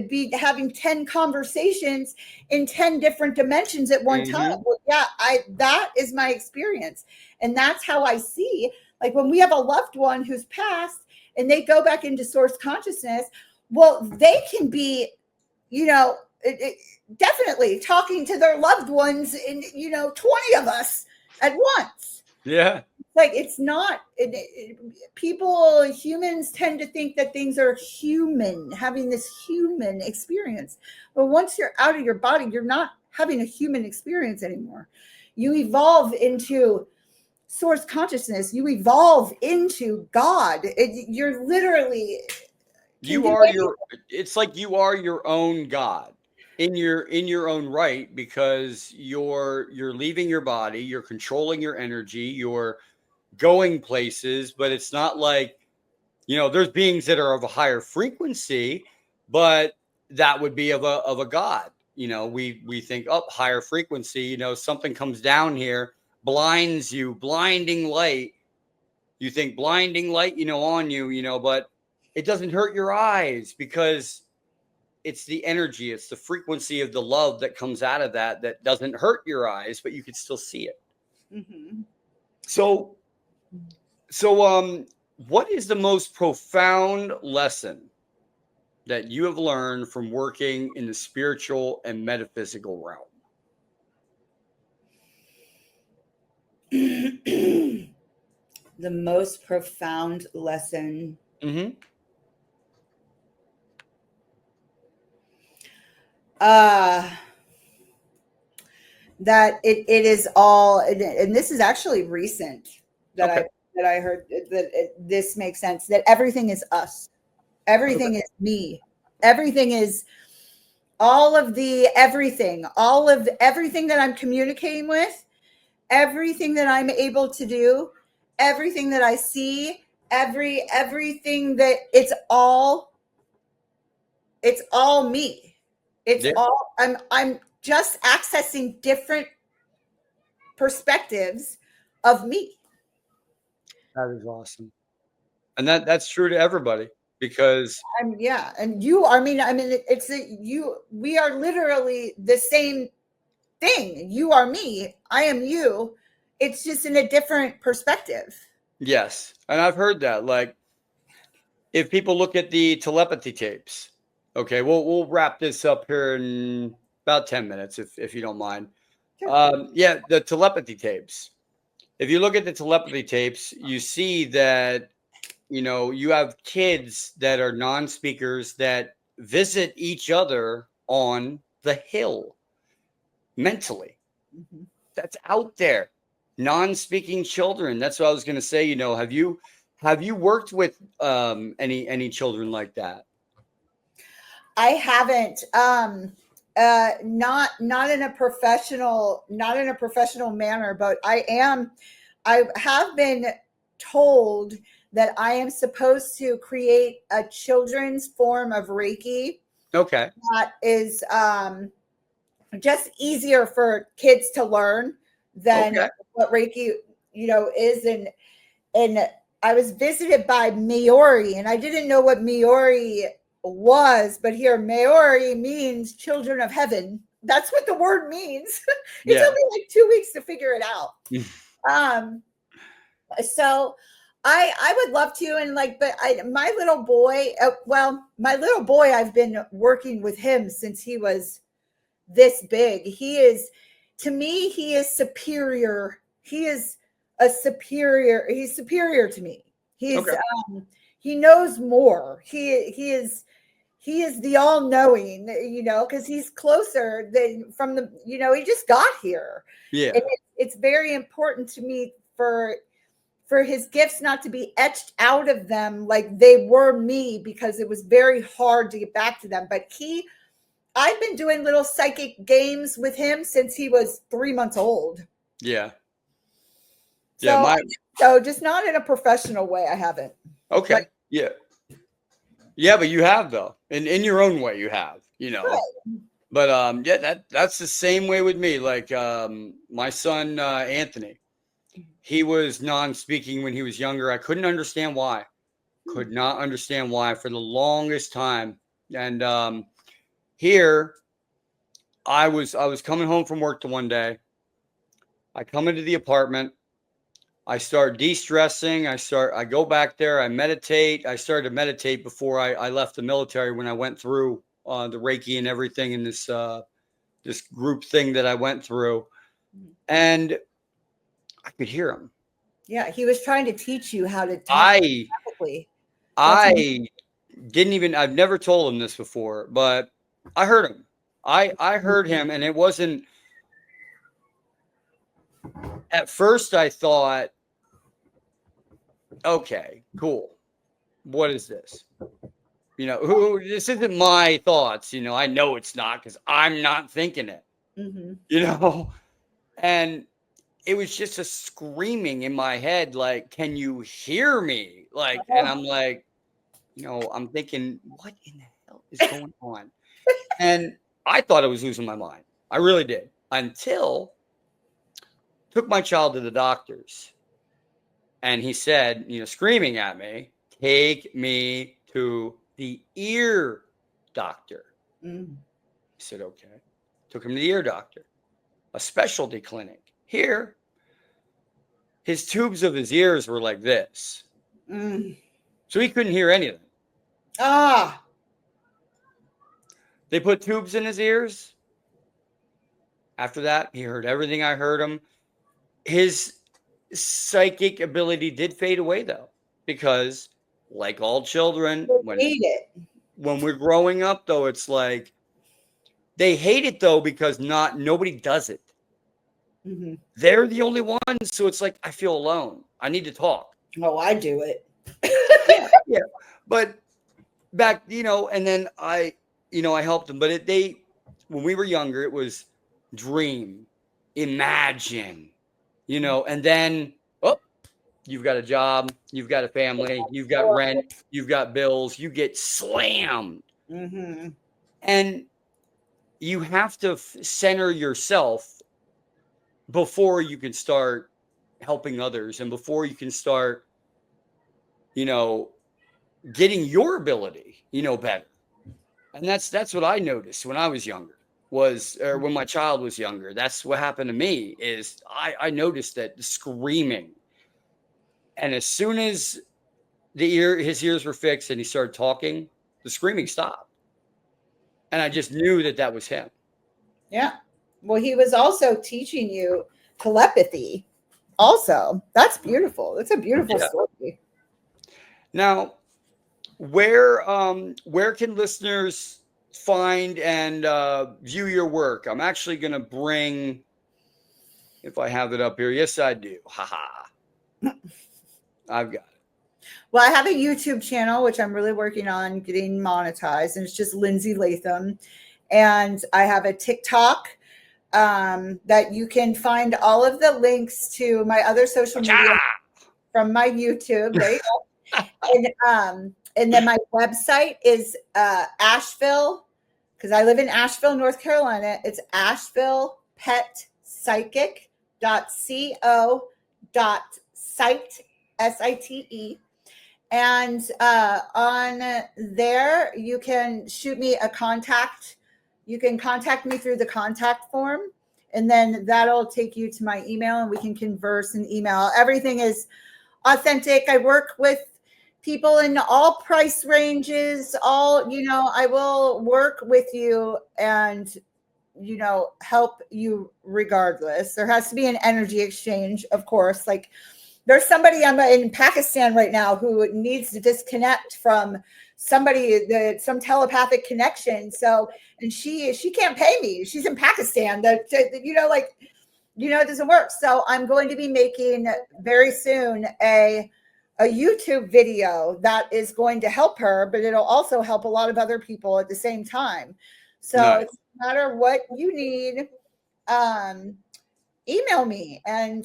be having 10 conversations in 10 different dimensions at one time. Well, yeah, that is my experience, and that's how I see, like, when we have a loved one who's passed and they go back into source consciousness, well, they can be, definitely talking to their loved ones in 20 of us at once. Yeah. Like, it's not, humans tend to think that things are human, having this human experience. But once you're out of your body, you're not having a human experience anymore. You evolve into source consciousness. You evolve into God. You're literally, it's like you are your own God in your own right, because you're leaving your body, you're controlling your energy, you're going places, but it's not like, there's beings that are of a higher frequency, but that would be of a God. We think, oh, higher frequency, something comes down here, blinds you, blinding light. You think blinding light, on you, but it doesn't hurt your eyes because it's the energy, it's the frequency of the love that comes out of that doesn't hurt your eyes, but you can still see it. Mm-hmm. So, what is the most profound lesson that you have learned from working in the spiritual and metaphysical realm? The most profound lesson. Mm-hmm. That it is all, and this is actually recent that Okay. I heard that this makes sense, that everything is us, everything is me, everything is all of everything that I'm communicating with, everything that I'm able to do, everything that I see, everything that it's all me. It's all, I'm just accessing different perspectives of me. That is awesome. And that's true to everybody, because And you, we are literally the same thing. You are me, I am you. It's just in a different perspective. yes. And I've heard that, like, if people look at the telepathy tapes, okay, we'll wrap this up here in about 10 minutes, if you don't mind. Sure. The telepathy tapes. If you look at the telepathy tapes, you see that, you have kids that are non-speakers that visit each other on the hill mentally. Mm-hmm. That's out there. Non-speaking children. That's what I was going to say. Have you worked with any children like that? I haven't. Not in a professional manner, but I have been told that I am supposed to create a children's form of Reiki. Okay. That is just easier for kids to learn than what Reiki, is. And I was visited by Maori, and I didn't know what Maori was, but here Maori means children of heaven. That's what the word means. It took me like 2 weeks to figure it out. So I would love to, and my little boy, I've been working with him since he was this big. To me, he is superior. He's superior to me. He knows more. He is the all-knowing, because he's closer than he just got here. Yeah. And it's very important to me for his gifts not to be etched out of them like they were me, because it was very hard to get back to them. But I've been doing little psychic games with him since he was 3 months old. Yeah. So just not in a professional way. I haven't. Okay. Yeah, but you have, though. In your own way, you have, Right. But that's the same way with me. Like my son Anthony, he was non-speaking when he was younger. I couldn't understand why. Could not understand why for the longest time. And here I was coming home from work the one day. I come into the apartment. I start de-stressing. I go back there. I meditate. I started to meditate before I left the military when I went through the Reiki and everything in this group thing that I went through. And I could hear him. Yeah, he was trying to teach you how to talk I telepathically. didn't even, I've never told him this before, but I heard him. I heard him, and it wasn't, at first I thought, okay, cool. What is this? This isn't my thoughts. I know it's not because I'm not thinking it, and it was just a screaming in my head, like, can you hear me? Like, and I'm like, I'm thinking, what in the hell is going on? And I thought I was losing my mind. I really did, until took my child to the doctors. And he said, screaming at me, take me to the ear doctor. I said, okay. Took him to the ear doctor, a specialty clinic. Here, his tubes of his ears were like this. So he couldn't hear anything. They put tubes in his ears. After that, he heard everything I heard him. His psychic ability did fade away, though, because like all children, when we're growing up, though, it's like they hate it, though, because nobody does it. They're the only ones, so it's like I feel alone. I need to talk. Oh, I do it. Yeah. But back, and then I helped them. But when we were younger, it was dream, imagine, and then, you've got a job, you've got a family, you've got rent, you've got bills, you get slammed. And you have to center yourself before you can start helping others, and before you can start, getting your ability, better. And that's what I noticed when I was younger, or when my child was younger. That's what happened to me, is I noticed that the screaming. And as soon as his ears were fixed and he started talking, the screaming stopped. And I just knew that was him. Yeah. Well, he was also teaching you telepathy. Also, that's beautiful. It's a beautiful story. Now, where can listeners find and view your work? I'm actually going to bring, if I have it up here. Yes, I do. I've got it. Well, I have a YouTube channel, which I'm really working on getting monetized, and it's just Lindsey LaTham. And I have a TikTok that you can find all of the links to my other social media from my YouTube. There you go. And then my website is Asheville, because I live in Asheville, North Carolina. It's ashevillePetPsychic.co.site, SITE. And on there, you can shoot me a contact. You can contact me through the contact form, and then that'll take you to my email, and we can converse in email. Everything is authentic. I work with people in all price ranges. I will work with you and, help you regardless. There has to be an energy exchange, of course. Like, there's somebody in Pakistan right now who needs to disconnect from somebody, some telepathic connection. So, and she can't pay me. She's in Pakistan. It doesn't work. So I'm going to be making very soon a YouTube video that is going to help her, but it'll also help a lot of other people at the same time. So nice. It's no matter what you need, email me, and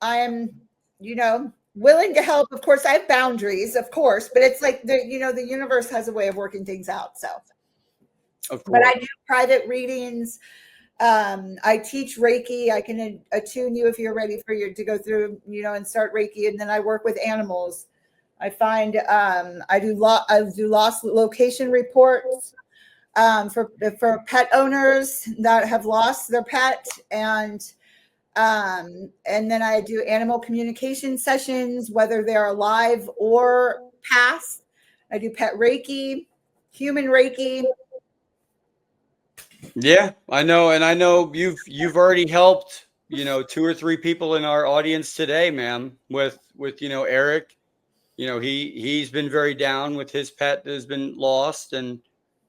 I'm, willing to help. Of course, I have boundaries, of course, but it's like the universe has a way of working things out. So, but I do private readings. I teach Reiki. I can attune you if you're ready to go through, and start Reiki. And then I work with animals. I find I do lost location reports for pet owners that have lost their pet, and then I do animal communication sessions, whether they're alive or past. I do pet Reiki, human Reiki. Yeah, I know, and I know you've already helped, 2 or 3 people in our audience today, ma'am, with Eric. He's been very down with his pet that has been lost and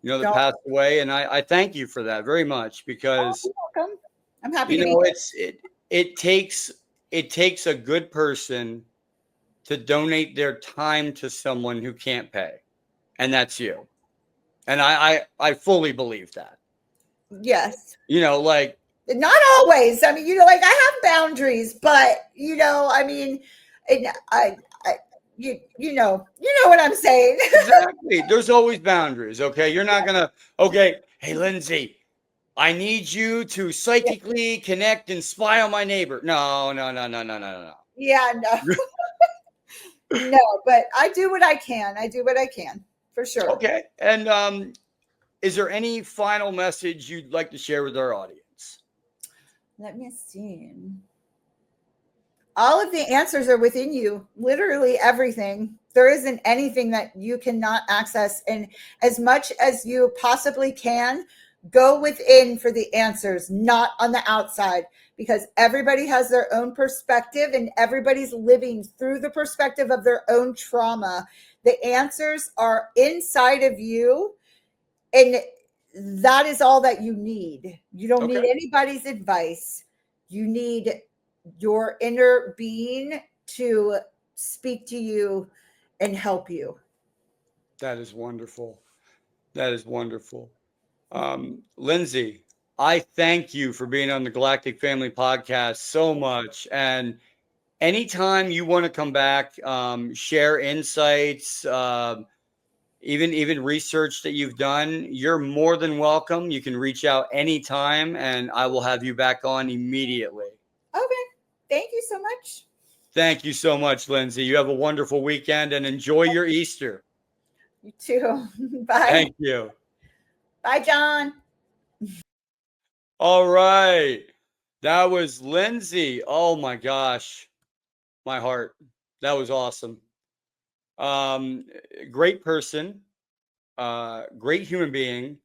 that passed away, and I thank you for that very much, because you're welcome. I'm happy to be it takes a good person to donate their time to someone who can't pay, and that's you. And I fully believe that. Yes. Like, not always. I mean, like, I have boundaries, but I mean, you know what I'm saying. Exactly. There's always boundaries. Okay. You're not gonna, okay, hey Lindsay, I need you to psychically connect and spy on my neighbor. No. Yeah, no. No, but I do what I can. For sure. Okay. And is there any final message you'd like to share with our audience? Let me see. All of the answers are within you. Literally everything. There isn't anything that you cannot access. And as much as you possibly can, go within for the answers, not on the outside, because everybody has their own perspective and everybody's living through the perspective of their own trauma. The answers are inside of you, and that is all that you need. You don't need anybody's advice. You need your inner being to speak to you and help you. That is wonderful. That is wonderful. Lindsay, I thank you for being on the Galactic Family Podcast so much. And anytime you want to come back, share insights, even research that you've done, you're more than welcome. You can reach out anytime, and I will have you back on immediately. Okay. Thank you so much. Thank you so much, Lindsay. You have a wonderful weekend and enjoy your Easter. You too. Bye. Thank you. Bye, John. All right. That was Lindsay. Oh my gosh. My heart. That was awesome. Great person, great human being,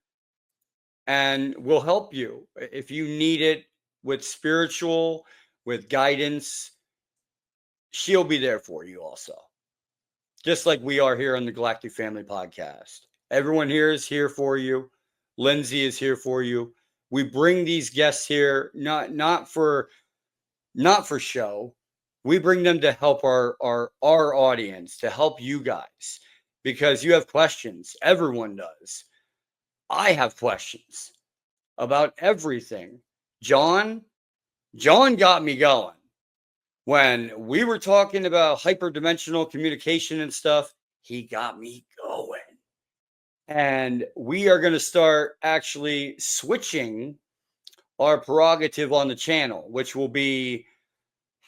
and will help you if you need it with spiritual, with guidance. She'll be there for you also. Just like we are here on the Galactic Family Podcast. Everyone here is here for you. Lindsay is here for you. We bring these guests here not for show. We bring them to help our audience, to help you guys, because you have questions. Everyone does. I have questions about everything. John got me going. When we were talking about hyperdimensional communication and stuff, he got me going. And we are going to start actually switching our prerogative on the channel, which will be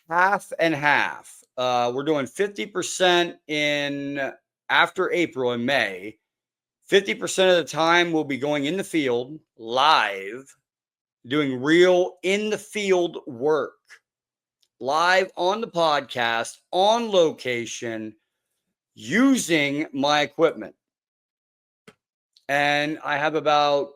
half and half. We're doing 50% in after April and May. 50% of the time we'll be going in the field live, doing real in the field work, live on the podcast, on location, using my equipment. And I have about